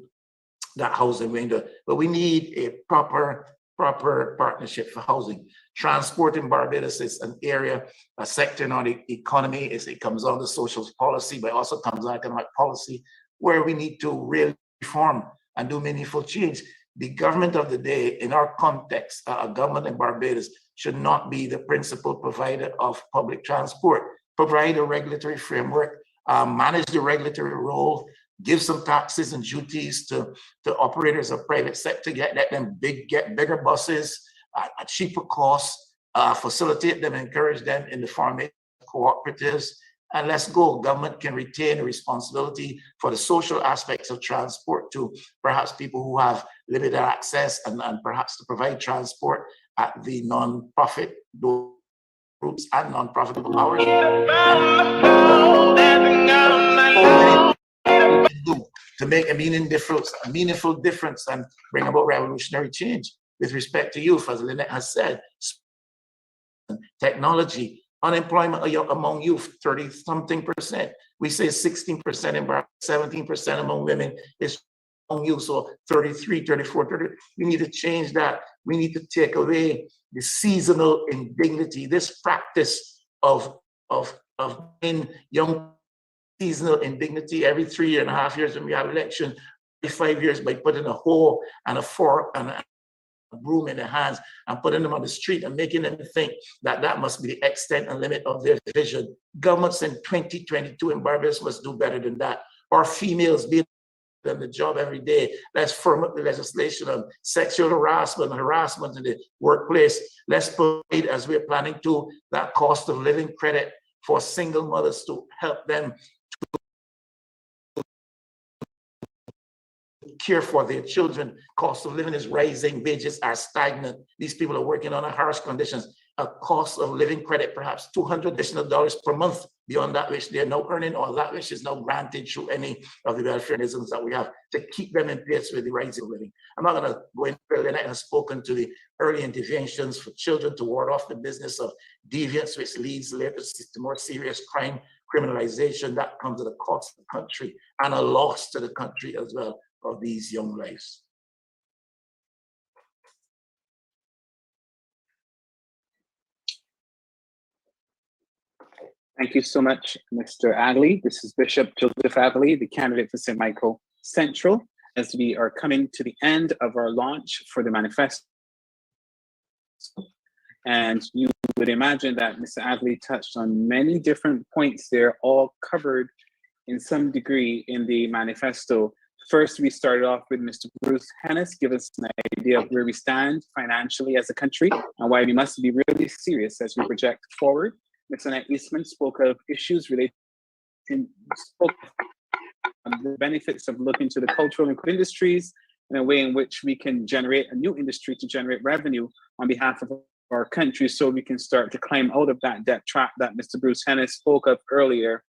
that housing window. But we need a proper partnership for housing. Transport in Barbados is an area, a sector in our economy. It comes under social policy, but also comes under economic policy, where we need to really reform and do meaningful change. The government of the day, in our context, a government in Barbados should not be the principal provider of public transport. Provide a regulatory framework, manage the regulatory role, give some taxes and duties to operators of private sector, let them get bigger buses at cheaper costs, facilitate them, encourage them in the formation of cooperatives, and let's go. Government can retain the responsibility for the social aspects of transport to perhaps people who have limited access, and perhaps to provide transport at the non-profit groups and non-profitable hours. To make a meaningful difference and bring about revolutionary change with respect to youth, as Lynette has said. Technology, unemployment among youth, 30-something%. We say 16% in Barbados, 17% among women is among youth, so 33, 34, 30. We need to change that. We need to take away the seasonal indignity, this practice of in young seasonal indignity every 3.5 years when we have election, 5 years, by putting a hoe and a fork and a broom in their hands and putting them on the street and making them think that that must be the extent and limit of their vision. Governments in 2022 in Barbados must do better than that. Our females being on the job every day. Let's firm up the legislation on sexual harassment in the workplace. Let's provide, as we're planning to, that cost of living credit for single mothers to help them care for their children. Cost of living is rising, wages are stagnant. These people are working under harsh conditions. A cost of living credit, perhaps $200 additional per month beyond that which they're now earning, or that which is now granted through any of the welfare mechanisms that we have to keep them in place with the rising living. I'm not going to go into it. Lynette has spoken to the early interventions for children to ward off the business of deviance, which leads later to more serious crime, criminalization. That comes at a cost to the country and a loss to the country as well of these young lives. Thank you so much, Mr. Adley. This is Bishop Joseph Adley, the candidate for St. Michael Central, as we are coming to the end of our launch for the manifesto. And you would imagine that Mr. Adley touched on many different points there, all covered in some degree in the manifesto. First, we started off with Mr. Bruce Hennis, give us an idea of where we stand financially as a country and why we must be really serious as we project forward. Ms. Annette Eastman spoke of issues related to the benefits of looking to the cultural and industries in a way in which we can generate a new industry to generate revenue on behalf of our country, so we can start to climb out of that debt trap that Mr. Bruce Hennis spoke of earlier.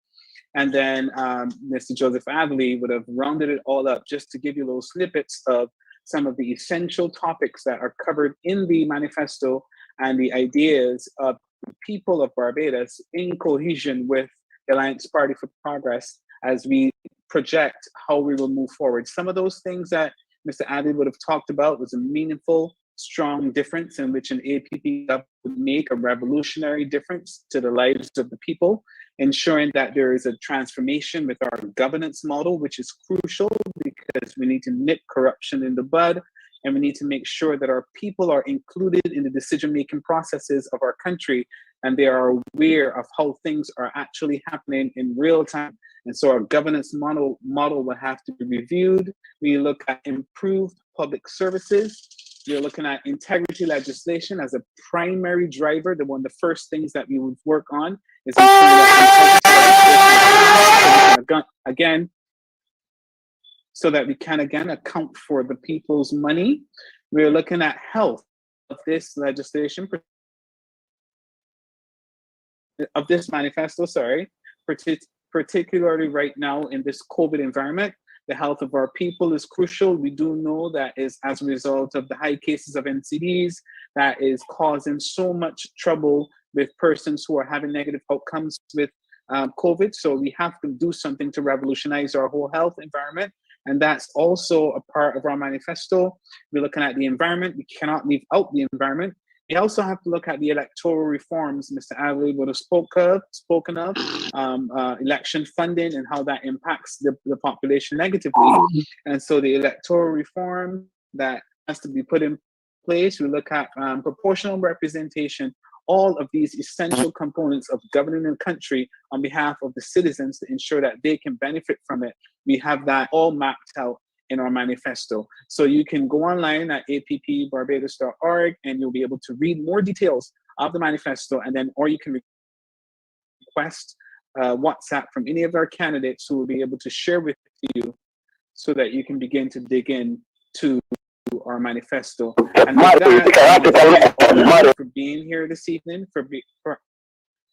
And then Mr. Joseph Adley would have rounded it all up just to give you little snippets of some of the essential topics that are covered in the manifesto and the ideas of people of Barbados in cohesion with the Alliance Party for Progress as we project how we will move forward. Some of those things that Mr. Adley would have talked about was a meaningful strong difference in which an APP would make a revolutionary difference to the lives of the people, ensuring that there is a transformation with our governance model, which is crucial because we need to nip corruption in the bud, and we need to make sure that our people are included in the decision-making processes of our country, and they are aware of how things are actually happening in real time. And so our governance model will have to be reviewed. We look at improved public services. We're looking at integrity legislation as a primary driver. One of the first things that we would work on is ensuring that again, so that we can again account for the people's money. We're looking at health of this legislation, of this manifesto, particularly right now in this COVID environment. The health of our people is crucial. We do know that is as a result of the high cases of NCDs that is causing so much trouble with persons who are having negative outcomes with COVID. So we have to do something to revolutionize our whole health environment. And that's also a part of our manifesto. We're looking at the environment. We cannot leave out the environment. We also have to look at the electoral reforms Mr. Adley would have spoken of, election funding and how that impacts the population negatively. And so the electoral reform that has to be put in place, we look at proportional representation, all of these essential components of governing a country on behalf of the citizens to ensure that they can benefit from it. We have that all mapped out in our manifesto. So you can go online at appbarbados.org and you'll be able to read more details of the manifesto, and then, or you can request WhatsApp from any of our candidates who will be able to share with you so that you can begin to dig in to our manifesto. And with that, thank you for being here this evening, for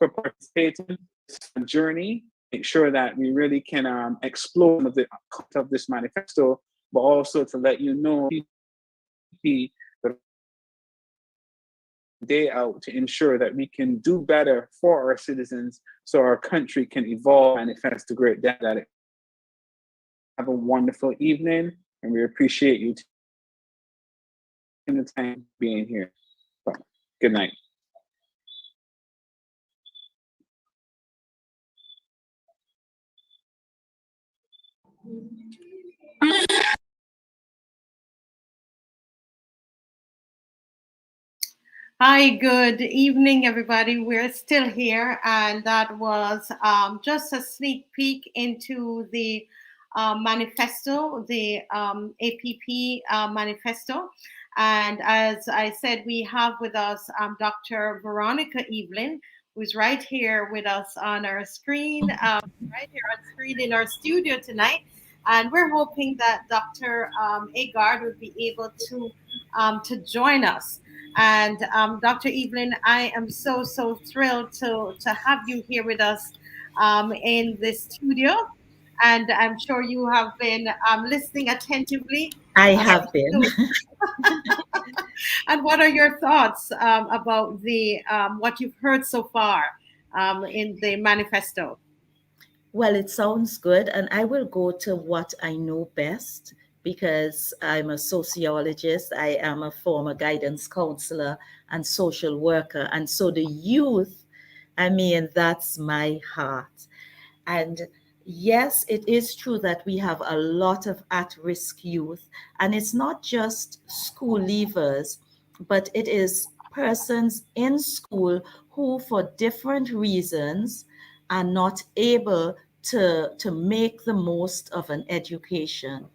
participating in this journey. Make sure that we really can explore the content of this manifesto, but also to let you know the day out to ensure that we can do better for our citizens so our country can evolve and manifest the great data that it. Have a wonderful evening, and we appreciate you taking the time being here. Good night. Hi, good evening, everybody. We're still here, and that was just a sneak peek into the manifesto, the APP manifesto. And as I said, we have with us Dr. Veronica Evelyn, who's right here with us on our screen, right here on screen in our studio tonight. And we're hoping that Dr. AGARD would be able to join us. And Dr. Evelyn, I am so thrilled to have you here with us in the studio. And I'm sure you have been listening attentively. I have been. And what are your thoughts about the what you've heard so far in the manifesto? Well, it sounds good. And I will go to what I know best, because I'm a sociologist. I am a former guidance counselor and social worker. And so the youth, I mean, that's my heart. And yes, it is true that we have a lot of at-risk youth. And it's not just school leavers, but it is persons in school who, for different reasons, are not able to make the most of an education.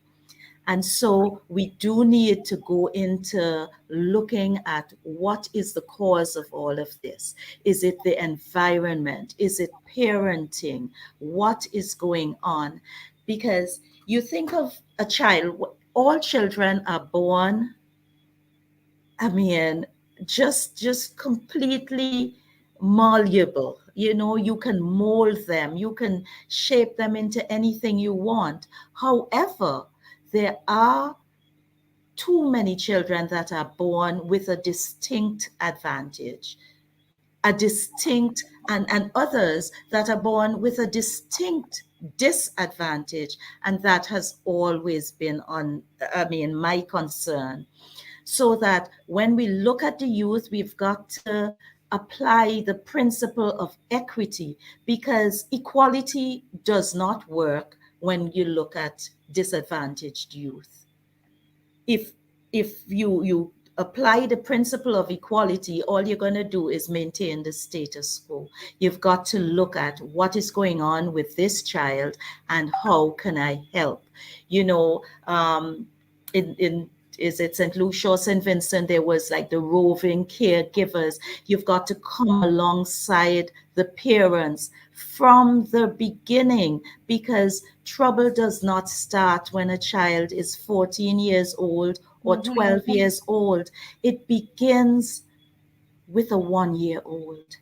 And so we do need to go into looking at what is the cause of all of this. Is it the environment? Is it parenting? What is going on? Because you think of a child, all children are born, I mean, just completely malleable. You know, you can mold them, you can shape them into anything you want. However, there are too many children that are born with a distinct advantage, and others that are born with a distinct disadvantage. And that has always been my concern. so that when we look at the youth, we've got to apply the principle of equity, because equality does not work when you look at disadvantaged youth. If you apply the principle of equality, all you're going to do is maintain the status quo. You've got to look at what is going on with this child and how can I help. You know, in is it St. Lucia or St. Vincent, there was like the roving caregivers. You've got to come alongside the parents from the beginning, because trouble does not start when a child is 14 years old or 12 years old. It begins with a 1-year-old.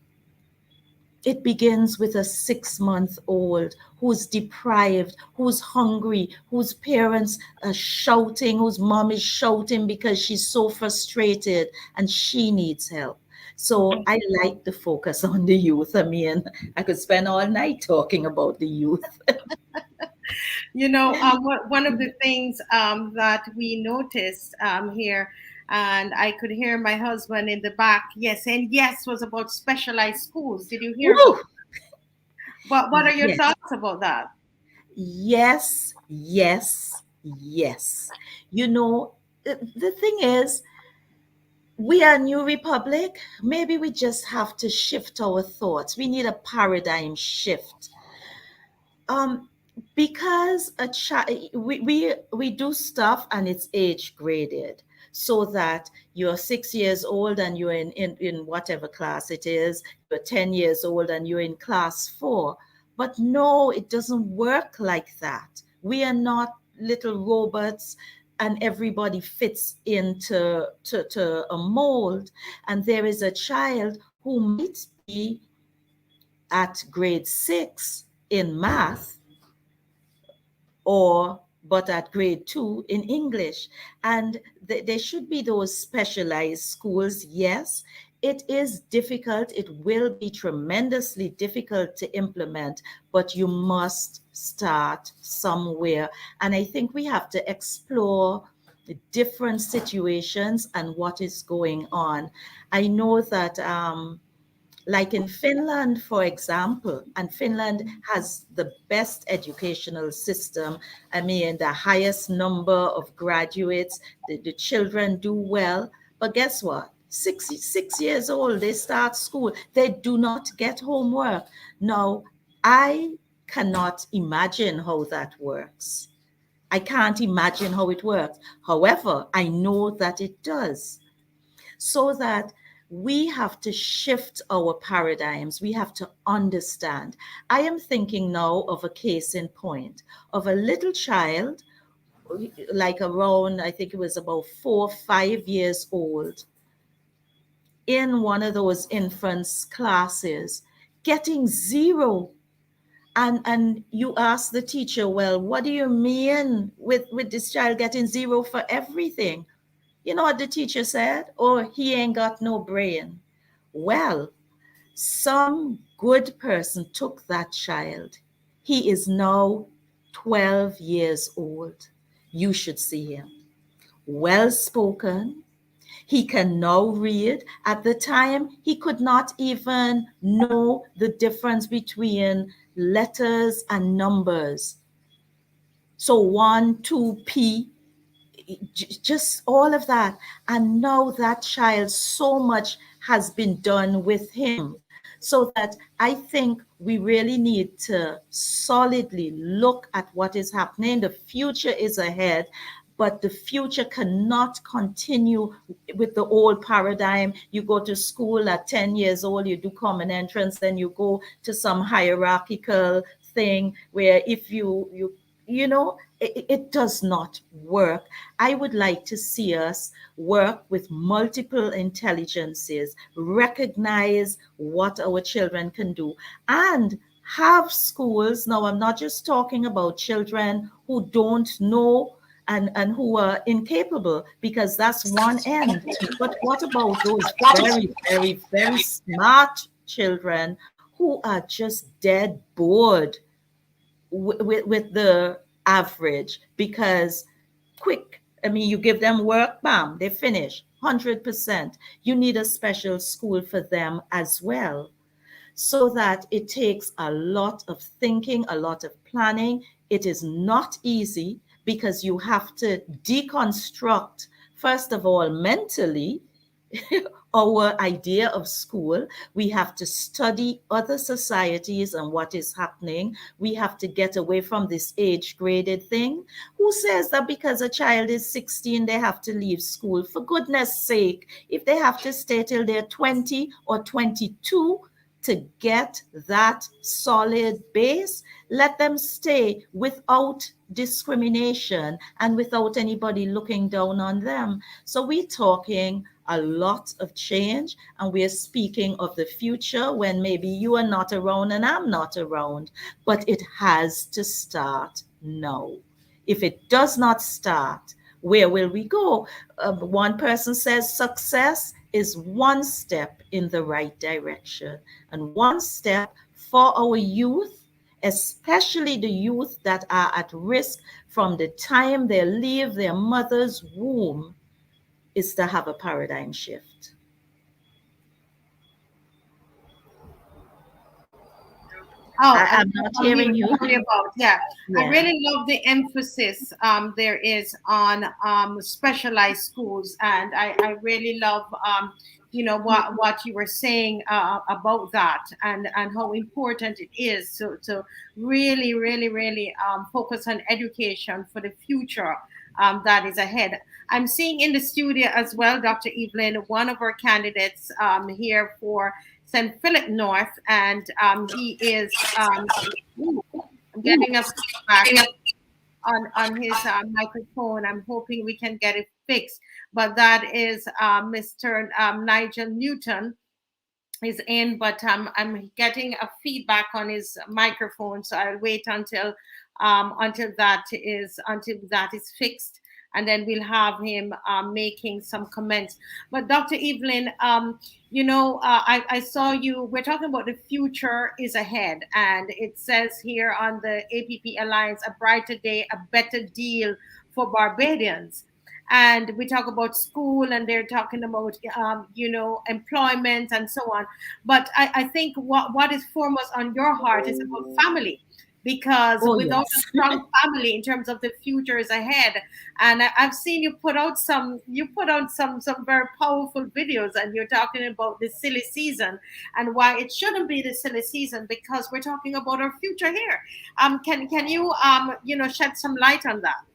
It begins with a 6-month-old who's deprived, who's hungry, whose parents are shouting, whose mom is shouting because she's so frustrated and she needs help. So I like the focus on the youth. I mean, I could spend all night talking about the youth. You know, one of the things that we noticed here, and I could hear my husband in the back, yes, and yes, was about specialized schools. Did you hear about that? What are your Yes. thoughts about that? Yes, yes, yes. You know, the thing is, we are New Republic. Maybe we just have to shift our thoughts. We need a paradigm shift. Because a child, we do stuff and it's age graded, so that you're 6 years old and you're in whatever class it is, you're 10 years old and you're in class 4. But no, it doesn't work like that. We are not little robots and everybody fits into to a mold. And there is a child who might be at grade 6 in math, but at grade 2 in English. And there should be those specialized schools. Yes, it is difficult. It will be tremendously difficult to implement, but you must start somewhere. And I think we have to explore the different situations and what is going on. I know that like in Finland, for example, and Finland has the best educational system. I mean, the highest number of graduates, the children do well. But guess what? 6 years old, they start school. They do not get homework. Now, I cannot imagine how that works. I can't imagine how it works. However, I know that it does. So that we have to shift our paradigms. We have to understand. I am thinking now of a case in point of a little child, like around, I think it was about 4 or 5 years old, in one of those infants classes, getting 0. And you ask the teacher, well, what do you mean with this child getting 0 for everything? You know what the teacher said? Oh, he ain't got no brain. Well, some good person took that child. He is now 12 years old. You should see him. Well spoken. He can now read. At the time, he could not even know the difference between letters and numbers. So 1, 2, P, just all of that. And now that child, so much has been done with him, so that I think we really need to solidly look at what is happening. The future is ahead, but the future cannot continue with the old paradigm. You go to school at 10 years old, you do common entrance, then you go to some hierarchical thing where if you know, it does not work. I would like to see us work with multiple intelligences, recognize what our children can do, and have schools. Now, I'm not just talking about children who don't know and who are incapable, because that's one end. But what about those very, very, very smart children who are just dead bored with the average, because quick I mean, you give them work, bam, they finish 100%. You need a special school for them as well, so that it takes a lot of thinking, a lot of planning. It is not easy because you have to deconstruct, first of all, mentally, our idea of school. We have to study other societies and what is happening. We have to get away from this age graded thing. Who says that because a child is 16, they have to leave school? For goodness sake, if they have to stay till they're 20 or 22 to get that solid base, let them stay without discrimination and without anybody looking down on them. So we're talking a lot of change, and we're speaking of the future when maybe you are not around and I'm not around, but it has to start now. If it does not start, where will we go? One person says success is one step in the right direction, and one step for our youth, especially the youth that are at risk from the time they leave their mother's womb, is to have a paradigm shift. Oh, I'm not hearing you. Sorry about, yeah. I Yeah. really love the emphasis there is on specialized schools, and I really love what you were saying about that, and how important it is to really focus on education for the future that is ahead. I'm seeing in the studio as well, Dr. Evelyn, one of our candidates here for St. Philip North, and he is I'm getting a feedback on his microphone. I'm hoping we can get it fixed. But that is Mr. Nigel Newton is in, but I'm getting a feedback on his microphone, so I'll wait until that is fixed, and then we'll have him making some comments. But Dr. Evelyn, I saw you. We're talking about the future is ahead, and it says here on the APP Alliance, a brighter day, a better deal for Barbadians. And we talk about school, and they're talking about employment and so on. But I think what is foremost on your heart is about family, because without a strong family in terms of the futures ahead, and I've seen you put out some very powerful videos, and you're talking about the silly season and why it shouldn't be the silly season, because we're talking about our future here. Can you shed some light on that?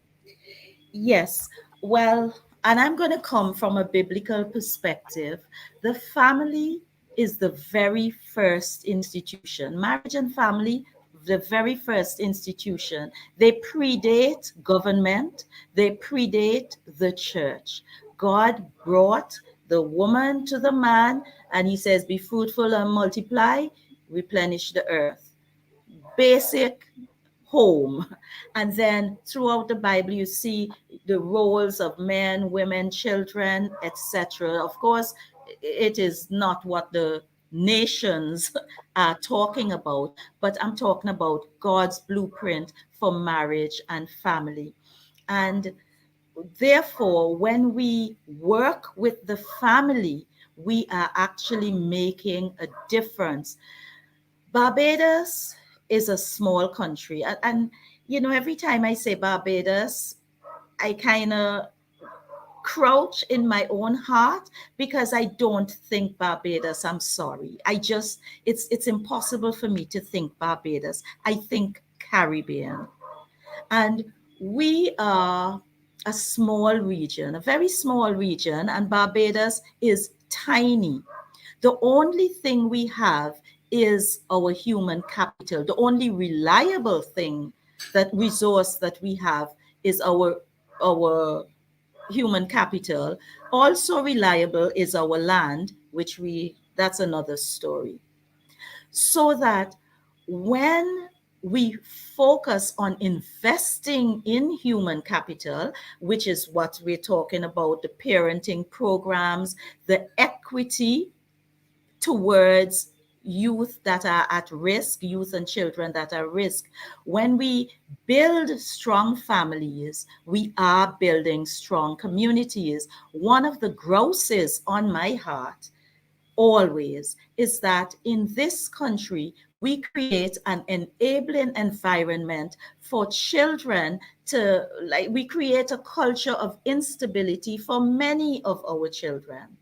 Yes. Well, and I'm going to come from a biblical perspective. The family is the very first institution. Marriage and family, the very first institution. They predate government, they predate the church. God brought the woman to the man, and he says, be fruitful and multiply, replenish the earth. Basic home. And then throughout the Bible, you see the roles of men, women, children, etc. Of course, it is not what the nations are talking about, but I'm talking about God's blueprint for marriage and family. And therefore, when we work with the family, we are actually making a difference. Barbados is a small country. And every time I say Barbados, I kind of crouch in my own heart, because I don't think Barbados. I'm sorry. It's impossible for me to think Barbados. I think Caribbean. And we are a small region, a very small region, and Barbados is tiny. The only thing we have is our human capital. The only reliable thing, that resource that we have, is our human capital. Also reliable is our land, which that's another story. So that when we focus on investing in human capital, which is what we're talking about, the parenting programs, the equity towards youth that are at risk, youth and children that are at risk. When we build strong families, we are building strong communities. One of the grosses on my heart always is that in this country, we create an enabling environment for children to, like, we create a culture of instability for many of our children,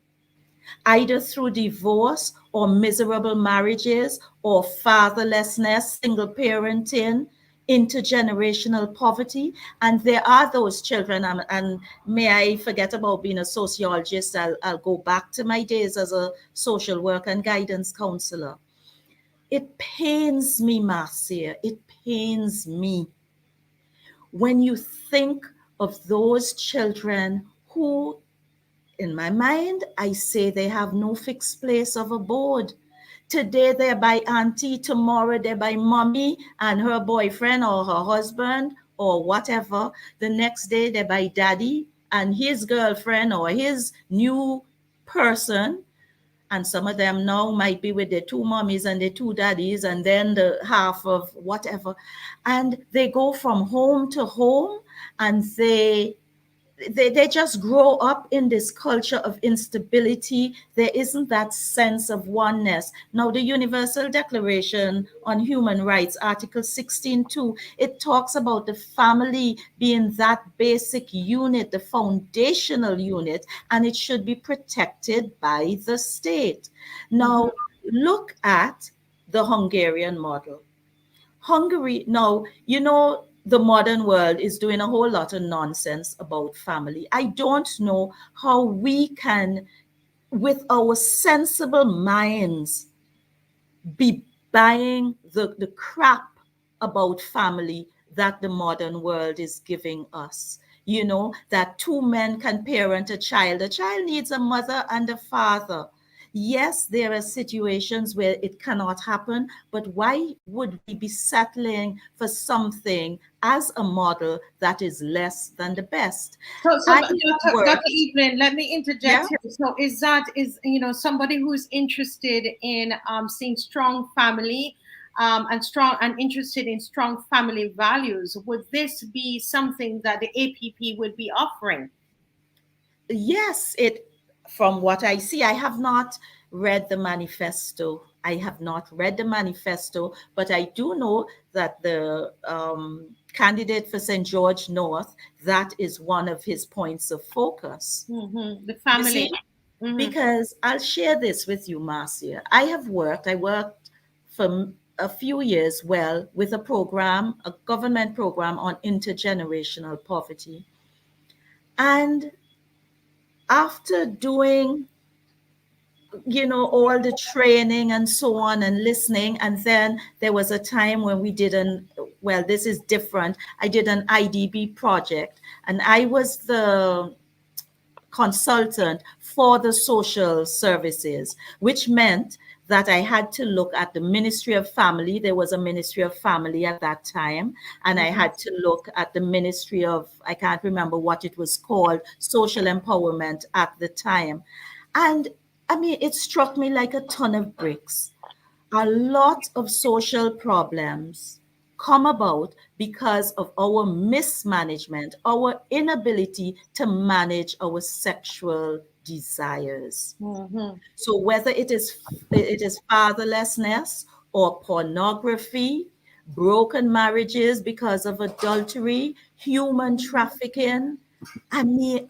either through divorce or miserable marriages or fatherlessness, single parenting, intergenerational poverty. And there are those children, and may I forget about being a sociologist, I'll go back to my days as a social work and guidance counselor. It pains me, Marcia, it pains me when you think of those children who, in my mind, I say they have no fixed place of abode. Today they're by auntie, tomorrow they're by mommy and her boyfriend or her husband or whatever. The next day they're by daddy and his girlfriend or his new person. And some of them now might be with their two mommies and their two daddies and then the half of whatever. And they go from home to home and they just grow up in this culture of instability. There isn't that sense of oneness. Now, the Universal Declaration on Human Rights, Article 16.2, it talks about the family being that basic unit, the foundational unit, and it should be protected by the state. Now, look at the Hungarian model. Hungary, now, you know, the modern world is doing a whole lot of nonsense about family. I don't know how we can, with our sensible minds, be buying the crap about family that the modern world is giving us. You know, that two men can parent a child. A child needs a mother and a father. Yes, there are situations where it cannot happen, but why would we be settling for something as a model that is less than the best? So Dr. Evelyn, let me interject here. So is somebody who's interested in seeing strong family and interested in strong family values, would this be something that the APP would be offering? Yes, from what I see, I have not read the manifesto. I have not read the manifesto, but I do know that the candidate for St. George North, that is one of his points of focus. The family. Because I'll share this with you, Marcia. I worked for a few years, with a government program on intergenerational poverty. And after doing all the training and so on and listening, and then there was a time when this is different, I did an IDB project and I was the consultant for the social services, which meant that I had to look at the Ministry of Family. There was a Ministry of Family at that time. And I had to look at the Ministry of, I can't remember what it was called, Social Empowerment at the time. And I mean, it struck me like a ton of bricks. A lot of social problems come about because of our mismanagement, our inability to manage our sexual desires. So whether it is fatherlessness or pornography, broken marriages because of adultery, human trafficking, I mean,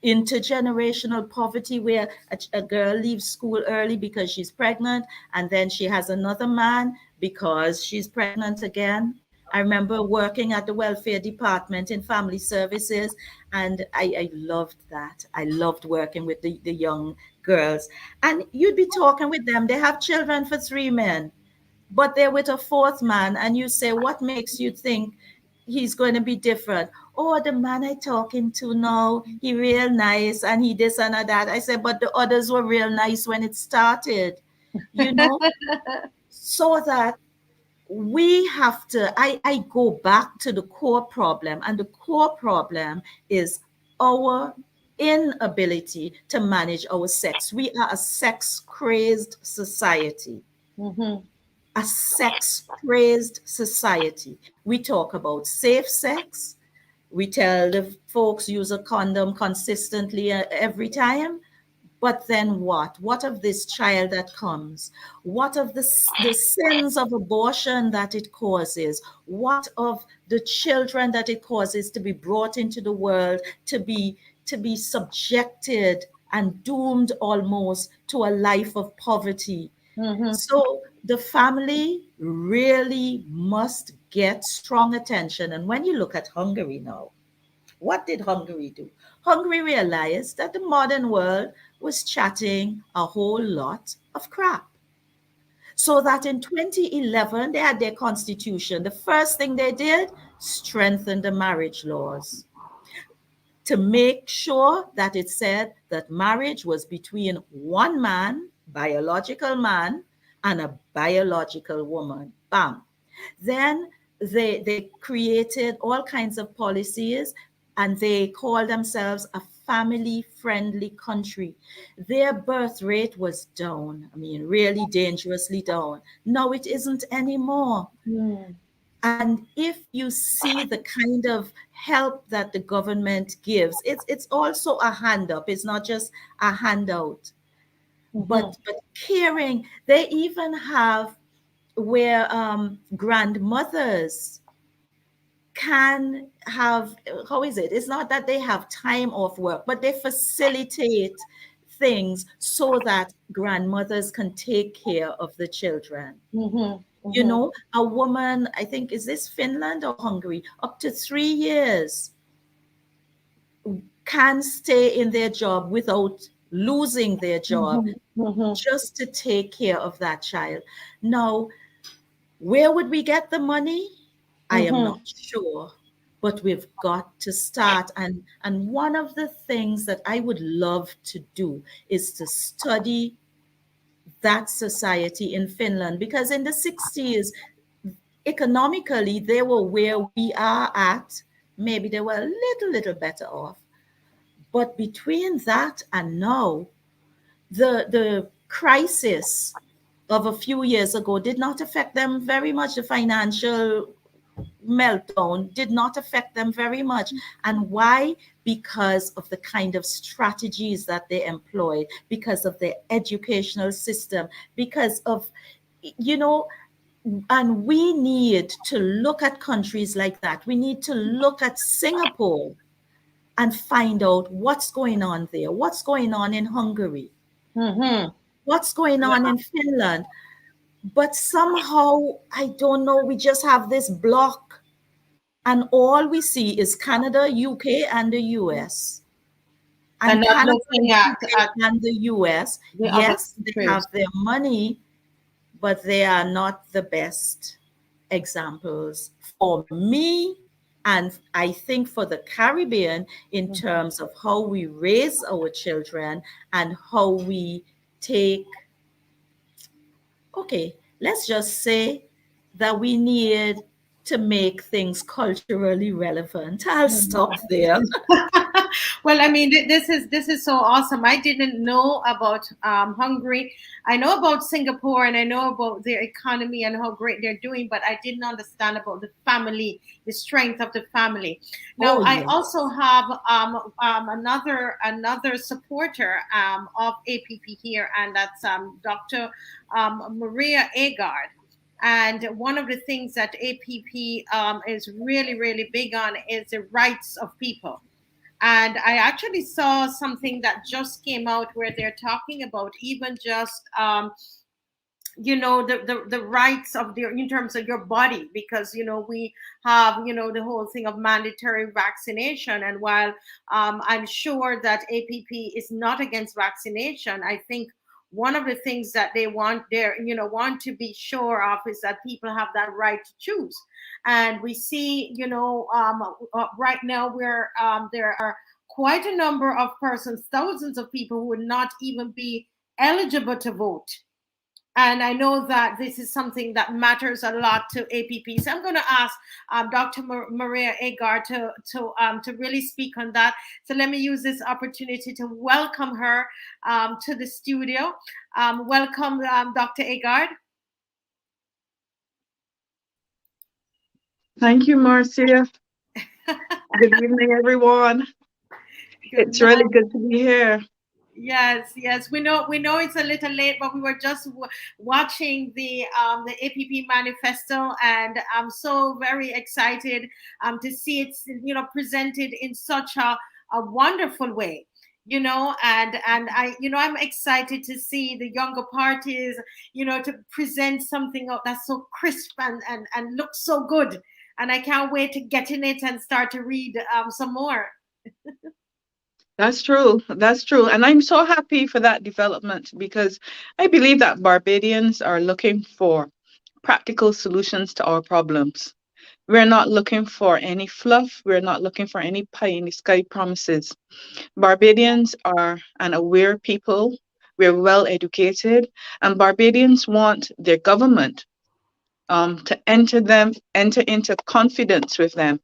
intergenerational poverty where a girl leaves school early because she's pregnant and then she has another man because she's pregnant again. I remember working at the welfare department in family services, and I loved that. I loved working with the young girls. And you'd be talking with them. They have children for 3 men, but they're with a 4th man, and you say, what makes you think he's going to be different? Oh, the man I talking to now, he real nice and he this and that. I said, but the others were real nice when it started, so that we have to, I go back to the core problem, and the core problem is our inability to manage our sex. We are a sex-crazed society. a sex-crazed society. We talk about safe sex. We tell the folks use a condom consistently every time. But then what? What of this child that comes? What of the sins of abortion that it causes? What of the children that it causes to be brought into the world, to be subjected and doomed almost to a life of poverty? So the family really must get strong attention. And when you look at Hungary now, what did Hungary do? Hungary realized that the modern world was chatting a whole lot of crap. So that in 2011, they had their constitution. The first thing they did, strengthen the marriage laws to make sure that it said that marriage was between one man, biological man, and a biological woman. Bam. Then they created all kinds of policies and they called themselves a family-friendly country. Their birth rate was down. I mean, really dangerously down. No, it isn't anymore. And if you see the kind of help that the government gives, it's also a hand up. It's not just a handout. But caring, they even have where grandmothers can have, how is it? It's not that they have time off work, but they facilitate things so that grandmothers can take care of the children. You know, a woman, I think, is this Finland or Hungary, up to 3 years can stay in their job without losing their job just to take care of that child. Now, where would we get the money? I am not sure, but we've got to start. And one of the things that I would love to do is to study that society in Finland, because in the 60s, economically, they were where we are at. Maybe they were a little better off. But between that and now, the crisis of a few years ago did not affect them very much. The financial meltdown did not affect them very much. And why? Because of the kind of strategies that they employed, because of their educational system, because of, you know, and we need to look at countries like that. We need to look at Singapore and find out what's going on there, what's going on in Hungary, what's going on in Finland. But somehow, I don't know, we just have this block and all we see is Canada, UK, and the US. And not Canada, looking at and the US, the other yes, they have their money, but they are not the best examples for me. And I think for the Caribbean, in terms of how we raise our children and how we take, okay, let's just say that we need to make things culturally relevant. I'll stop there. Well, I mean, this is so awesome. I didn't know about Hungary. I know about Singapore and I know about their economy and how great they're doing, but I didn't understand about the family, the strength of the family. Now, I also have another supporter of APP here, and that's Dr. Maria AGARD. And one of the things that APP is really, really big on is the rights of people. And I actually saw something that just came out where they're talking about even just, you know, the rights of in terms of your body, because, you know, we have, you know, the whole thing of mandatory vaccination. And while I'm sure that APP is not against vaccination, I think one of the things that they want to be sure of is that people have that right to choose. And we see, you know, right now where there are quite a number of persons, thousands of people who would not even be eligible to vote. And I know that this is something that matters a lot to APP. So I'm going to ask Dr. Maria AGARD to really speak on that. So let me use this opportunity to welcome her to the studio. Welcome, Dr. AGARD. Thank you, Marcia. Good evening, everyone. It's really good to be here. Yes, yes, we know it's a little late, but we were just watching the APP manifesto, and I'm so very excited to see it, presented in such a wonderful way, and I'm excited to see the younger parties, to present something that's so crisp and looks so good, and I can't wait to get in it and start to read some more. That's true. That's true. And I'm so happy for that development because I believe that Barbadians are looking for practical solutions to our problems. We're not looking for any fluff. We're not looking for any pie in the sky promises. Barbadians are an aware people. We're well educated, and Barbadians want their government to enter into confidence with them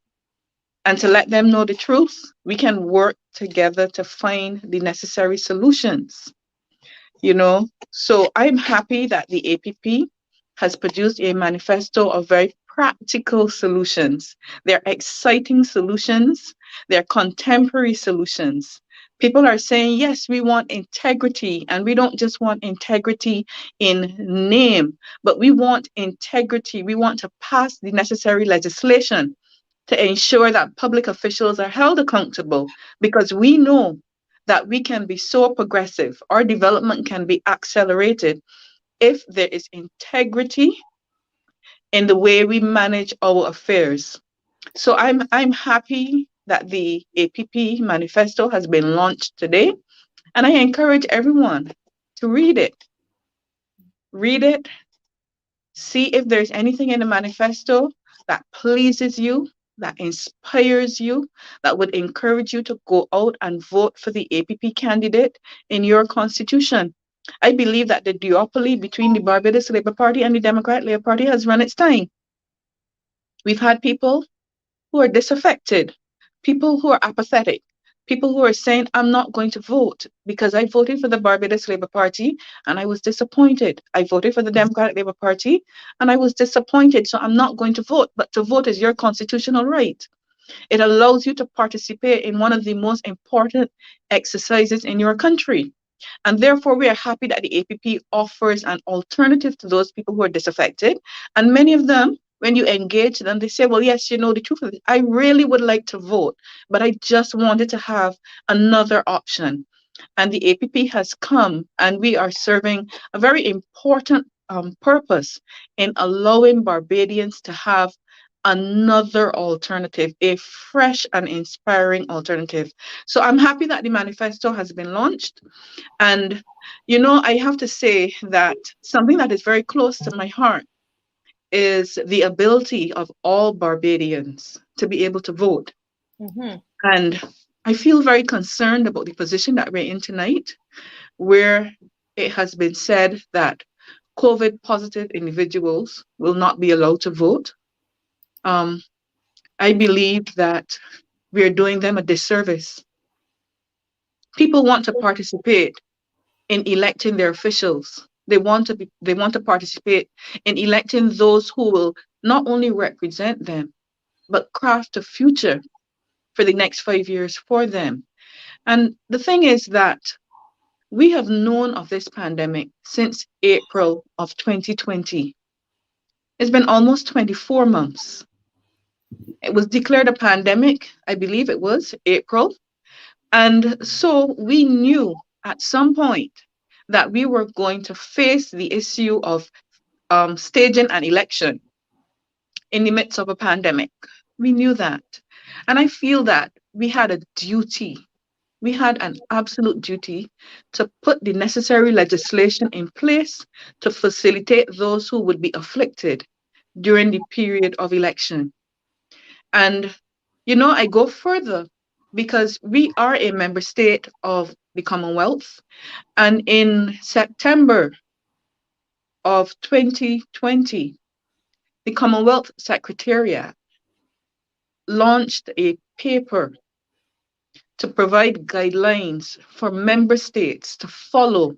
and to let them know the truth. We can work together to find the necessary solutions, So I'm happy that the APP has produced a manifesto of very practical solutions. They're exciting solutions, they're contemporary solutions. People are saying, yes, we want integrity, and we don't just want integrity in name, but we want integrity. We want to pass the necessary legislation to ensure that public officials are held accountable, because we know that we can be so progressive, our development can be accelerated if there is integrity in the way we manage our affairs. So I'm happy that the APP manifesto has been launched today, and I encourage everyone to read it. Read it, see if there's anything in the manifesto that pleases you, that inspires you, that would encourage you to go out and vote for the APP candidate in your constitution. I believe that the duopoly between the Barbados Labour Party and the Democrat Labour Party has run its time. We've had people who are disaffected, people who are apathetic, people who are saying, I'm not going to vote because I voted for the Barbados Labour Party and I was disappointed. I voted for the Democratic Labour Party and I was disappointed, so I'm not going to vote. But to vote is your constitutional right. It allows you to participate in one of the most important exercises in your country. And therefore, we are happy that the APP offers an alternative to those people who are disaffected. And many of them, when you engage them, they say, well, yes, the truth of it, I really would like to vote, but I just wanted to have another option. And the APP has come, and we are serving a very important purpose in allowing Barbadians to have another alternative, a fresh and inspiring alternative. So I'm happy that the manifesto has been launched. And, I have to say that something that is very close to my heart is the ability of all Barbadians to be able to vote. Mm-hmm. And I feel very concerned about the position that we're in tonight, where it has been said that COVID positive individuals will not be allowed to vote. I believe that we're doing them a disservice. People want to participate in electing their officials. They want to participate in electing those who will not only represent them, but craft a future for the next 5 years for them. And the thing is that we have known of this pandemic since April of 2020. It's been almost 24 months. It was declared a pandemic, I believe it was April. And so we knew at some point that we were going to face the issue of staging an election in the midst of a pandemic. We knew that. And I feel that we had a duty. We had an absolute duty to put the necessary legislation in place to facilitate those who would be afflicted during the period of election. And, I go further because we are a member state of the Commonwealth. And in September of 2020, the Commonwealth Secretariat launched a paper to provide guidelines for member states to follow,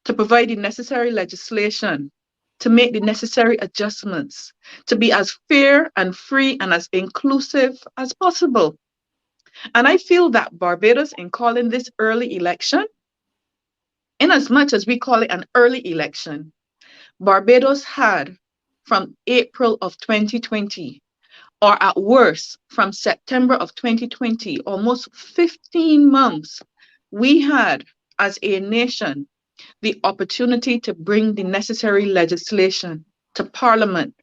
to provide the necessary legislation to make the necessary adjustments, to be as fair and free and as inclusive as possible. And I feel that Barbados, in calling this early election, in as much as we call it an early election, Barbados had from April of 2020, or at worst from September of 2020, almost 15 months, we had as a nation the opportunity to bring the necessary legislation to Parliament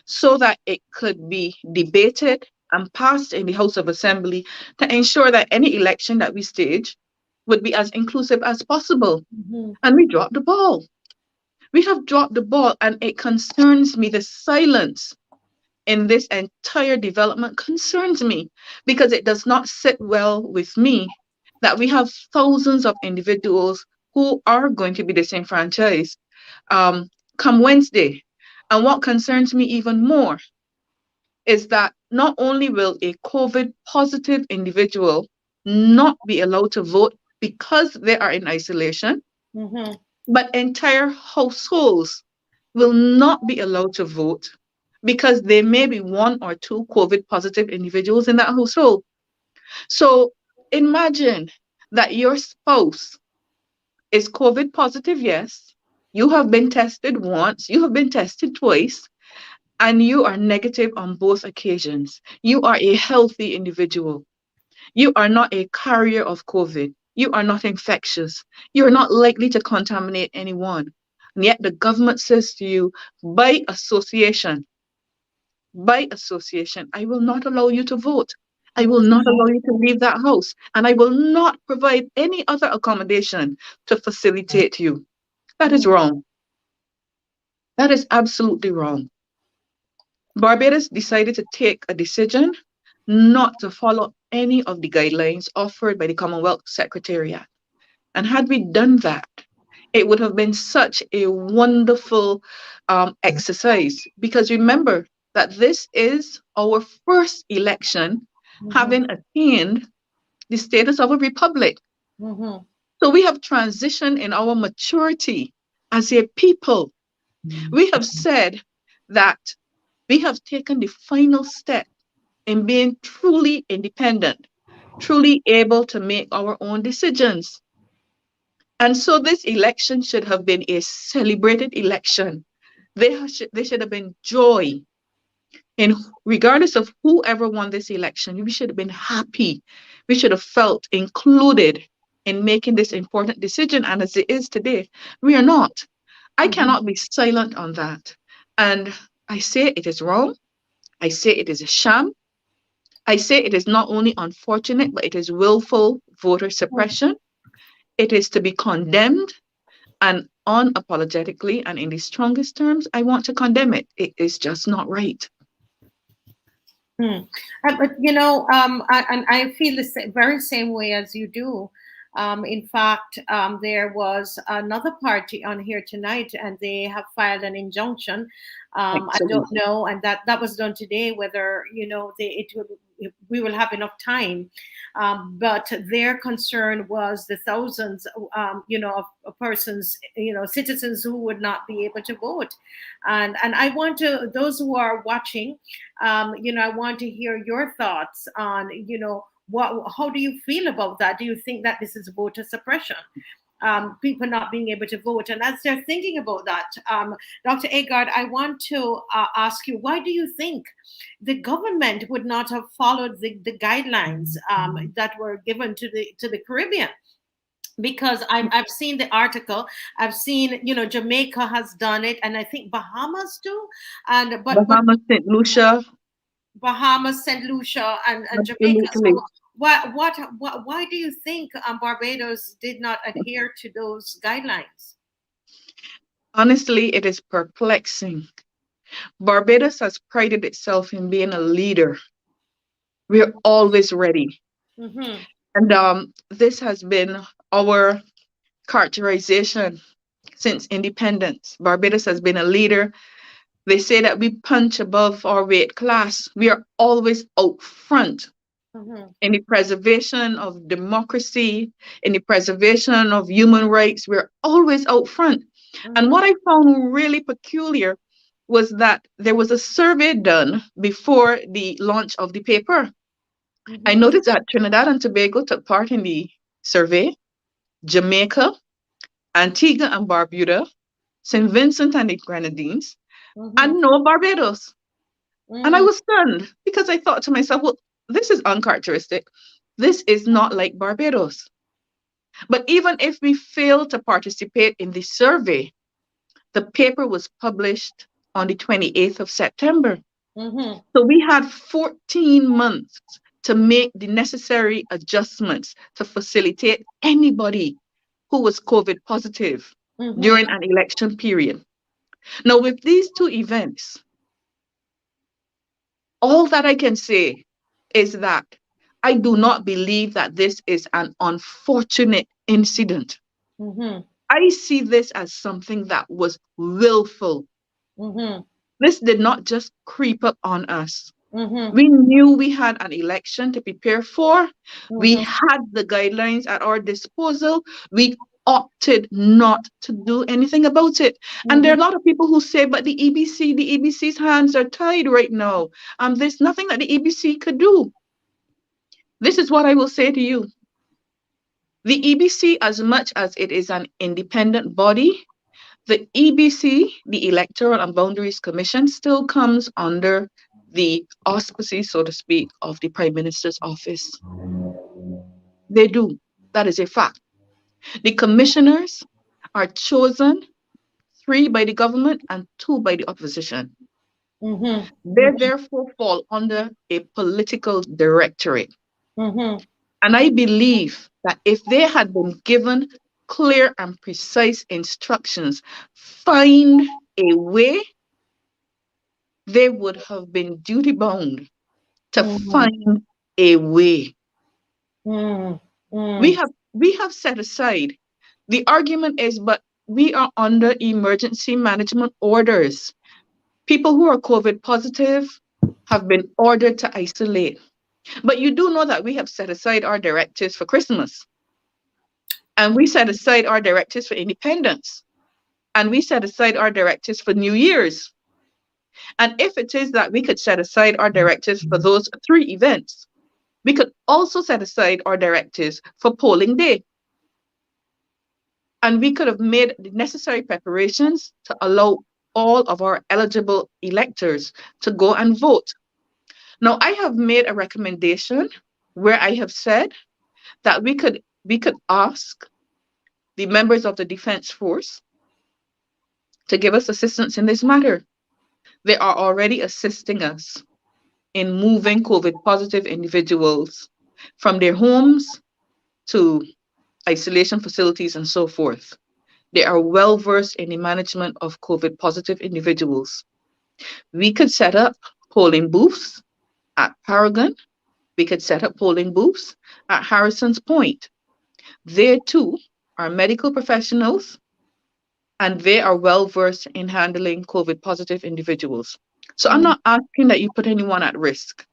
so that it could be debated and passed in the House of Assembly to ensure that any election that we stage would be as inclusive as possible. And we dropped the ball. We have dropped the ball, and it concerns me. The silence in this entire development concerns me because it does not sit well with me that we have thousands of individuals who are going to be disenfranchised come Wednesday. And what concerns me even more is that not only will a COVID positive individual not be allowed to vote because they are in isolation, but entire households will not be allowed to vote because there may be one or two COVID positive individuals in that household. So imagine that your spouse is COVID positive, yes. You have been tested once, you have been tested twice, and you are negative on both occasions. You are a healthy individual. You are not a carrier of COVID. You are not infectious. You are not likely to contaminate anyone. And yet the government says to you, by association, I will not allow you to vote. I will not allow you to leave that house. And I will not provide any other accommodation to facilitate you. That is wrong. That is absolutely wrong. Barbados decided to take a decision not to follow any of the guidelines offered by the Commonwealth Secretariat. And had we done that, it would have been such a wonderful exercise, because remember that this is our first election having attained the status of a republic. So we have transitioned in our maturity as a people. We have said that we have taken the final step in being truly independent, truly able to make our own decisions. And so this election should have been a celebrated election. There should have been joy. And regardless of whoever won this election, we should have been happy. We should have felt included in making this important decision. And as it is today, we are not. I cannot be silent on that. And I say it is wrong. I say it is a sham. I say it is not only unfortunate, but it is willful voter suppression. It is to be condemned, and unapologetically and in the strongest terms, I want to condemn it. It is just not right. But I feel the very same way as you do. In fact, there was another party on here tonight, and they have filed an injunction. I don't know, and that was done today. Whether we will have enough time, but their concern was the thousands, of persons, citizens who would not be able to vote, and I want to, those who are watching, I want to hear your thoughts on, how do you feel about that? Do you think that this is voter suppression? People not being able to vote. And as they're thinking about that, Dr. AGARD, I want to ask you, why do you think the government would not have followed the guidelines that were given to the Caribbean? Because I've seen the article, I've seen, Jamaica has done it, and I think Bahamas too, and Bahamas, St. Lucia. Bahamas, St. Lucia, and Jamaica. So why do you think Barbados did not adhere to those guidelines? Honestly, it is perplexing. Barbados has prided itself in being a leader. We're always ready. And this has been our characterization since independence. Barbados has been a leader. They say that we punch above our weight class. We are always out front in the preservation of democracy, in the preservation of human rights. We're always out front. And what I found really peculiar was that there was a survey done before the launch of the paper. I noticed that Trinidad and Tobago took part in the survey, Jamaica, Antigua and Barbuda, St. Vincent and the Grenadines, and no Barbados. And I was stunned because I thought to myself, well, this is uncharacteristic. This is not like Barbados. But even if we failed to participate in the survey, the paper was published on the 28th of September. So we had 14 months to make the necessary adjustments to facilitate anybody who was COVID positive during an election period. Now, with these two events, all that I can say is that I do not believe that this is an unfortunate incident. I see this as something that was willful. This did not just creep up on us. We knew we had an election to prepare for. We had the guidelines at our disposal. We opted not to do anything about it. And there are a lot of people who say, but the EBC's hands are tied right now. There's nothing that the EBC could do. This is what I will say to you. The EBC, as much as it is an independent body, the EBC, the Electoral and Boundaries Commission, still comes under the auspices, so to speak, of the Prime Minister's office. They do. That is a fact. The commissioners are chosen, 3 by the government and 2 by the opposition. They therefore fall under a political directorate. And I believe that if they had been given clear and precise instructions, find a way, they would have been duty bound to find a way. We have set aside. The argument is, but we are under emergency management orders. People who are COVID positive have been ordered to isolate. But you do know that we have set aside our directives for Christmas. And we set aside our directives for independence. And we set aside our directives for New Year's. And if it is that we could set aside our directives for those 3 events, we could also set aside our directives for polling day. And we could have made the necessary preparations to allow all of our eligible electors to go and vote. Now, I have made a recommendation where I have said that we could ask the members of the Defense Force to give us assistance in this matter. They are already assisting us in moving COVID positive individuals from their homes to isolation facilities and so forth. They are well versed in the management of COVID positive individuals. We could set up polling booths at Paragon. We could set up polling booths at Harrison's Point. They too are medical professionals and they are well versed in handling COVID positive individuals. So I'm not asking that you put anyone at risk.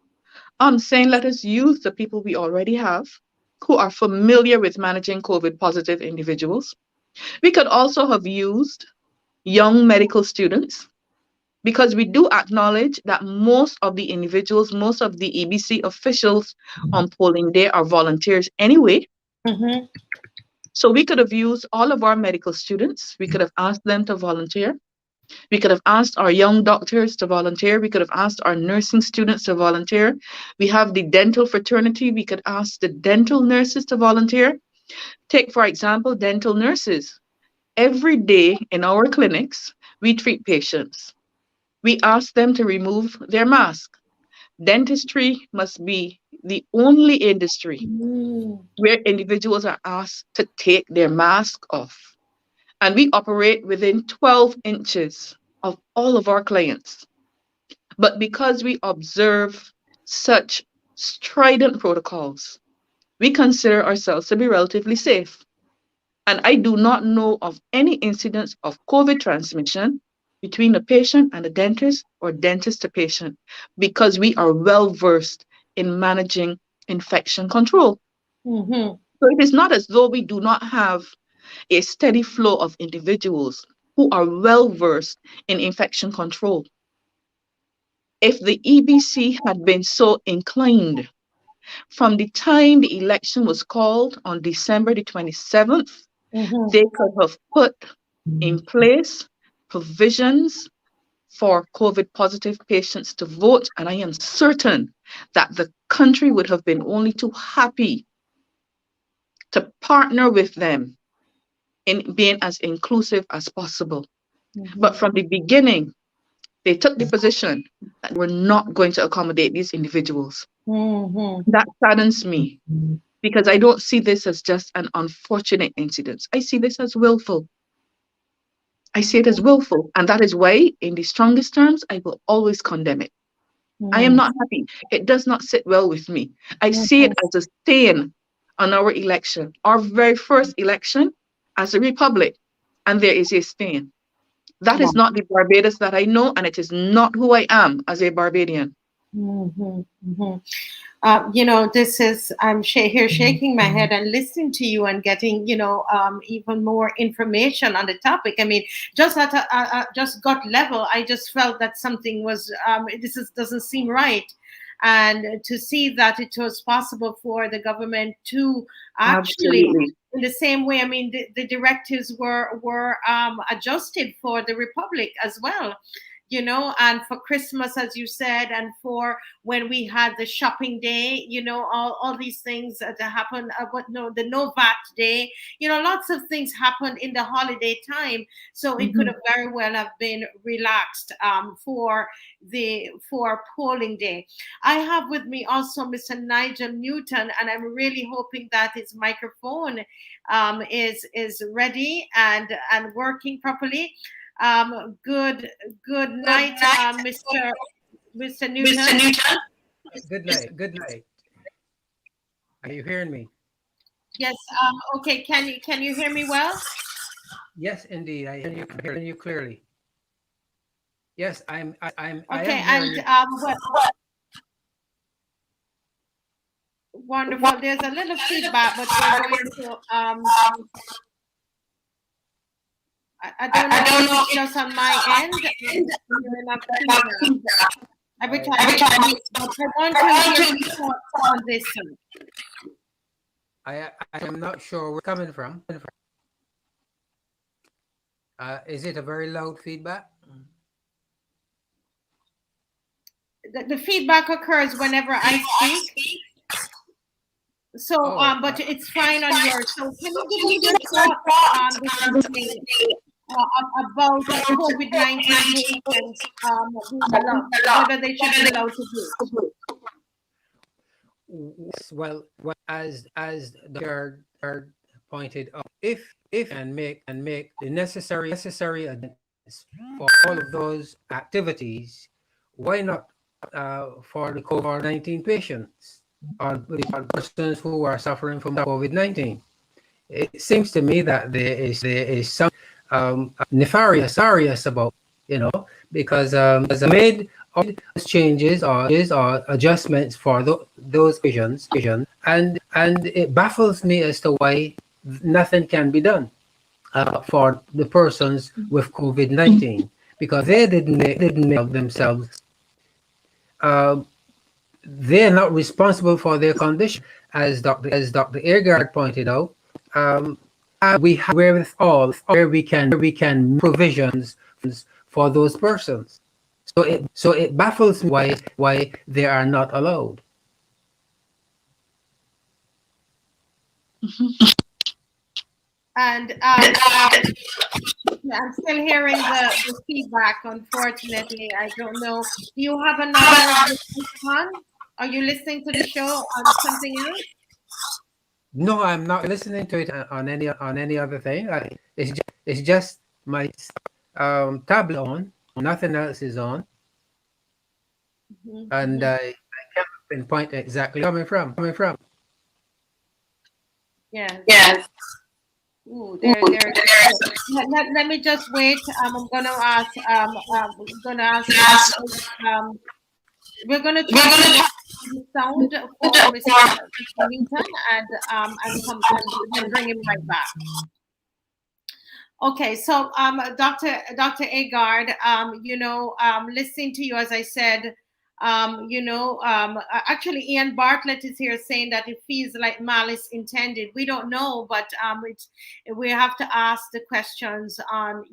I'm saying let us use the people we already have who are familiar with managing COVID positive individuals. We could also have used young medical students because we do acknowledge that most of the individuals, most of the EBC officials on polling day are volunteers anyway. So we could have used all of our medical students. We could have asked them to volunteer. We could have asked our young doctors to volunteer. We could have asked our nursing students to volunteer. We have the dental fraternity. We could ask the dental nurses to volunteer. Take, for example, dental nurses. Every day in our clinics, we treat patients. We ask them to remove their mask. Dentistry must be the only industry where individuals are asked to take their mask off. And we operate within 12 inches of all of our clients. But because we observe such strident protocols, we consider ourselves to be relatively safe. And I do not know of any incidents of COVID transmission between the patient and the dentist or dentist to patient because we are well versed in managing infection control. So it is not as though we do not have a steady flow of individuals who are well versed in infection control. If the EBC had been so inclined, from the time the election was called on December the 27th, they could have put in place provisions for COVID positive patients to vote. And I am certain that the country would have been only too happy to partner with them in being as inclusive as possible. But from the beginning, they took the position that we're not going to accommodate these individuals. That saddens me because I don't see this as just an unfortunate incident. I see this as willful. I see it as willful. And that is why, in the strongest terms, I will always condemn it. I am not happy. It does not sit well with me. I see it as a stain on our election, our very first election as a republic. And there is a stain. That is not the Barbados that I know, and it is not who I am as a Barbadian. You know, this is, I'm here shaking my head and listening to you and getting, you know, even more information on the topic. I mean, just at just gut level, I just felt that something was, doesn't seem right. And to see that it was possible for the government to actually, in the same way, I mean, the directives were adjusted for the Republic as well. You know, and for Christmas, as you said, and for when we had the shopping day, you know, all these things that happened, the no VAT day, you know, lots of things happened in the holiday time. So it could have very well have been relaxed for polling day. I have with me also Mr. Nigel Newton, and I'm really hoping that his microphone is ready and working properly. Good night, Mr. Newton. Good night. Good night. Are you hearing me? Yes. Okay. Can you hear me well? Yes, indeed. I hear you clearly. Yes, I'm. Okay. And wonderful. There's a little feedback, but we're going to I don't know if it's just on my end. Every time. I want to hear your thoughts on this one. I am not sure where it's coming from. Is it a very loud feedback? The feedback occurs whenever I speak. So, but it's fine on yours. So, can you give me your thoughts on this thing? About COVID-19 patients, whether they should be allowed to do. Well, as the AGARD pointed out, if and make the necessary adjustments for all of those activities, why not for the COVID-19 patients or the persons who are suffering from COVID-19? It seems to me that there is some nefarious about, you know, because I made all those changes or adjustments for those patients, and it baffles me as to why nothing can be done for the persons with COVID-19, because they didn't make themselves. They're not responsible for their condition, as Dr. AGARD pointed out. We have wherewithal where we can provisions for those persons. So it baffles me why they are not allowed. And I'm still hearing the feedback. Unfortunately, I don't know. Do you have another one? Are you listening to the show on something else? No, I'm not listening to it on any other thing. It's just my tablet on. Nothing else is on, and I can't pinpoint exactly coming from. Yes. Ooh, let me just wait. I'm gonna ask. We're gonna try the sound for Mr. Newton and bring him right back. Okay, so Dr. Agard, listening to you, as I said, actually Ian Bartlett is here saying that it feels like malice intended. We don't know, but we have to ask the questions on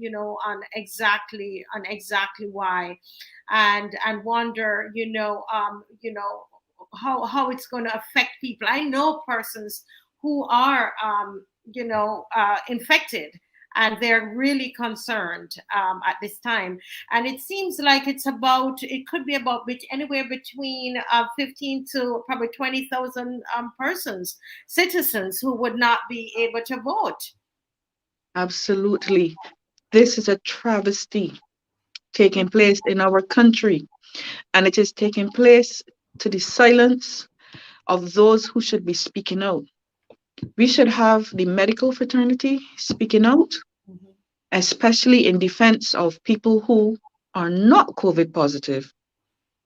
exactly why, and wonder, how it's going to affect people. I know persons who are infected, and they're really concerned at this time. And it seems like it could be about anywhere between 15 to probably 20,000 persons, citizens, who would not be able to vote. Absolutely. This is a travesty taking place in our country, and it is taking place to the silence of those who should be speaking out. We should have the medical fraternity speaking out, especially in defense of people who are not COVID positive,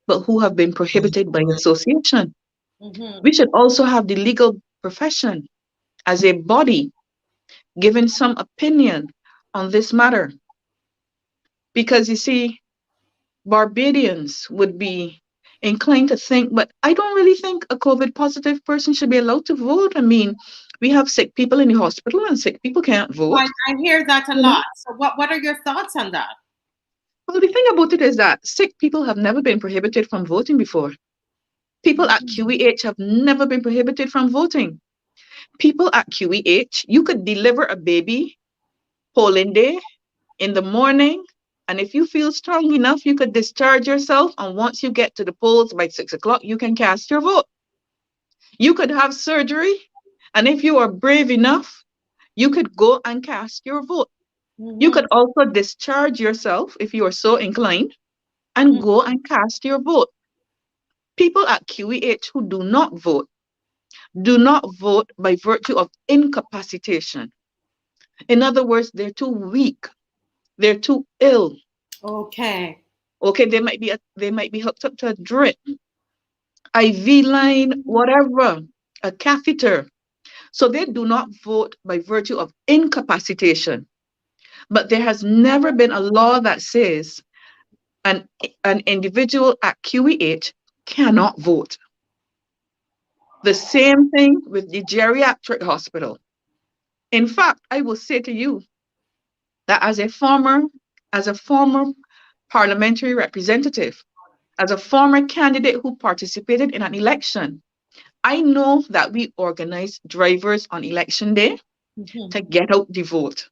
but who have been prohibited by association. We should also have the legal profession as a body giving some opinion on this matter. Because you see, Barbadians would be inclined to think, but I don't really think a COVID positive person should be allowed to vote. I mean, we have sick people in the hospital and sick people can't vote. I hear that a lot. So what are your thoughts on that? Well, the thing about it is that sick people have never been prohibited from voting before. People at QEH have never been prohibited from voting. People at QEH, you could deliver a baby polling day in the morning, and if you feel strong enough, you could discharge yourself, and once you get to the polls by 6 o'clock, you can cast your vote. You could have surgery, and if you are brave enough, you could go and cast your vote. You could also discharge yourself if you are so inclined and go and cast your vote. People at QEH who do not vote by virtue of incapacitation. In other words, they're too weak. They're too ill. Okay. Okay, they might be hooked up to a drip, IV line, whatever, a catheter. So they do not vote by virtue of incapacitation. But there has never been a law that says an individual at QEH cannot vote. The same thing with the geriatric hospital. In fact, I will say to you that as a former parliamentary representative, as a former candidate who participated in an election, I know that we organize drivers on election day to get out the vote.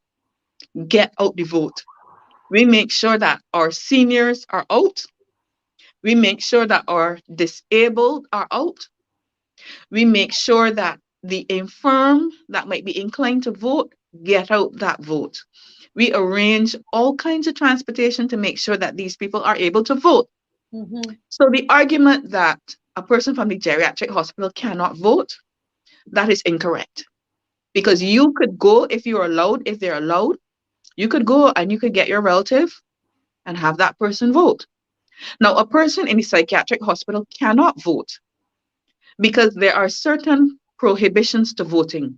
Get out the vote. We make sure that our seniors are out. We make sure that our disabled are out. We make sure that the infirm that might be inclined to vote get out that vote. We arrange all kinds of transportation to make sure that these people are able to vote. So the argument that a person from the geriatric hospital cannot vote, that is incorrect. Because you could go if you're allowed, if they're allowed, you could go and you could get your relative and have that person vote. Now, a person in the psychiatric hospital cannot vote because there are certain prohibitions to voting.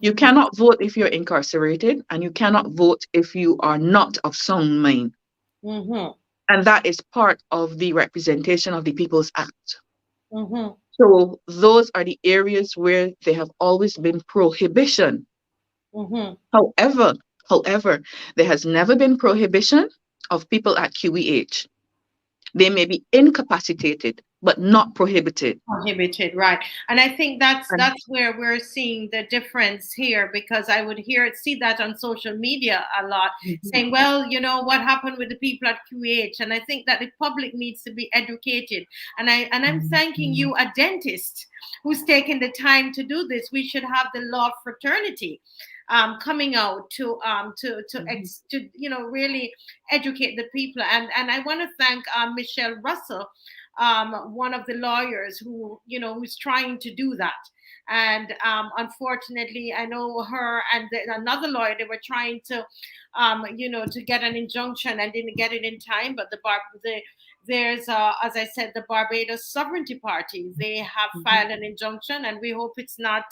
You cannot vote if you're incarcerated, and you cannot vote if you are not of sound mind. And that is part of the Representation of the People's Act. So those are the areas where there have always been prohibition. However, there has never been prohibition of people at QEH. They may be incapacitated, but not prohibited. Prohibited, right. And I think that's where we're seeing the difference here, because I would see that on social media a lot, saying, well, what happened with the people at QH? And I think that the public needs to be educated. And I'm thanking you, a dentist who's taken the time to do this. We should have the law fraternity coming out to really educate the people. And I want to thank Michelle Russell, one of the lawyers who's trying to do that. And unfortunately, I know her and another lawyer, they were trying to to get an injunction and didn't get it in time, but there's, as I said, the Barbados Sovereignty Party. They have filed an injunction, and we hope it's not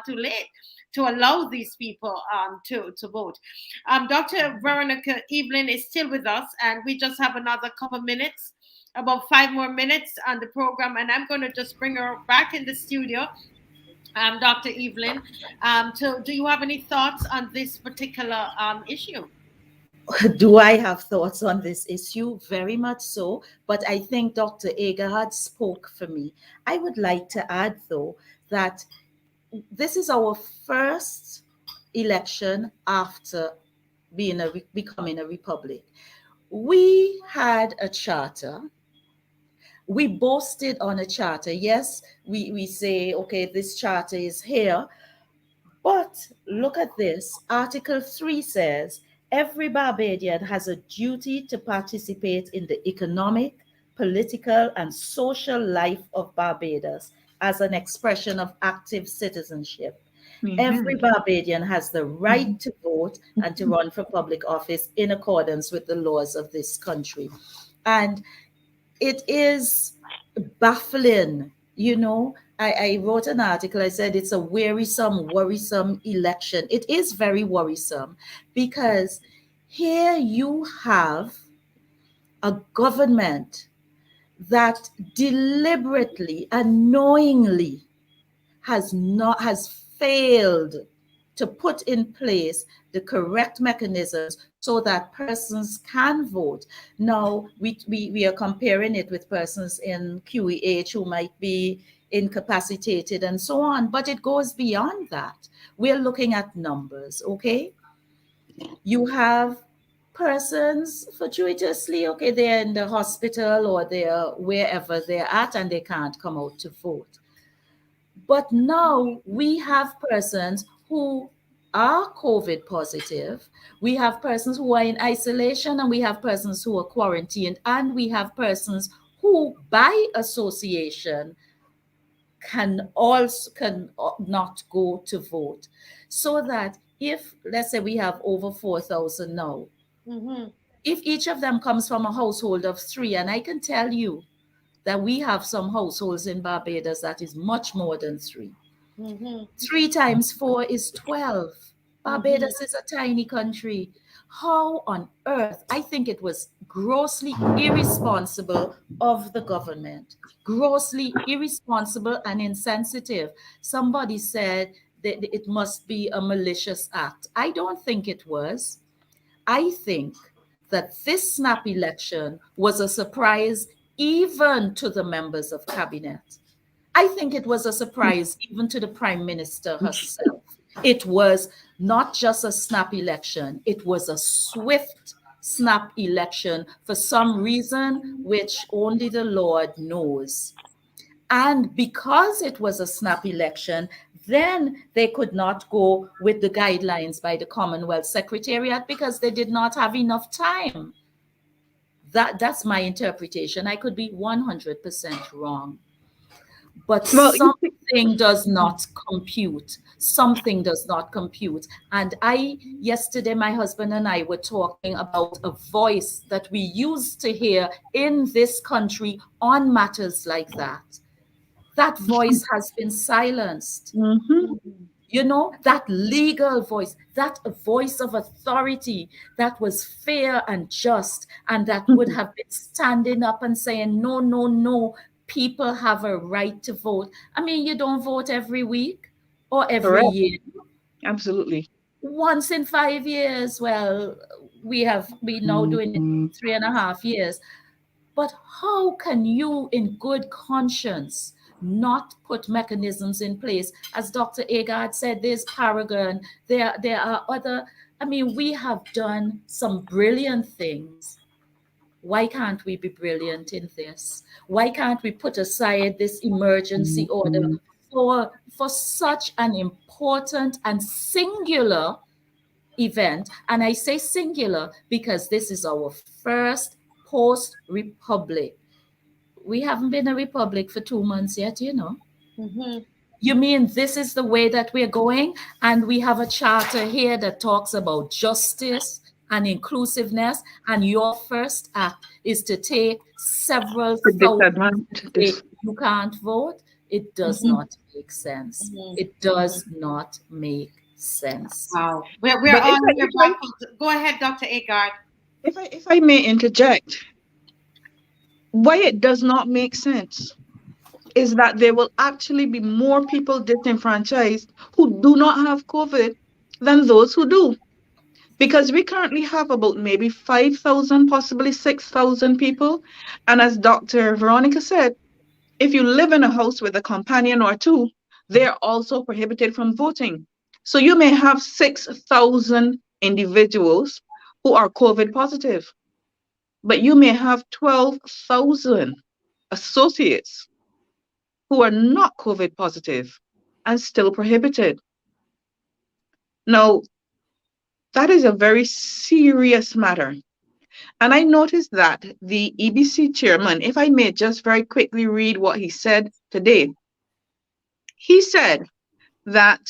too late to allow these people to vote. Dr. Veronica Evelyn is still with us, and we just have another couple minutes, about 5 more minutes on the program, and I'm going to just bring her back in the studio. Dr. Evelyn, so do you have any thoughts on this particular issue? Do I have thoughts on this issue? Very much so. But I think Dr. AGARD spoke for me. I would like to add, though, that this is our first election after becoming a republic. We had a charter. We boasted on a charter. Yes, we say, okay, this charter is here. But look at this. Article 3 says, every Barbadian has a duty to participate in the economic, political, and social life of Barbados as an expression of active citizenship. Every Barbadian has the right to vote and to run for public office in accordance with the laws of this country. And it is baffling, you know. I wrote an article. I said it's a worrisome election. It is very worrisome because here you have a government that deliberately and knowingly has failed to put in place the correct mechanisms so that persons can vote. Now, we are comparing it with persons in QEH who might be incapacitated and so on, but it goes beyond that. We're looking at numbers, okay? You have persons fortuitously, okay, they're in the hospital or they're wherever they're at and they can't come out to vote. But now we have persons who are COVID positive. We have persons who are in isolation, and we have persons who are quarantined, and we have persons who, by association, can not go to vote. So that if, let's say, we have over 4,000 now, if each of them comes from a household of 3, and I can tell you that we have some households in Barbados that is much more than 3. 3 times 4 is 12. Barbados is a tiny country. How on earth? I think it was grossly irresponsible of the government. Grossly irresponsible and insensitive. Somebody said that it must be a malicious act. I don't think it was. I think that this snap election was a surprise even to the members of cabinet. I think it was a surprise even to the Prime Minister herself. It was not just a snap election, it was a swift snap election for some reason which only the Lord knows. And because it was a snap election, then they could not go with the guidelines by the Commonwealth Secretariat because they did not have enough time. That's my interpretation. I could be 100% wrong. But something does not compute. Something does not compute. And yesterday, my husband and I were talking about a voice that we used to hear in this country on matters like that. That voice has been silenced. You know, that legal voice, that voice of authority that was fair and just, and that would have been standing up and saying, no, no, no, people have a right to vote. I mean, you don't vote every week or every year. Absolutely. Once in 5 years. Well, we have been now doing it 3.5 years. But how can you, in good conscience, not put mechanisms in place? As Dr. AGARD said, there's Paragon, there are other, I mean, we have done some brilliant things. Why can't we be brilliant in this? Why can't we put aside this emergency order for such an important and singular event? And I say singular because this is our first post-republic. We haven't been a republic for 2 months yet, you know. You mean this is the way that we're going? And we have a charter here that talks about justice and inclusiveness, and your first act is to take several The thousand to disadvantage. say you can't vote. It does not make sense. It does not make sense. Wow. We're But all here baffled. Go ahead, Dr. Agard. if I may interject, why it does not make sense is that there will actually be more people disenfranchised who do not have COVID than those who do. Because we currently have about maybe 5,000, possibly 6,000 people. And as Dr. Veronica said, if you live in a house with a companion or two, they're also prohibited from voting. So you may have 6,000 individuals who are COVID positive, but you may have 12,000 associates who are not COVID positive and still prohibited. Now, that is a very serious matter. And I noticed that the EBC chairman, if I may just very quickly read what he said today, he said that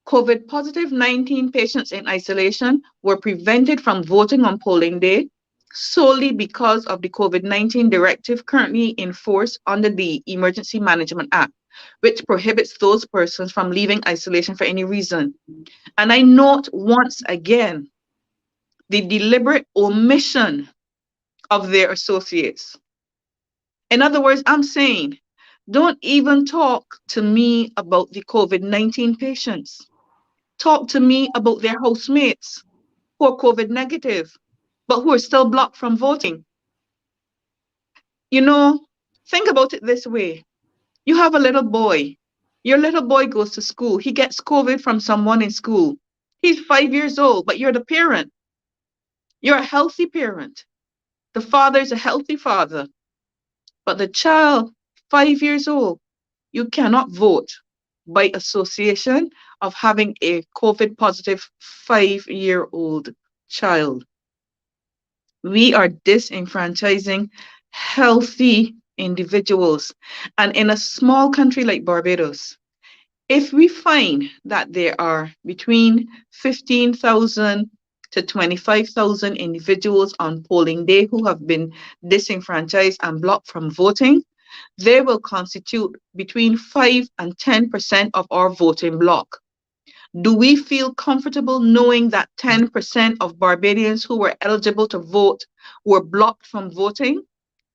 COVID positive 19 patients in isolation were prevented from voting on polling day solely because of the COVID-19 directive currently in force under the Emergency Management Act, which prohibits those persons from leaving isolation for any reason. And I note once again the deliberate omission of their associates. In other words, I'm saying, don't even talk to me about the COVID-19 patients. Talk to me about their housemates who are COVID negative, but who are still blocked from voting. You know, think about it this way. You have a little boy. Your little boy goes to school. He gets COVID from someone in school. He's 5 years old, but you're the parent. You're a healthy parent. The father is a healthy father. But the child, 5 years old, you cannot vote by association of having a COVID positive 5-year-old child. We are disenfranchising healthy individuals. And in a small country like Barbados, if we find that there are between 15,000 to 25,000 individuals on polling day who have been disenfranchised and blocked from voting, they will constitute between 5 and 10% of our voting bloc. Do we feel comfortable knowing that 10% of Barbadians who were eligible to vote were blocked from voting,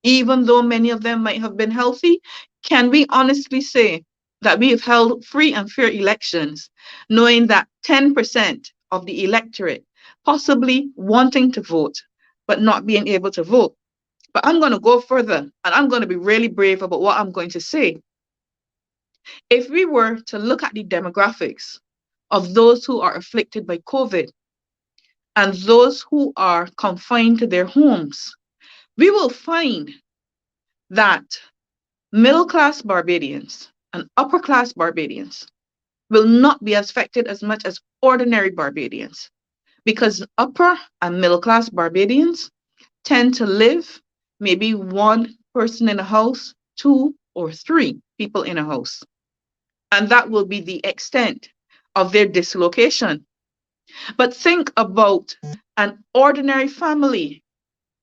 even though many of them might have been healthy? Can we honestly say that we have held free and fair elections, knowing that 10% of the electorate possibly wanting to vote, but not being able to vote? But I'm going to go further, and I'm going to be really brave about what I'm going to say. If we were to look at the demographics of those who are afflicted by COVID and those who are confined to their homes, we will find that middle-class Barbadians and upper-class Barbadians will not be affected as much as ordinary Barbadians, because upper and middle-class Barbadians tend to live maybe one person in a house, 2 or 3 people in a house. And that will be the extent of their dislocation. But think about an ordinary family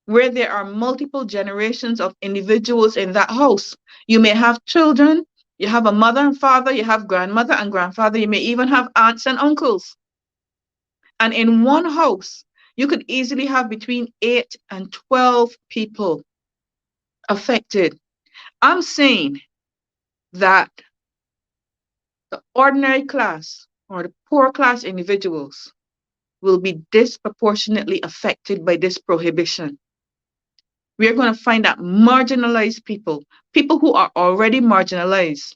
where there are multiple generations of individuals in that house. You may have children, you have a mother and father, you have grandmother and grandfather, you may even have aunts and uncles. And in one house, you could easily have between 8 and 12 people affected. I'm saying that the ordinary class or the poor class individuals will be disproportionately affected by this prohibition. We are going to find that marginalized people, people who are already marginalized,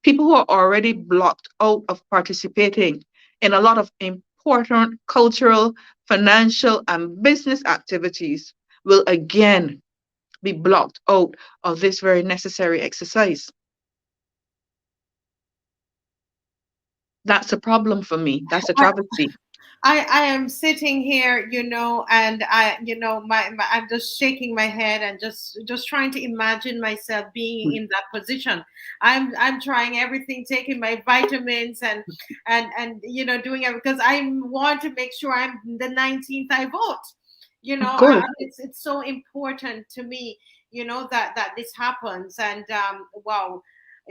people who are already blocked out of participating in a lot of important cultural, financial, and business activities will again be blocked out of this very necessary exercise. That's a problem for me. That's a travesty. I am sitting here, and I'm just shaking my head and just trying to imagine myself being in that position. I'm trying everything, taking my vitamins and doing it because I want to make sure I'm the 19th I vote. You know, Good. it's so important to me, you know, that this happens. And wow,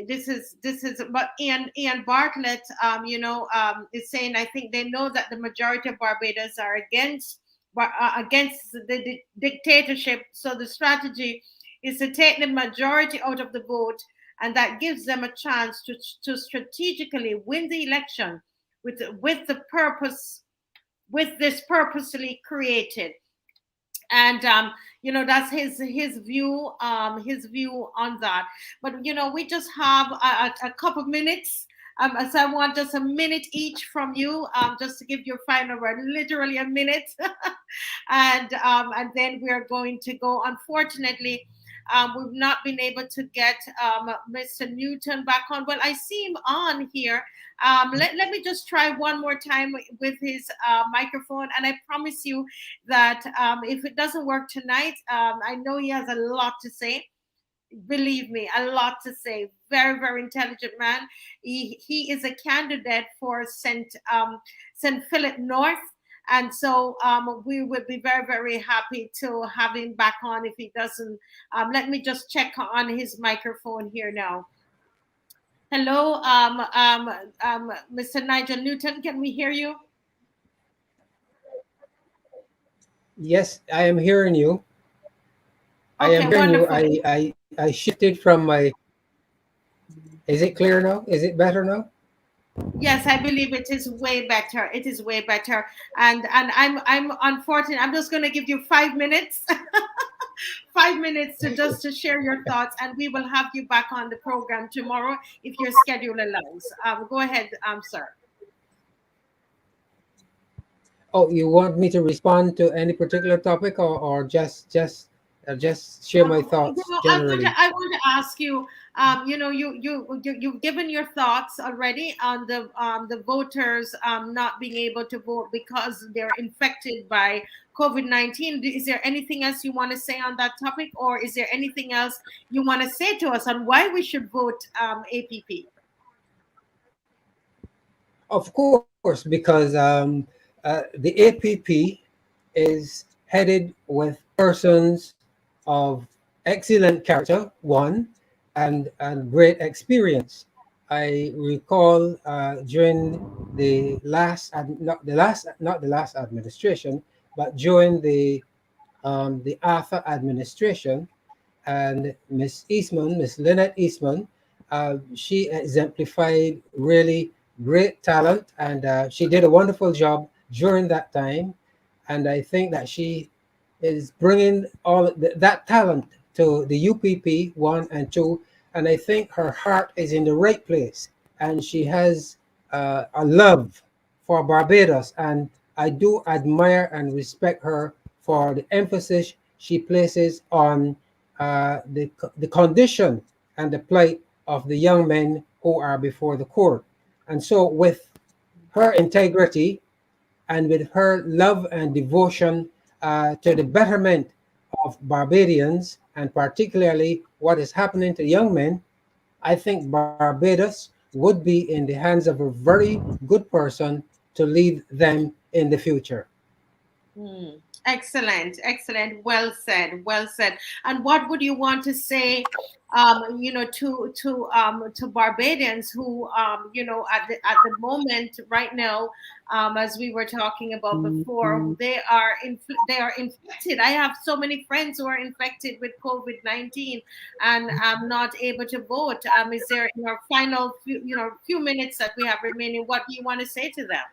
this is but Ian Bartlett, you know, is saying, I think they know that the majority of Barbados are against the dictatorship, so the strategy is to take the majority out of the vote, and that gives them a chance to strategically win the election with the purpose, with this purposely created. And you know, that's his view on that. But you know, we just have a couple minutes, so I want just a minute each from you, just to give your final word, literally a minute. And then we're going to go. Unfortunately, we've not been able to get Mr. Newton back on. Well, I see him on here. Let me just try one more time with his microphone, and I promise you that if it doesn't work tonight, I know he has a lot to say. Believe me, a lot to say. Very, very intelligent man. He is a candidate for St. Philip North. And so we would be very, very happy to have him back on. If he doesn't, let me just check on his microphone here now. Hello, Mr. Nigel Newton, can we hear you? Yes, I am hearing you. I am Okay, hearing you. wonderful. I shifted from my. Is it clear now? Is it better now? Yes, I believe it is way better. It is way better. And I'm unfortunate. I'm just going to give you 5 minutes. 5 minutes to just to share your thoughts, and we will have you back on the program tomorrow if your schedule allows. Go ahead, sir. Oh, you want me to respond to any particular topic, or just share my You thoughts know, generally? I want to ask you. You know, you've given your thoughts already on the voters not being able to vote because they're infected by COVID-19. Is there anything else you want to say on that topic, or is there anything else you want to say to us on why we should vote APP? Of course, because the APP is headed with persons of excellent character, one, and great experience. I recall during the last, not the last administration, but during the Arthur administration, and Miss Lynette Eastman, she exemplified really great talent, and she did a wonderful job during that time. And I think that she is bringing all that talent to the UPP 1 and 2, and I think her heart is in the right place, and she has a love for Barbados, and I do admire and respect her for the emphasis she places on the condition and the plight of the young men who are before the court. And so, with her integrity and with her love and devotion to the betterment of Barbadians, and particularly what is happening to young men, I think Barbados would be in the hands of a very good person to lead them in the future. Excellent, excellent. Well said, well said. And what would you want to say, you know, to Barbadians who, you know, at the moment right now, as we were talking about before, they are infected. I have so many friends who are infected with COVID-19 and not able to vote. Is there, in our final few minutes that we have remaining, what do you want to say to them?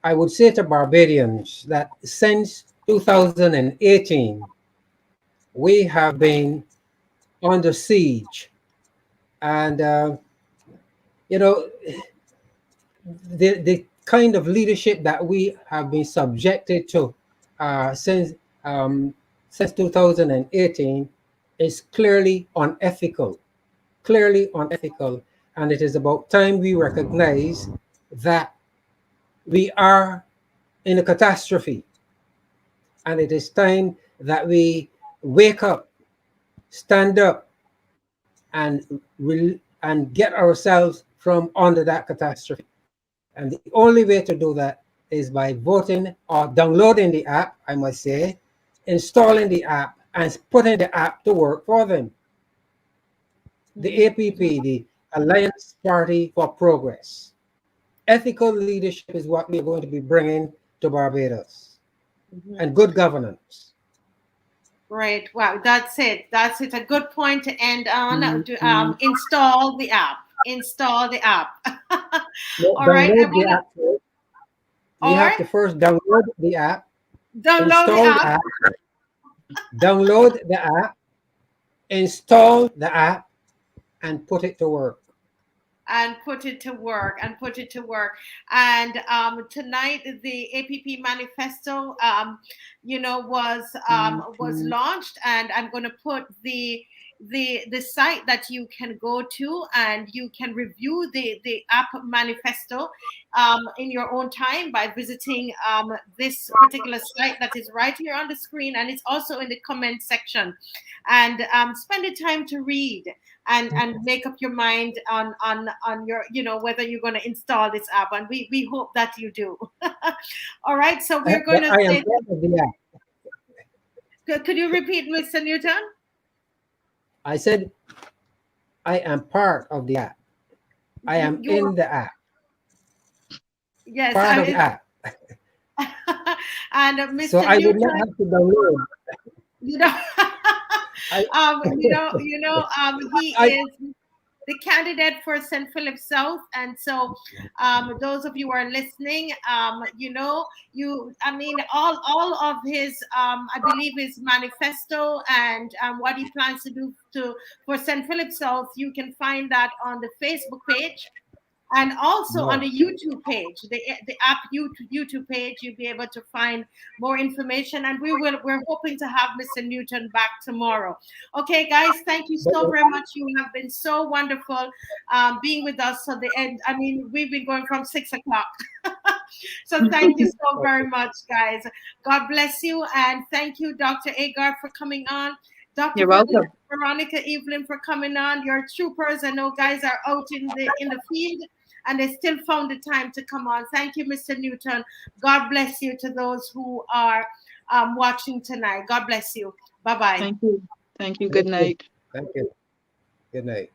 I would say to Barbadians that since 2018, we have been under siege. And, you know, the kind of leadership that we have been subjected to uh, since, um, since 2018 is clearly unethical. And it is about time we recognize that we are in a catastrophe. And it is time that we wake up, stand up, and get ourselves from under that catastrophe. And the only way to do that is by voting or downloading the app, I must say, installing the app, and putting the app to work for them. The APP, the Alliance Party for Progress. Ethical leadership is what we're going to be bringing to Barbados, and good governance. Great. Wow, that's it. That's it. A good point to end on. Install the app. Install the app. All right. Download the app first. We have to first download the app, install the app, download the app, install the app, and put it to work. And put it to work. And tonight the APP manifesto, was launched, and I'm going to put the site that you can go to, and you can review the app manifesto in your own time by visiting this particular site that is right here on the screen, and it's also in the comment section. And spend the time to read and make up your mind on your, whether you're going to install this app, and we hope that you do. All right, so we're going to say, could you repeat, Mr. Newton? I said I am part of the app. I am in the app. Yes, part of the app. And Mr. So I Newton, would not have to download. He is the candidate for St. Philip South, and so those of you who are listening, all of his, I believe, his manifesto and what he plans to do for St. Philip South, you can find that on the Facebook page. And also on the YouTube page, the app YouTube page, you'll be able to find more information. And we're hoping to have Mr. Newton back tomorrow. Okay, guys, thank you so very much. You have been so wonderful being with us to the end. I mean, we've been going from 6 o'clock. So thank you so very much, guys. God bless you. And thank you, Dr. AGARD, for coming on. Dr. You're welcome. Veronica Evelyn for coming on. Your troopers, I know guys are out in the field, and they still found the time to come on. Thank you, Mr. Newton. God bless you to those who are watching tonight. God bless you. Bye-bye. Thank you. Thank you. Good night. Thank you. Good night.